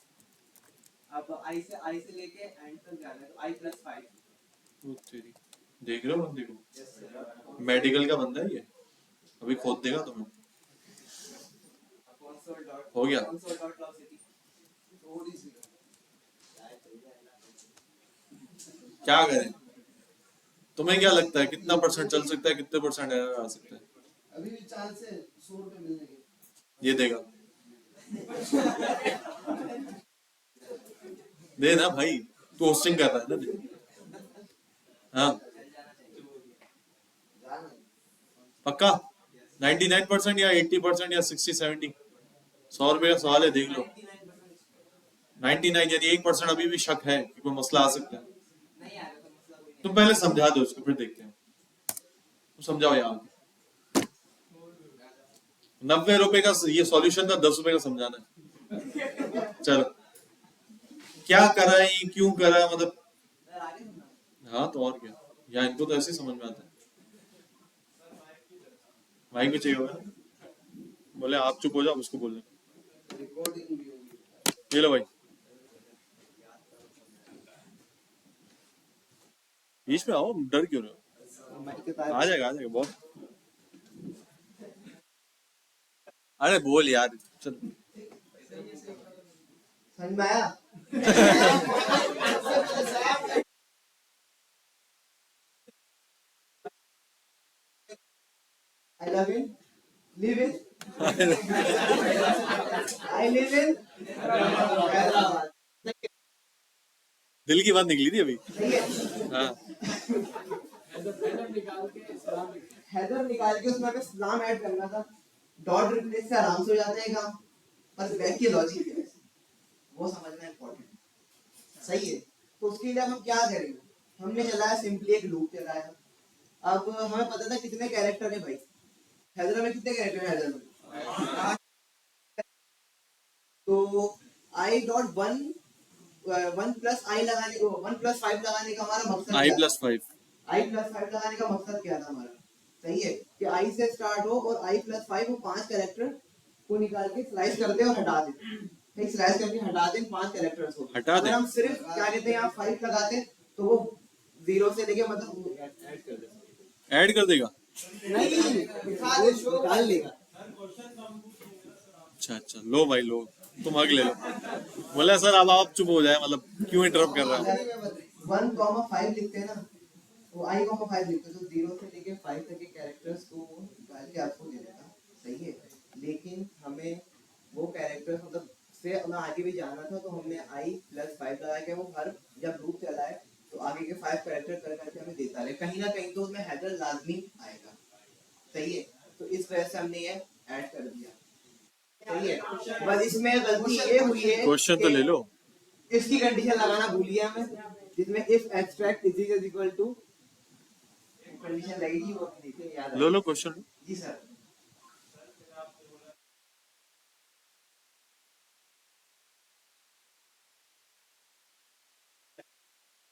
अब आई से लेके एंड तक जाना है तो आई प्लस 5 वो तेरी, देख रहे हो बंदे को? यस सर मेडिकल का बंदा है ये, अभी खोद देगा तुम्हें। कंसोल डॉट हो गया। कंसोल डॉट लॉग सिटी थोड़ी सी क्या करें? तुम्हें क्या लगता है कितना परसेंट चल सकता है, कितने परसेंट एरर आ सकता है? अभी भी चांस है 100 रुपए मिलने के ये देगा, दे ना भाई, तू होस्टिंग कर रहा है ना, दे। हाँ जाना पक्का 99% या 80% या 60-70? 100 रुपए का सवाल है, देख लो। 99% 99 यानी 1% अभी भी शक है कि कोई मसला आ सकता है। नहीं आएगा तो मसला कोई नहीं तुम पहले समझा दो उसको, फिर देखते हैं। तुम समझाओ यार, 90 रुपए का ये सॉल्यूशन था, 10 रुपए का समझाना है। चलो, क्या करा है ये, क्यों करा है, मतलब सर आगे सुनना हाँ तो और क्या, या इनको तो ऐसे ही समझ में आता है। भाई को चाहिए होगा ना, बोले आप चुप हो जाओ, उसको बोल दो। रिकॉर्डिंग भी होगी ये लो भाई, बीच में आओ, डर क्यों रहे हो? माइक के तार आ जाएगा बहुत। अरे बोल यार, चल। समझ में आया I love you live in I live in Hyderabad दिल की बात निकली थी अभी। सही है हाँ हैदर निकाल के उसमें हमें सलाम ऐड करना था डॉट रिप्लेस से आराम से हो जाता है काम बस बैक की लॉजिक है वो समझना इम्पोर्टेंट सही है तो उसके लिए हम क्या करेंगे हमने चलाया सिंपली एक लूप चलाया अब हमें पता था कितने कैरेक्टर है भाई हैदर में कितने कैरेक्टर है हैदर में तो आई डॉट वन प्लस आई लगाने को 1+5 लगाने का हमारा मकसद आई क्या प्लस 5, आई प्लस 5 लगाने का मकसद क्या था हमारा सही है कि आई से स्टार्ट हो और आई प्लस 5 वो 5 कैरेक्टर को निकाल के स्लाइस कर दे और हटा दे ठीक स्लाइस करके हटा दे 5 कैरेक्टर्स को हटा दे। अगर हम सिर्फ क्या कहते हैं यहाँ 5 लगाते तो वो 0 से लेके मतलब ऐड कर देगा। नहीं दिखा दे शो डाल लेगा अच्छा अच्छा, लो भाई लो, तुम हक ले लो। बोला सर अब आप चुप हो जाए, मतलब क्यों इंटरप्ट कर रहा है? 1,5 लिखते हैं ना वो आई कॉमा 5 लिखते हैं तो 0 से लेके 5 तक के कैरेक्टर्स को निकाल के आपको दे देता सही है लेकिन हमें वो कैरेक्टर्स मतलब फिर हमें आगे भी जाना था, तो हमने आई प्लस 5 लगाया कि वो हर जब लूप चला है तो आगे के 5 कैरेक्टर कर करके हमें देता रहे, कहीं ना कहीं तो उसमें हेडर लाजमी आएगा। सही है, तो इस वजह से हमने ये ऐड कर दिया। सही है, बस इसमें गलती ये हुई है क्वेश्चन तो ले लो। इसकी कंडीशन लगाना भूल गया मैं, जिसमें if extract is equal to condition लगेगी, वो देखिए याद लो है। लो क्वेश्चन। जी सर।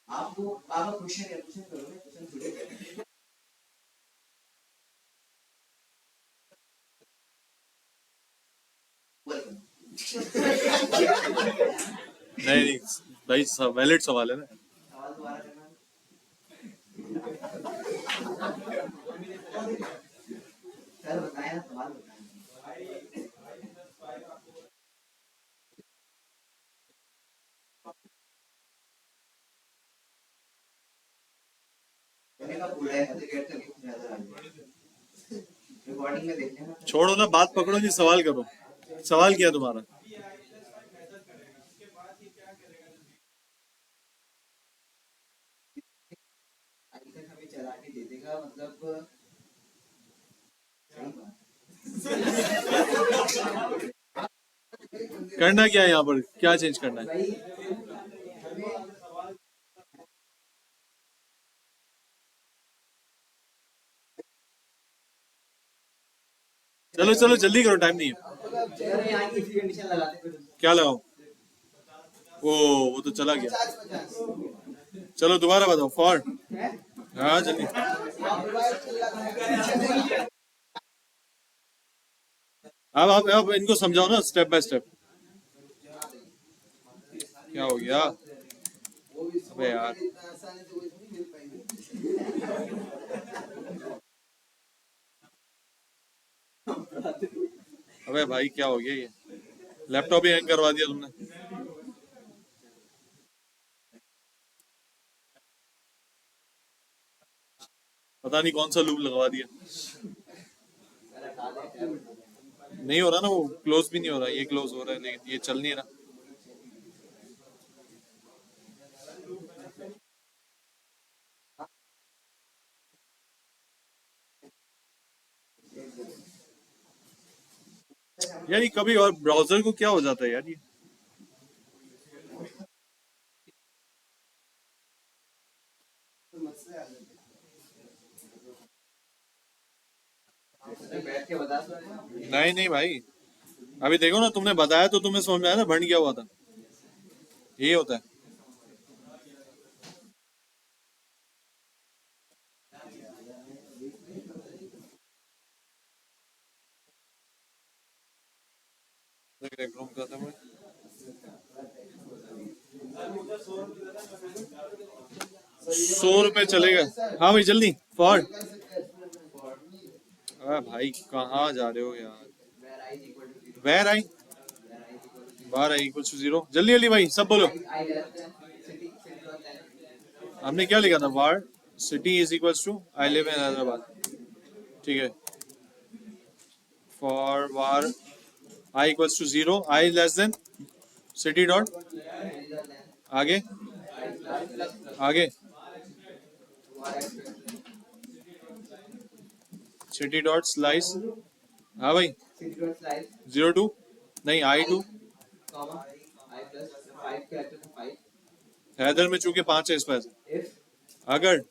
आपको आपका क्वेश्चन है, क्वेश्चन करो ना, क्वेश्चन थोड़ी करेंगे। नहीं नहीं भाई, वैलिड सवाल है ना। सवाल दोबारा करना। सर बताए ना, सवाल बताए। मैंने कहा पूरा है, हद गेट तक ज्यादा आ गया। रिकॉर्डिंग में देख लेना। छोड़ो ना, बात पकड़ो जी, सवाल करो। सवाल क्या है तुम्हारा? अभी तक हमें चला के दे देगा, मतलब सही बात। करना क्या है यहाँ पर, क्या चेंज करना है? भाई हमें चलो चलो जल्दी करो, टाइम नहीं है। सर यहाँ की इसी कंडीशन लगाते फिर क्या लगाओ? ओ वो तो चला गया। 50-50 चलो दोबारा बताओ। फॉर है। हाँ जल्दी। अब आप इनको समझाओ ना स्टेप बाय स्टेप। क्या हो गया? अबे यार, अबे भाई क्या हो गया ये? लैपटॉप ही हैंग करवा दिया तुमने। पता नहीं कौन सा लूप लगवा दिया। नहीं हो रहा ना, वो क्लोज भी नहीं हो रहा। ये क्लोज हो रहा है लेकिन ये चल नहीं रहा। यार ये कभी और ब्राउजर को क्या हो जाता है यार ये? बैठ के बता दो। नहीं नहीं भाई, अभी देखो ना, तुमने बताया तो तुम्हें समझ में आया ना, बन गया हुआ था। यही होता है। रूम का था मैं। 100 रुपए चलेगा। हाँ भाई जल्दी फॉर। अरे भाई कहाँ जा रहे हो यार? Var i, var i equal to 0। जल्दी जल्दी भाई सब बोलो। हमने क्या लिखा था? Var city is equal to I live in Hyderabad. ठीक है, for var I equals to 0, I less than city dot, आगे आगे सिटी डॉट स्लाइस। हाँ भाई 02, नहीं I2। हैदर में चूंकि 5 है इस पर, अगर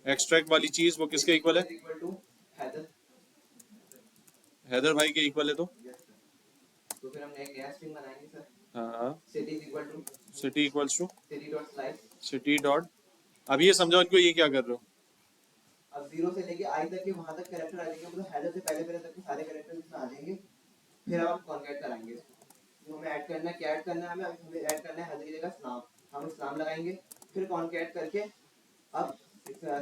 एक्सट्रैक्ट वाली चीज वो किसके इक्वल है? हैदर भाई के इक्वल है तो फिर हम एक नया स्ट्रिंग बनाएंगे सर। हाँ, city equal to city equals to city dot slice. City dot. अब ये समझाओ इनको, ये क्या कर रहे हो? अब 0 से लेके i तक के वहां तक कैरेक्टर आ जाएंगे, मतलब हेडर से पहले पहले तक के सारे कैरेक्टर इसमें आ जाएंगे। फिर हम कॉन्कैट कराएंगे, जो हमें ऐड करना है, क्या ऐड करना है हमें ऐड करना है हेडर की जगह स्लैम। हम स्लैम लगाएंगे, फिर कॉन्कैट करके अब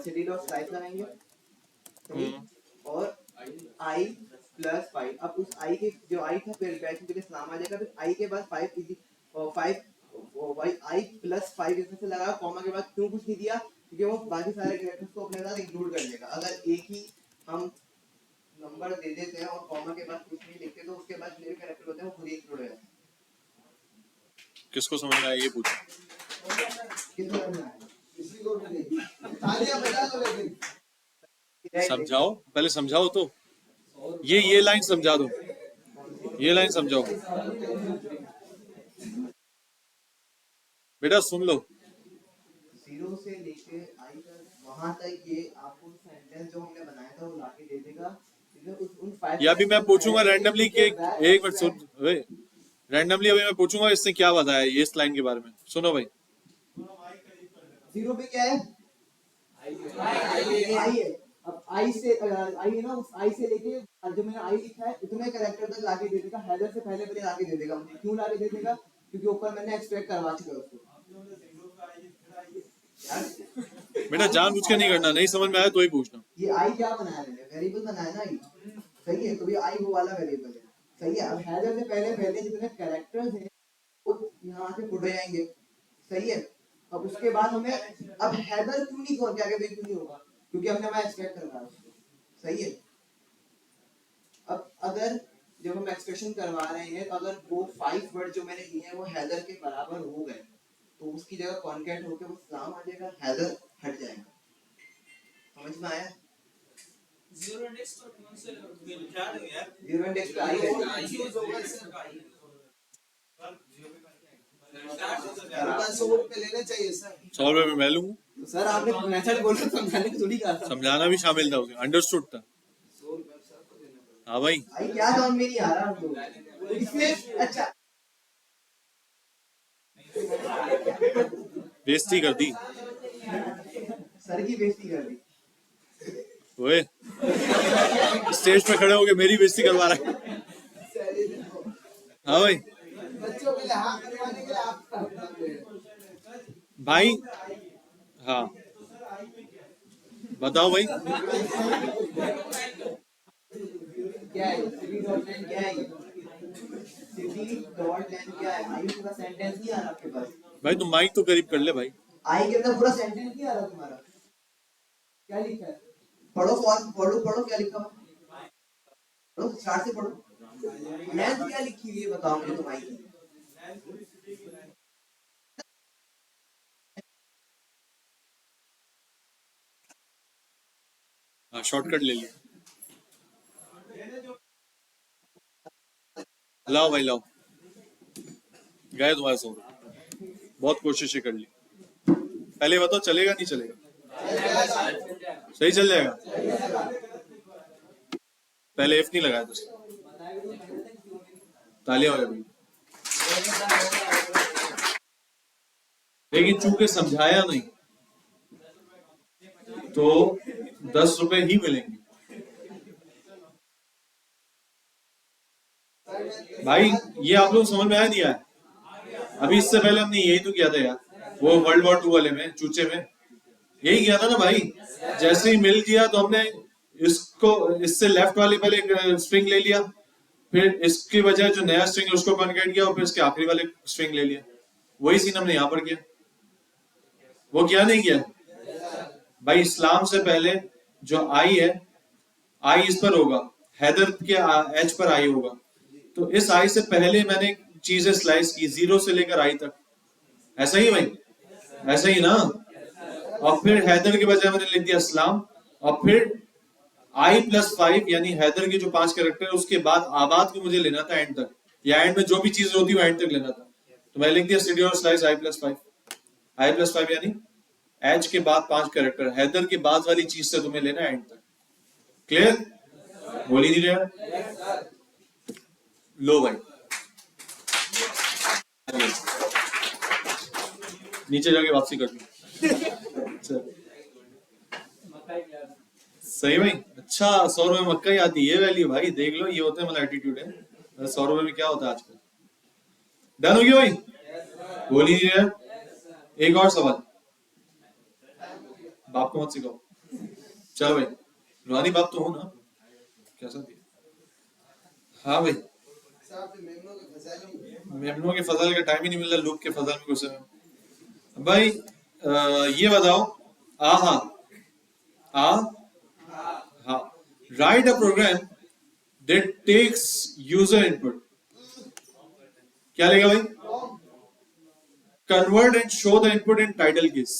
सिटी डॉट स्लाइस लगाएंगे। सही, और i प्लस 5। अब उस i के जो i था फिर बैक में स्लैम आ जाएगा, फिर i के बाद 5 इजी और 5 भाई i प्लस 5 इसमें से लगा, कॉमा के बाद क्यों कुछ नहीं दिया, क्योंकि वो बाकी सारे कैरेक्टर्स को अपने साथ इंक्लूड कर लेगा। अगर एक ही हम नंबर दे देते हैं और कॉमा के बाद कुछ नहीं लिखते तो उसके बाद जो कैरेक्टर होते हैं वो खुद ही इंक्लूड हो जाते हैं। किसको समझ में आया ये पूछो। कितना करना है किसी को भी नहीं तालियां बजा दो लेकिन समझाओ, पहले समझाओ तो, ये लाइन समझा दो, ये लाइन समझाओ बेटा, सुन लो। 0 से लेके आई तक वहां तक ये आपको सेंटेंस जो हमने बनाया था वो लाके दे देगा। उन 5 या अभी मैं पूछूंगा रैंडमली कि एक मिनट सुन, रैंडमली अभी मैं पूछूंगा इसने क्या बताया ये इस लाइन के बारे में, सुनो भाई। 0 पे क्या है आई है। अब आई से आई है ना, उस आई से लेके जो मैंने आई लिखा है उतने कैरेक्टर तक लाके दे देगा। हेडर से पहले लाके दे देगा मुझे। क्यों लाके दे देगा? क्योंकि ऊपर मैंने एक्सट्रैक्ट करवा चुका है उसको। बेटा जानबूझ के नहीं करना, नहीं समझ में आया तो ही पूछना। ये आई क्या बनाया मैंने? वेरिएबल बनाया ना आई। सही है, तो ये आई वो वाला वेरिएबल है। सही है। अब हेडर से पहले जितने कैरेक्टर्स हैं वो यहाँ से पुट हो जाएंगे। सही है। अब उसके बाद हमें अब हेडर क्यों नहीं खोल के आगे क्यों नहीं होगा? क्योंकि हमने वहां एक्सट्रैक्ट करना है उसको। सही है। अब अगर जब हम एक्सप्रेशन करवा रहे हैं तो अगर वो 5 वर्ड जो मैंने दिए हैं वो हेडर के बराबर हो गए तो उसकी जगह कॉन्कैट होके वो सलाम आ जाएगा, हेडर हट जाएगा। समझ में आया? जीरो इंडेक्स तो कौन से क्या है यार? जीरो इंडेक्स पे आई रहेगा। यूज होगा इसका आई। पे लेने चाहिए सर। 100 रुपए में मैं लूंगा। तो सर आपने मेथड बोला समझाने की थोड़ी कहा था। समझाना भी शामिल था उसे, अंडरस्टूड था। हाँ भाई, भाई क्या समझ में नहीं आ रहा हमको इसमें। अच्छा बेइज्जती कर दी सर की बेइज्जती कर दी। ओए, स्टेज पे खड़े होके मेरी बेइज्जती करवा रहा है। हाँ भाई, बच्चों के लिए हाथ करवाने के लिए आप भाई हाँ बताओ भाई। क्या है सिटी डॉट लाइन? क्या है सिटी डॉट लाइन? क्या है? आई पूरा सेंटेंस नहीं आ रहा आपके पास? भाई तुम माइक तो करीब कर ले भाई। आई के अंदर पूरा सेंटेंस नहीं आ रहा तुम्हारा? क्या लिखा है? पढ़ो फॉर्म, पढ़ो क्या लिखा हुआ? पढ़ो स्टार्ट से पढ़ो। लेंथ क्या लिखी हुई है बताओ मुझे तुम आई की। हाँ शॉर्टकट ले लिया। लाओ भाई लाओ, गए तुम्हारे 100 रुपए। बहुत कोशिशें कर ली। पहले बताओ चलेगा नहीं चलेगा? सही चल जाएगा। पहले एफ नहीं लगाया था। तालियां हो जाए भाई। लेकिन चूंकि समझाया नहीं तो 10 रुपए ही मिलेंगे। भाई ये आप लोग समझ में आया नहीं आया? अभी इससे पहले हमने यही तो किया था यार, वो वर्ल्ड वॉर 2 वाले में चूचे में यही किया था ना भाई। जैसे ही मिल गया तो हमने इसको इससे लेफ्ट वाले पहले एक स्ट्रिंग ले लिया, फिर इसकी बजाय जो नया स्ट्रिंग है उसको कॉन्केट किया और फिर इसके आखिरी वाले स्ट्रिंग ले लिया। वही सीन हमने यहाँ पर किया। वो क्या नहीं किया भाई? इस्लाम से पहले जो आई है, आई इस पर होगा, हैदर के एच पर आई होगा। तो इस आई से पहले मैंने चीजें स्लाइस की 0 से लेकर आई तक। ऐसा ही भाई, ऐसा ही ना। और फिर हैदर के बजाय मैंने लिख दिया इस्लाम, और फिर i+5 यानी हैदर के जो 5 कैरेक्टर है उसके बाद आबाद को मुझे लेना था एंड तक, या एंड में जो भी चीज होती है वो एंड तक लेना था। तो मैं लिख दिया सिटी और स्लाइस i+5। i+5 यानी एच के बाद 5 कैरेक्टर, हैदर के बाद वाली चीज से तुम्हें लेना एंड तक। क्लियर? बोल ही नहीं रहा। लो भाई नीचे जाके वापसी कर लो। सही भाई। अच्छा 100 रुपए मक्का ही आती है वैल्यू भाई, देख लो ये होता है मतलब एटीट्यूड है। 100 रुपए में क्या होता है आजकल। डन हो गया भाई? बोल ही नहीं रहा। एक और सवाल, बाप को मत सिखाओ। चलो भाई, रूहानी बाप तो हो ना? कैसा दिया? हाँ भाई, मेमनों के फजल का टाइम ही नहीं मिल रहा, लूप के फजल में घुसे हैं भाई। ये बताओ, हाँ, write a program that takes user input. क्या लेगा भाई? Convert and show the input in title case.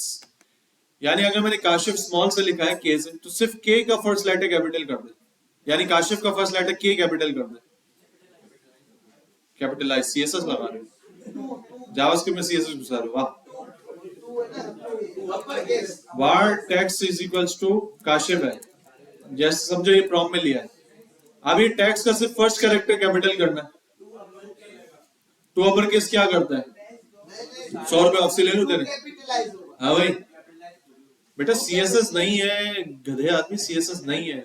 यानी अगर मैंने काशिफ स्मॉल से लिखा है के से, तो सिर्फ के का फर्स्ट लेटर कैपिटल कर दे, यानी काशिफ का फर्स्ट लेटर के कैपिटल कर दे, कैपिटलाइज सीएसएस लगा रहे हो, जावास्क्रिप्ट में सीएसएस घुसा रहे हो, वाह। var text is equals to Kashif है, जैसे समझो ये प्रॉम्प्ट में लिया है। अब ये टेक्स्ट का सिर्फ फर्स्ट कैरेक्टर कैपिटल करना है, टू अपर केस क्या करता है, 100 रुपए आपसे ले लो तेरे। हाँ भाई बेटा सीएसएस नहीं है, गधे आदमी सीएसएस नहीं है।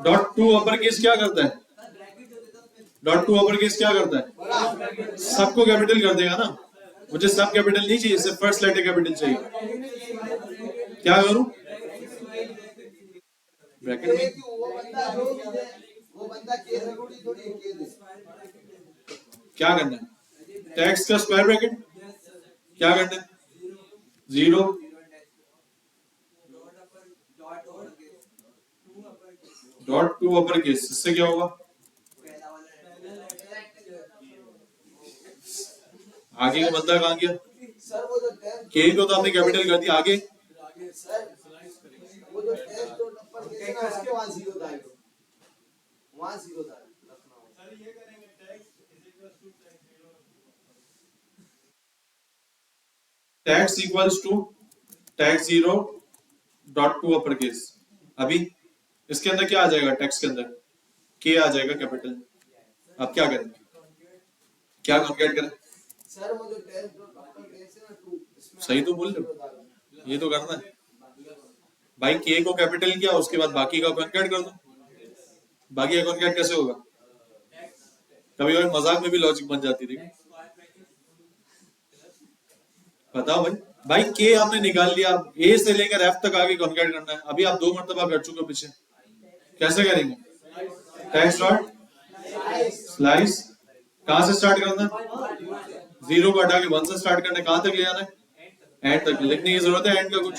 डॉट टू अपर केस क्या करता है, डॉट टू अपर केस क्या करता है, सबको कैपिटल कर देगा ना। मुझे सब कैपिटल नहीं चाहिए, सिर्फ फर्स्ट लेटर कैपिटल चाहिए। क्या करूं, ब्रैकेट में क्या करना है, टेक्स्ट का स्क्वायर ब्रैकेट क्या करना है, 0 डॉट टू अपर केस, इससे क्या होगा, आगे का बंदा कहां गया, के को तो आपने कैपिटल कर दिया, आगे text equals to text 0 dot to upper case. अभी इसके अंदर क्या आ जाएगा, टैक्स के अंदर के आ जाएगा कैपिटल। अब क्या करेंगे, क्या कॉन्केट करें, सर वो जो टेस्ट डॉट अपर केस है ना 2, सही तो बोल रहे हो, ये तो करना है भाई। के को कैपिटल किया, उसके बाद बाकी का कॉन्केट कर दो। बाकी का कॉन्केट कैसे होगा, कभी कभी मजाक में भी लॉजिक बन जाती थी। बताओ भाई, भाई के आपने निकाल लिया, ए से लेकर एफ तक आगे कॉन्केट करना है। अभी आप 2 मरतबा कर चुके हो पीछे, कैसे करेंगे, टेक्स्ट डॉट स्लाइस, कहां से स्टार्ट करना है, 0 को हटा के 1 से स्टार्ट करना है, कहां तक ले जाना है, एंड तक। लिखने की जरूरत है एंड का कुछ,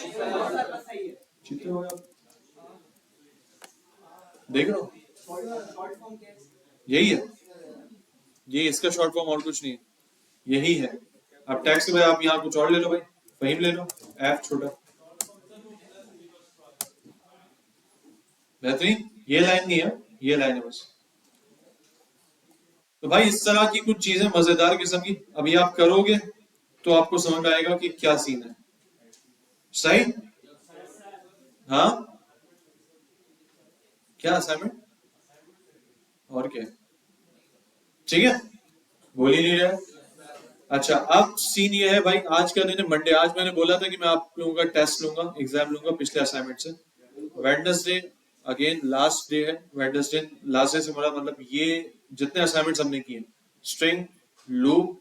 देख रहे हो, यही है, ये इसका शॉर्ट फॉर्म और कुछ नहीं है, यही है। अब टैक्स के बाद आप यहाँ कुछ और ले लो भाई, फहीम ले लो, एफ छोटा, बेहतरीन। ये लाइन नहीं है, ये लाइन है बस। तो भाई इस तरह की कुछ चीजें मजेदार किस्म की अभी आप करोगे तो आपको समझ आएगा कि क्या सीन है। सही, हाँ क्या असाइनमेंट और क्या, ठीक है, बोल ही नहीं रहा। अच्छा अब सीन ये है भाई, आज का दिन है मंडे, आज मैंने बोला था कि मैं आप लोगों का टेस्ट लूंगा, एग्जाम लूंगा पिछले असाइनमेंट से। वेडनेसडे अगेन लास्ट डे है, वेडनेसडे लास्ट डे से मेरा मतलब ये जितने असाइनमेंट्स हमने किए, स्ट्रिंग, लूप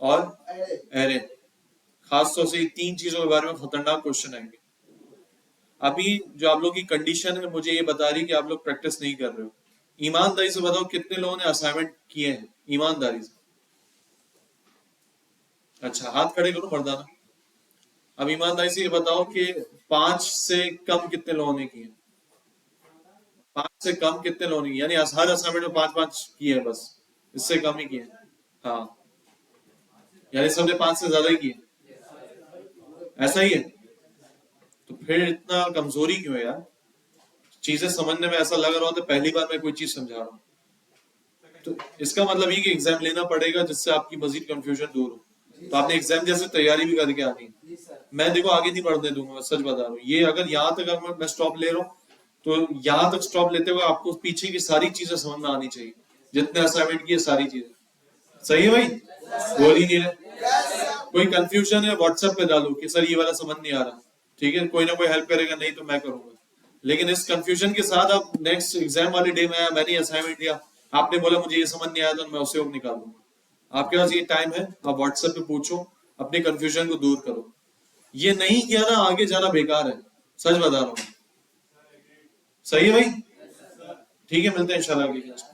और एरे, खासतौर से 3 चीजों के बारे में खतरनाक क्वेश्चन आएंगे। अभी जो आप लोग की कंडीशन है मुझे ये बता रही कि आप लोग प्रैक्टिस नहीं कर रहे हो। ईमानदारी से बताओ कितने लोगों ने असाइनमेंट किए हैं, ईमानदारी से। अच्छा हाथ खड़े करो मर्दाना। अब ईमानदारी से ये बताओ कि 5 से कम कितने लोगों ने किए, 5 से कम कितने लोगों ने, यानी हर असाइनमेंट में 5-5 किए हैं बस, इससे कम ही किए। हाँ यानी सबने 5 से ज्यादा ही किए, ऐसा ही है। तो फिर इतना कमजोरी क्यों है यार, चीजें समझने में ऐसा लग रहा होता है पहली बार मैं कोई चीज समझा रहा हूँ। तो इसका मतलब ये कि एग्जाम लेना पड़ेगा जिससे आपकी मजीद कंफ्यूजन दूर हो। तो आपने एग्जाम जैसे तैयारी भी करके आनी है। मैं देखो आगे नहीं पढ़ने दूंगा, मैं सच बता रहा हूँ। ये अगर यहाँ तक अगर मैं स्टॉप ले रहा हूँ तो यहाँ तक स्टॉप लेते हुए आपको पीछे की सारी चीजें समझ में आनी चाहिए, जितने असाइनमेंट की सारी चीजें। सही है भाई, बोल ही नहीं रहे। कोई कंफ्यूजन है व्हाट्सएप पे डालो कि सर ये वाला समझ नहीं आ रहा, ठीक है, कोई ना कोई हेल्प करेगा, नहीं तो मैं करूंगा। लेकिन इस कंफ्यूजन के साथ आप नेक्स्ट एग्जाम वाले डे में आया, मैंने असाइनमेंट दिया, आपने बोला मुझे ये समझ नहीं आया तो मैं उसे निकालूंगा। आपके पास ये टाइम है, आप व्हाट्सएप पे पूछो, अपने कंफ्यूजन को दूर करो। ये नहीं किया ना आगे जाना बेकार है, सच बता रहा हूँ। सही है भाई, ठीक है, मिलते हैं इंशाल्लाह अगली क्लास में।